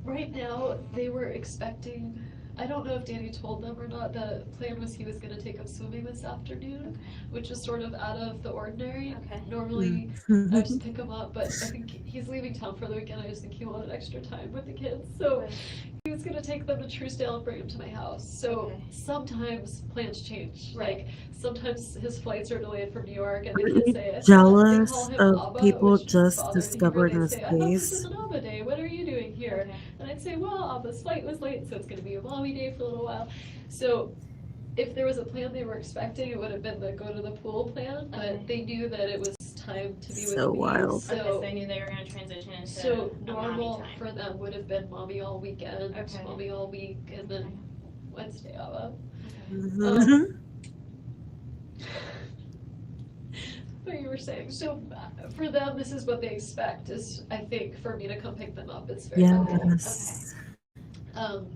Right now, they were expecting, I don't know if Danny told them or not, the plan was he was gonna take them swimming this afternoon, which is sort of out of the ordinary. Okay. Normally, I just pick him up, but I think he's leaving town for the weekend, I just think he wanted extra time with the kids, so Okay. he was gonna take them to Truesdale and bring them to my house. So Okay. sometimes plans change. Right. Like sometimes his flights are delayed from New York and the Aren't kids you say, they call jealous him of Abba, people which his just father in Hebrew, discovering they this say, I thought this was case? an Abba day, what are you doing here? Okay. And I'd say, well, Abba's flight was late, so it's gonna be a mommy day for a little while. So if there was a plan they were expecting, it would have been the go to the pool plan, but Okay. they knew that it was time to be So with me. wild. Okay, so So they knew they were gonna transition into so a mommy normal time. for them would have been mommy all weekend, Okay. mommy all week, and then Wednesday Abba. Mhm. What you were saying, so for them, this is what they expect, is, I think, for me to come pick them up, it's very normal. Yes. Um,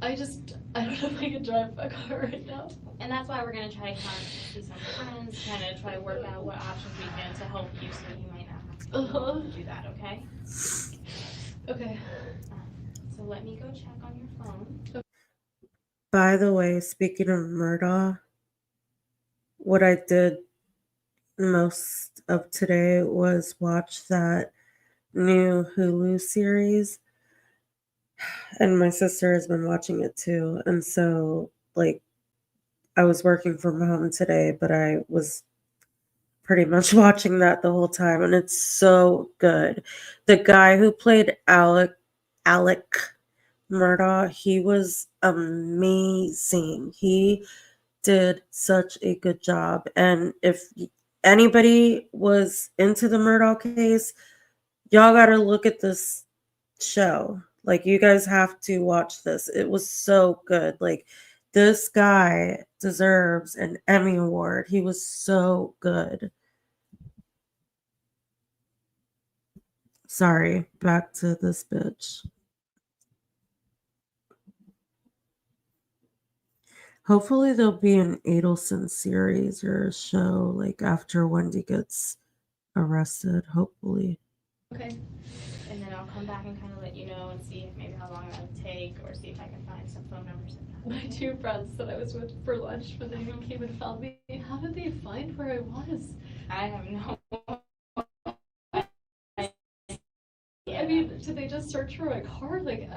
I don't know if I can drive a car right now. And that's why we're gonna try to come see some friends, kind of try to work out what options we can to help you, so you might not have to go home and do that, okay? Okay. So let me go check on your phone. By the way, speaking of Murdaugh, what I did most of today was watch that new Hulu series, and my sister has been watching it too. And so, like, I was working from home today, but I was pretty much watching that the whole time, and it's so good. The guy who played Alec Murdaugh, he was amazing. He did such a good job. And if anybody was into the Murdaugh case, y'all got to look at this show. Like, you guys have to watch this. It was so good. Like, this guy deserves an Emmy Award. He was so good. Sorry, back to this bitch. Hopefully there'll be an Adelson series or a show like after Wendy gets arrested. Hopefully. Okay. And then I'll come back and kind of let you know and see if maybe how long that'll take, or see if I can find some phone numbers and that. My two friends that I was with for lunch when they came and found me, how did they find where I was? I have no I mean, did they just search for my car? Like,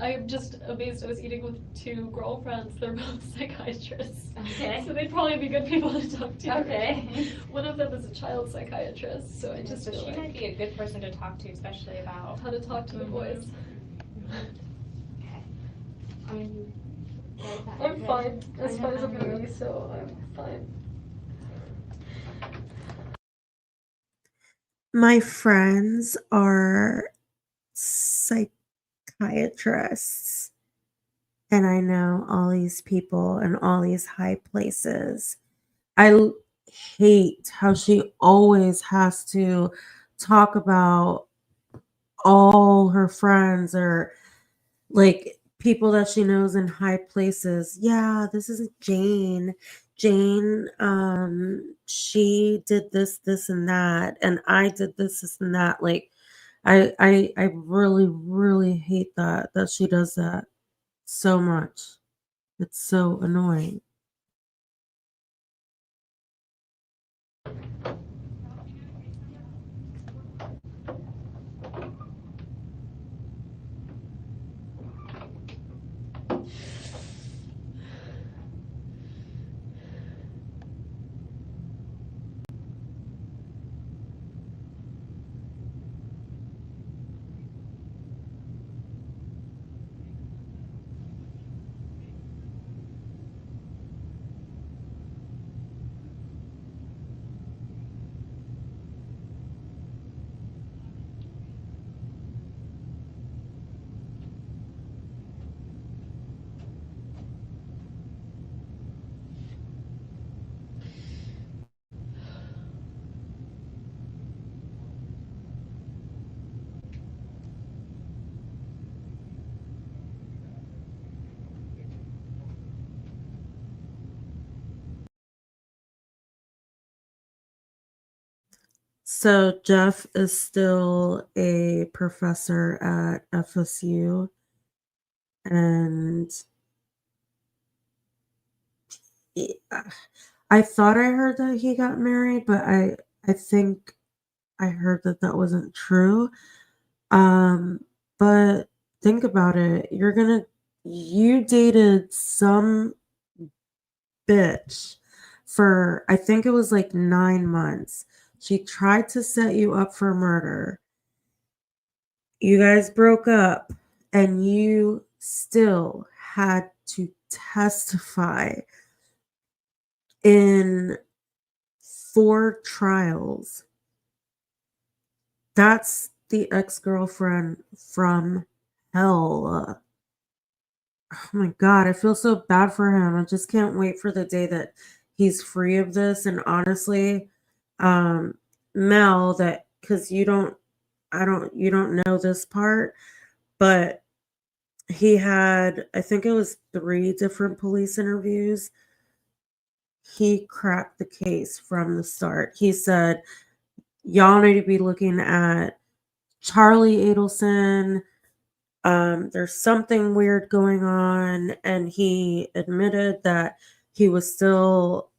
I'm just amazed. I was eating with two girlfriends. They're both psychiatrists. Okay. So they'd probably be good people to talk to. Okay. One of them is a child psychiatrist, so I just So feel she like might be a good person to talk to, especially about how to talk to the boys. Okay. Are you right back? I'm fine. As I fine know, as I'm I gonna know. be, so I'm fine. My friends are psychiatrists, and I know all these people in all these high places. Hate how she always has to talk about all her friends or like people that she knows in high places. Yeah, this is Jane. Jane, she did this, and that, and I did this, and that. Like, I really, really hate that she does that so much. It's so annoying. So Jeff is still a professor at FSU, and I thought I heard that he got married, but I think I heard that that wasn't true. Um, but think about it. You dated some bitch for, I think it was like 9 months. She tried to set you up for murder. You guys broke up, and you still had to testify in 4 trials. That's the ex-girlfriend from hell. Oh my god, I feel so bad for him. I just can't wait for the day that he's free of this. And honestly, um, Mel, that because you don't know this part, but he had, I think it was 3 different police interviews. He cracked the case from the start. He said, y'all need to be looking at Charlie Adelson. There's something weird going on. And he admitted that he was still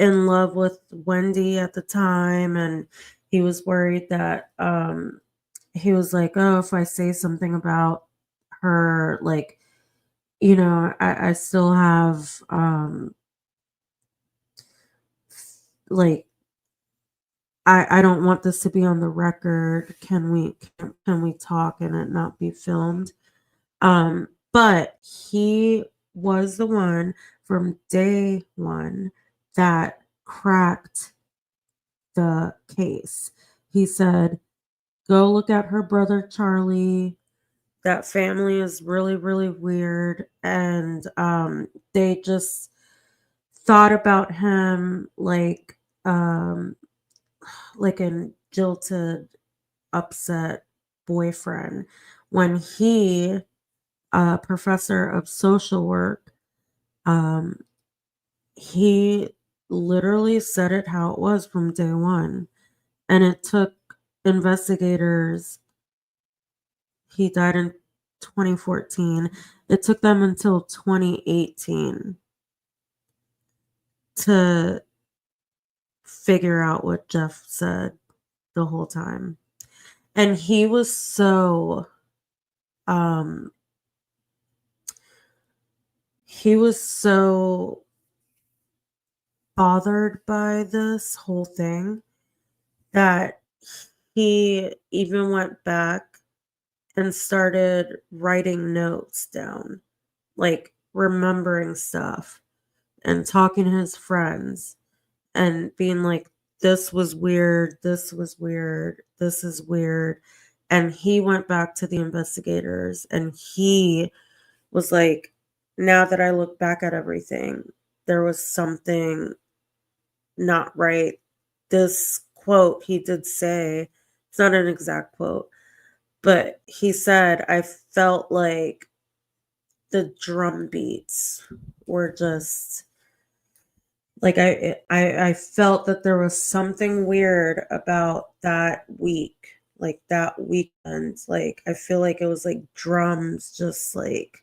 in love with Wendy at the time. And he was worried that he was like, oh, if I say something about her, like, I still have like I don't want this to be on the record. Can we talk and it not be filmed? But he was the one from day one that cracked the case. He said, go look at her brother Charlie. That family is really, really weird. And they just thought about him like an jilted, upset boyfriend when he, a professor of social work, Um, he literally said it how it was from day one. And it took investigators, he died in 2014. It took them until 2018 to figure out what Jeff said the whole time. And um he was so bothered by this whole thing that he even went back and started writing notes down, like remembering stuff and talking to his friends and being like, this was weird, this was weird, this is weird. And he went back to the investigators and he was like, now that I look back at everything, there was something not right. This quote he did say, it's not an exact quote, but he said, I felt like the drum beats were just like I felt that there was something weird about that week, like that weekend. Like I feel like it was like drums, just like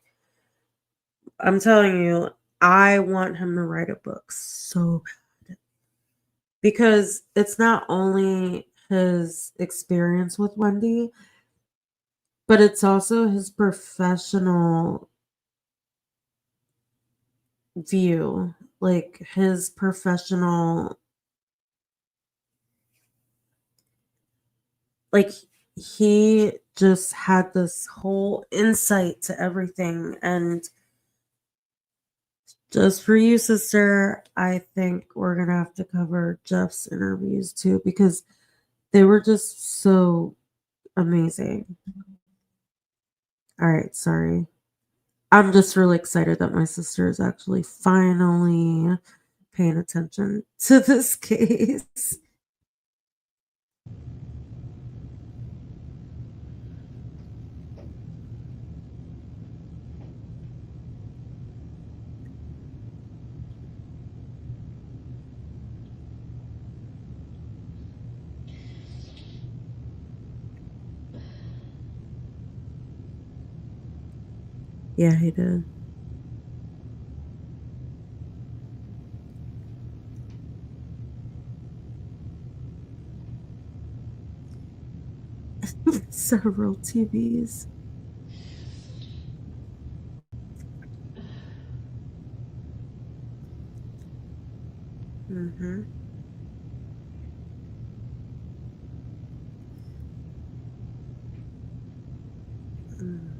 I'm telling you, I want him to write a book so bad because it's not only his experience with Wendy, but it's also his professional view, like his professional, like he just had this whole insight to everything. And just for you, sister, I think we're gonna have to cover Jeff's interviews too because they were just so amazing. All right, sorry. I'm just really excited that my sister is actually finally paying attention to this case. Yeah, he did. Several TVs. Mm-hmm. Mm.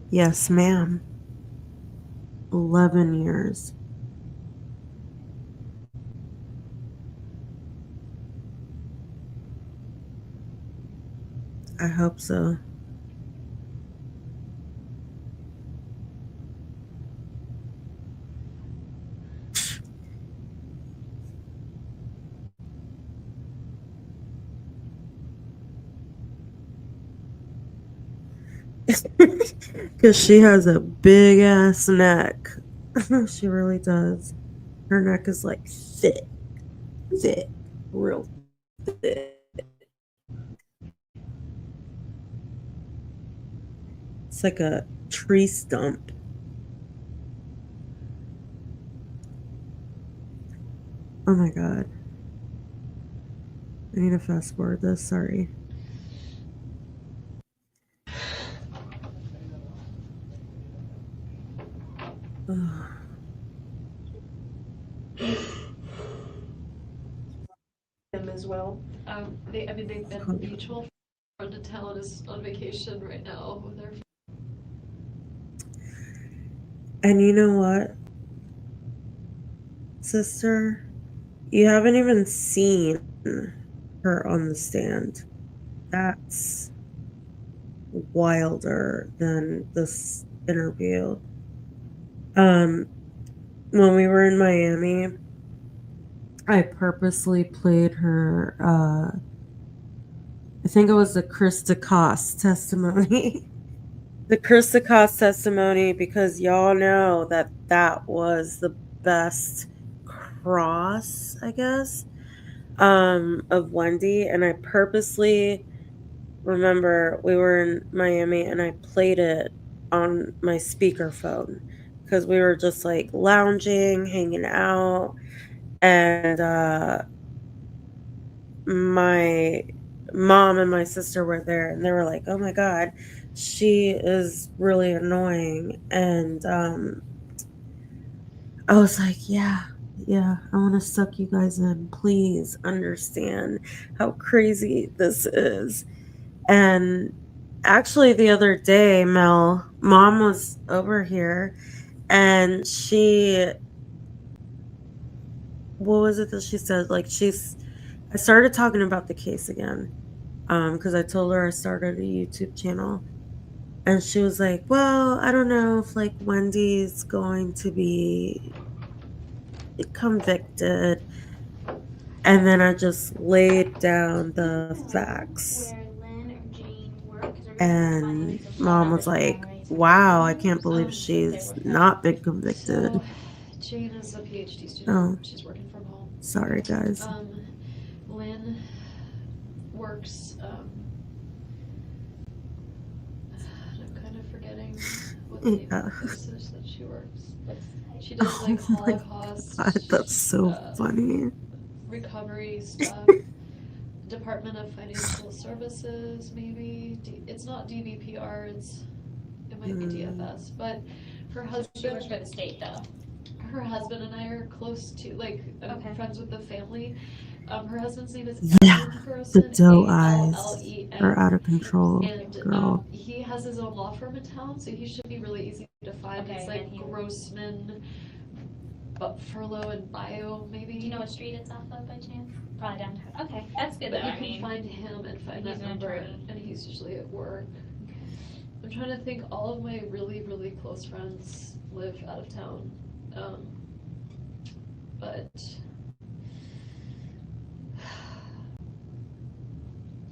Yes, ma'am. 11 years. I hope so. Because she has a big ass neck. She really does. Her neck is like thick, thick, real thick. It's like a tree stump. Oh my god. I need to fast forward this. Sorry. Ugh. Him as well. They've been mutual friend to town is on vacation right now with their. And you know what, sister? You haven't even seen her on the stand. That's wilder than this interview. When we were in Miami, I purposely played her I think it was the Chris DeCoste testimony. The Chris DeCoste testimony, because y'all know that that was the best cross, I guess, of Wendy. And I purposely remember we were in Miami and I played it on my speakerphone because we were just like lounging, hanging out, and my mom and my sister were there and they were like, "Oh my god, she is really annoying." And I was like, "Yeah, yeah, I want to suck you guys in. Please understand how crazy this is." And actually the other day, Mel, mom was over here and she, what was it that she said? Like I started talking about the case again. Because I told her I started a YouTube channel. And she was like, "Well, I don't know if like Wendy's going to be convicted." And then I just laid down the facts. Where Lynn or Jean work, 'cause we're gonna be finding And social mom was evidence like, primarily to "Wow, I confirm can't believe that there she's were not been So, convicted." Jane is a PhD student. Oh, She's working from home. sorry, guys. Lynn works, I'm kind of forgetting what the name Yeah. of the place is that she works. She does Oh like my Holocaust god, that's so funny. recovery stuff. Department of Financial Services, maybe. It's not DVPR. It might be DFS. But her She works husband, for the state though. her husband and I are close to, like, I'm Okay. friends with the family. Her husband's name is Yeah, Allen the Gerson, doe eyes are Allen, out of control, and girl. he has his own law firm in town, so he should be really easy to find. Okay, It's then like he- Grossman, but Furlow and Bio, maybe. Do you know what street it's off of by chance? Probably downtown. Okay, that's good But though. you I can mean, find him and find he's that an number, attorney. and he's usually at work. I'm trying to think. All of my really, really close friends live out of town, but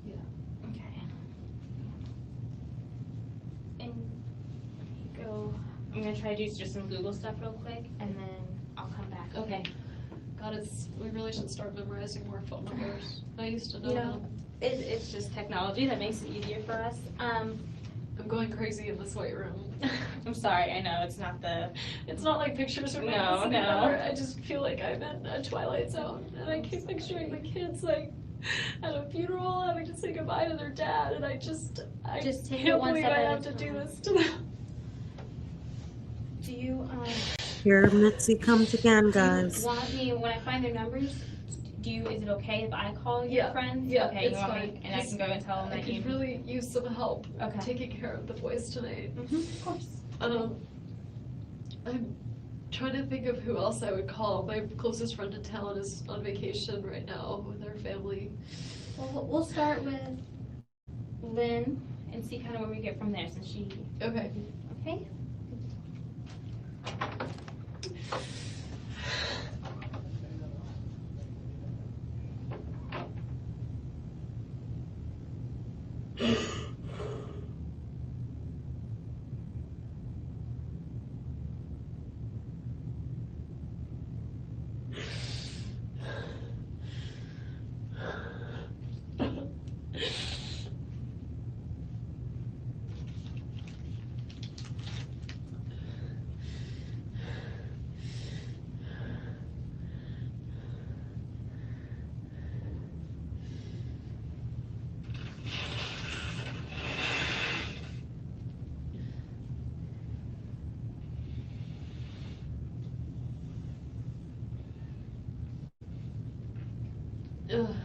yeah. Okay. And go. I'm gonna try to do just some Google stuff real quick, and then I'll come back. Okay. God, we really should start memorizing more phone numbers. I used to know You know, them. it's just technology that makes it easier for us. I'm going crazy in this white room. I'm sorry. I know it's not the. It's not like pictures from No, Madison no. Cover. I just feel like I'm in a Twilight Zone, and I keep picturing the kids like at a funeral having to say goodbye to their dad, and I Just take it can't one believe step I at a have to do time. this to them. Do you Here Mitzi comes again, do you guys. want me when I find their numbers? Is it okay if I call your Yeah, friends? yeah, Okay, it's you want fine, me, and I can go and tell them I that you. could really use some help Okay. taking care of the boys tonight. Of course. I'm trying to think of who else I would call. My closest friend in town is on vacation right now with her family. Well, we'll start with Lynn and see kind of where we get from there since she. Okay. Okay. Ugh.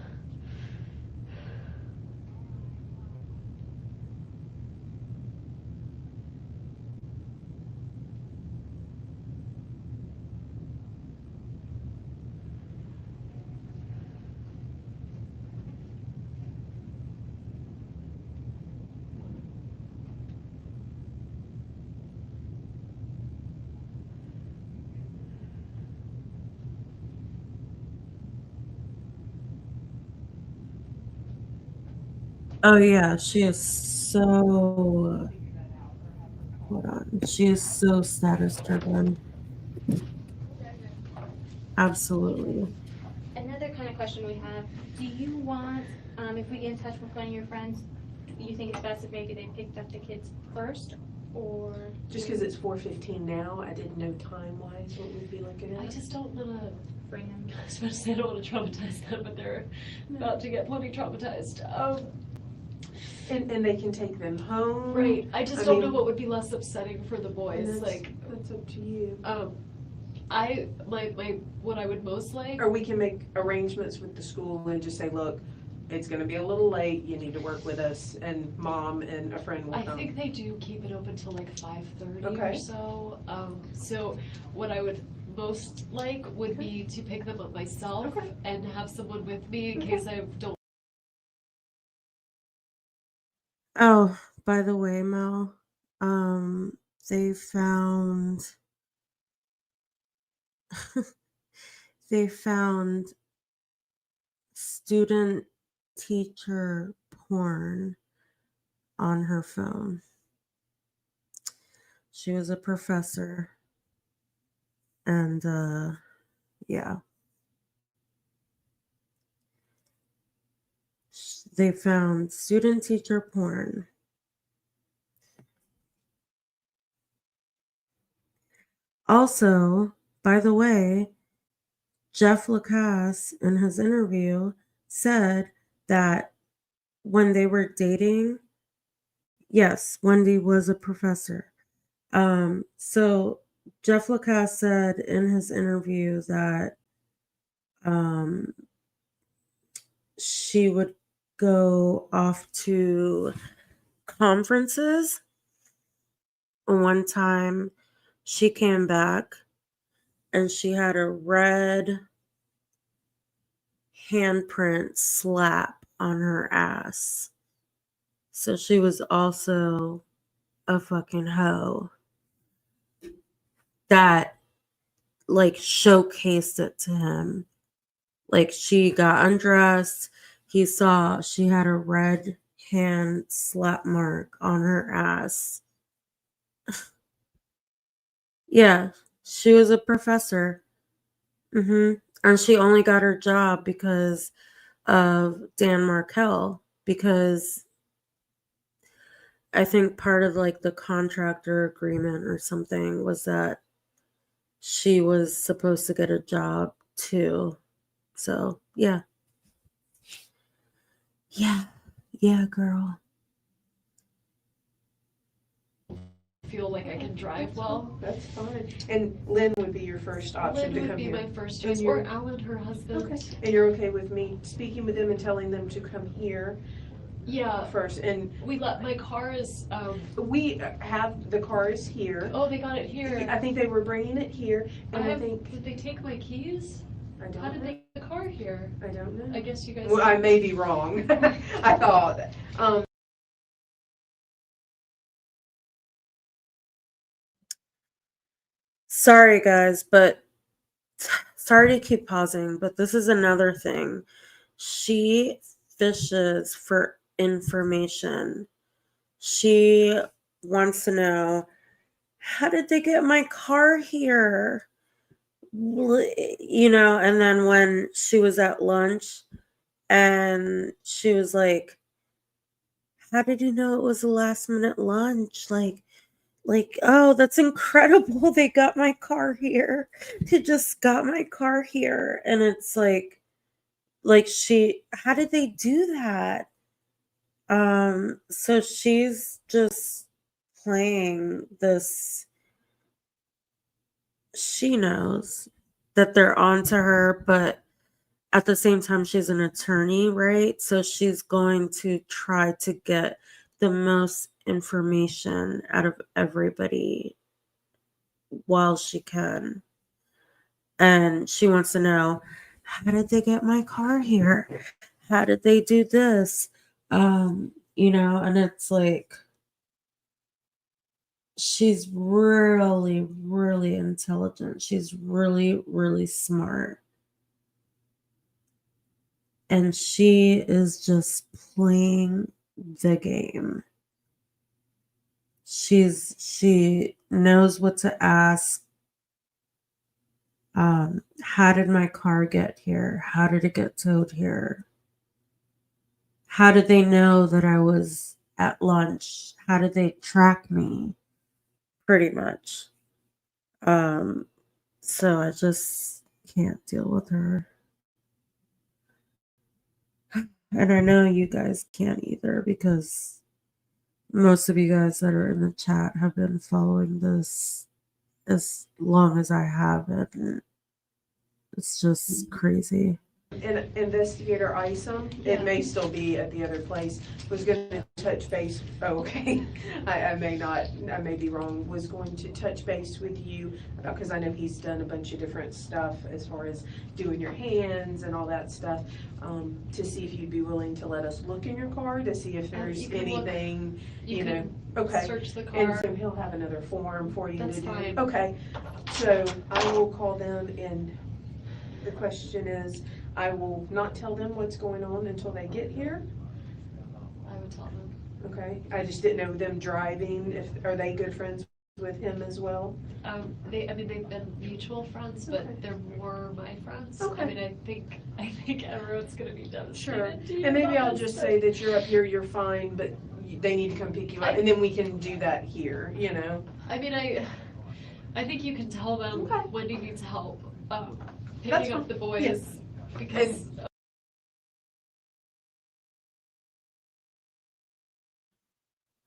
Oh yeah, she is so. Hold on. She is so status driven. Absolutely. Another kind of question we have, do you want, if we get in touch with one of your friends, you think it's best if maybe they picked up the kids first, or? Just because it's 4:15 now, I didn't know time-wise what we'd be looking I at. just don't wanna bring them. I was about to say I don't wanna traumatize them, but they're about to get plenty traumatized. And they can take them home. Right, I just don't know what would be less upsetting for the And boys, like, that's up to you. what I would most like. Or we can make arrangements with the school and just say, look, it's gonna be a little late, you need to work with us, and mom and a friend will I come. think they do keep it open till like 5:30 or Okay. so. So what I would most like would be to pick them up myself Okay. and have someone with me in Okay. case I don't. Oh, by the way, Mel, um, they found they found student teacher porn on her phone. She was a professor, and yeah, they found student teacher porn. Also, by the way, Jeff Lacasse in his interview said that when they were dating, yes, Wendy was a professor. So Jeff Lacasse said in his interview that um, she would go off to conferences. One time she came back and she had a red handprint slap on her ass. So she was also a fucking hoe that like showcased it to him. Like she got undressed, he saw she had a red hand slap mark on her ass. Yeah, she was a professor. And she only got her job because of Dan Markel, because I think part of like the contractor agreement or something was that she was supposed to get a job too. So, yeah. Yeah. Yeah, girl. Feel like I can drive well. That's fine. And Lynn would be your first option Lynn to would come be here. my first And choice, you're- or Alan, her husband. Okay. And you're okay with me speaking with them and telling them to come here Yeah. first? And My car is. we have the cars here. Oh, they got it here. I think they were bringing it here, and I think. Did they take my keys? I don't How did know. they get the car here? I don't know. I guess you guys. Well, I may be wrong. I thought. Sorry, guys, but sorry to keep pausing, but this is another thing. She fishes for information. She wants to know, how did they get my car here? And then when she was at lunch and she was like, how did you know it was a last minute lunch? Oh, that's incredible. They got my car here. They just got my car here. And it's like how did they do that? So she's just playing this. She knows that they're onto her, but at the same time, she's an attorney, right? So she's going to try to get the most information out of everybody while she can. And she wants to know, how did they get my car here? How did they do this? And it's like, she's really, really intelligent. She's really, really smart. And she is just playing the game. She knows what to ask. How did my car get here? How did it get towed here? How did they know that I was at lunch? How did they track me? Pretty much. So I just can't deal with her. And I know you guys can't either because most of you guys that are in the chat have been following this as long as I have, and it's just crazy. And Investigator Isom, it may still be at the other place, was gonna touch base, oh, okay. I may be wrong, was going to touch base with you about, cause I know he's done a bunch of different stuff as far as doing your hands and all that stuff, to see if you'd be willing to let us look in your car to see if there's You can look- anything, you know, can okay. search the And car. so he'll have another form for you to That's do. fine. Okay, so I will call them, and the question is, I will not tell them what's going on until they get here, I would tell them. okay? I just didn't know them driving, are they good friends with him as well? They've been mutual friends, but Okay. they're more my friends. Okay. I mean, I think everyone's gonna be devastated. Sure, to you and maybe about I'll this, just but- say that you're up here, you're fine, but they need to come pick you up, and then we can do that here, you know? I mean, I think you can tell them Okay. Wendy needs help, That's picking up fine. the boys, Yes. because.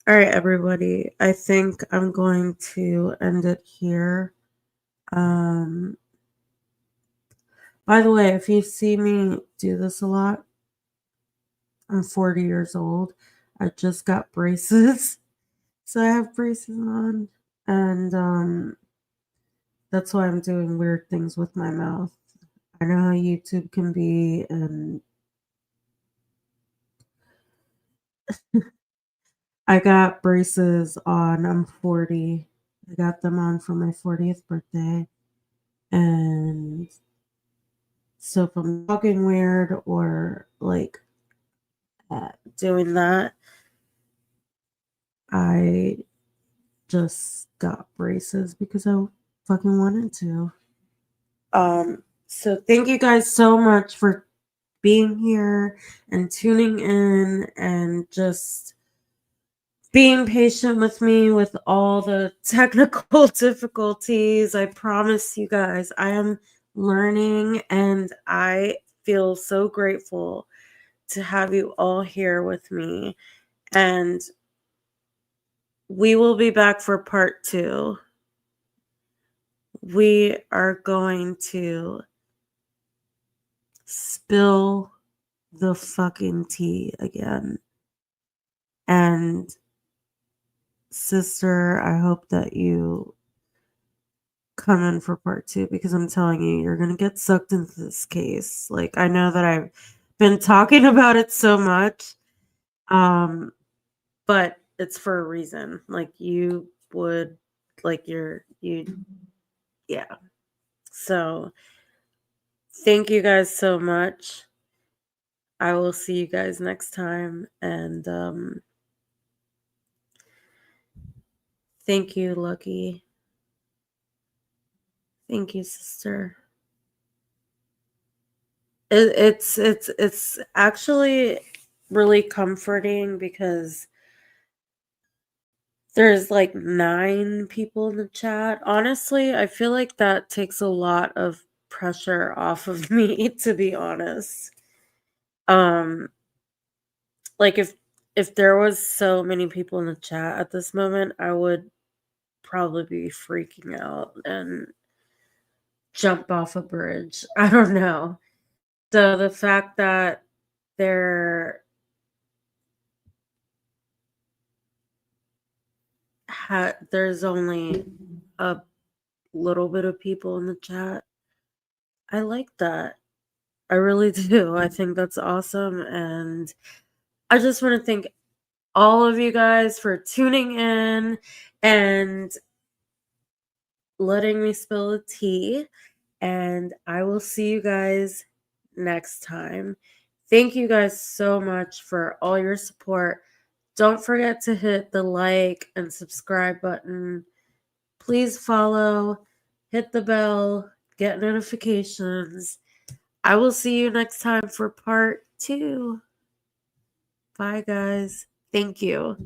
All right, everybody. I think I'm going to end it here. By the way, if you see me do this a lot, I'm 40 years old. I just got braces. So I have braces on. And that's why I'm doing weird things with my mouth. I know how YouTube can be, and I got braces on. I'm 40. I got them on for my 40th birthday. And so if I'm talking weird or like doing that, I just got braces because I fucking wanted to. So thank you guys so much for being here and tuning in and just being patient with me with all the technical difficulties. I promise you guys, I am learning, and I feel so grateful to have you all here with me. And we will be back for part 2. We are going to spill the fucking tea again. And sister, I hope that you come in for part 2 because I'm telling you, you're going to get sucked into this case. Like, I know that I've been talking about it so much, but it's for a reason. Like, you would, like, yeah. So, thank you guys so much. I will see you guys next time. And thank you, Lucky. Thank you, sister. It's actually really comforting because there's like 9 people in the chat. Honestly, I feel like that takes a lot of pressure off of me, to be honest. Like if there was so many people in the chat at this moment, I would probably be freaking out and jump off a bridge. I don't know. So the fact that there's only a little bit of people in the chat, I like that. I really do. I think that's awesome. And I just want to thank all of you guys for tuning in and letting me spill the tea. And I will see you guys next time. Thank you guys so much for all your support. Don't forget to hit the like and subscribe button. Please follow, hit the bell, get notifications. I will see you next time for part 2. Bye, guys. Thank you.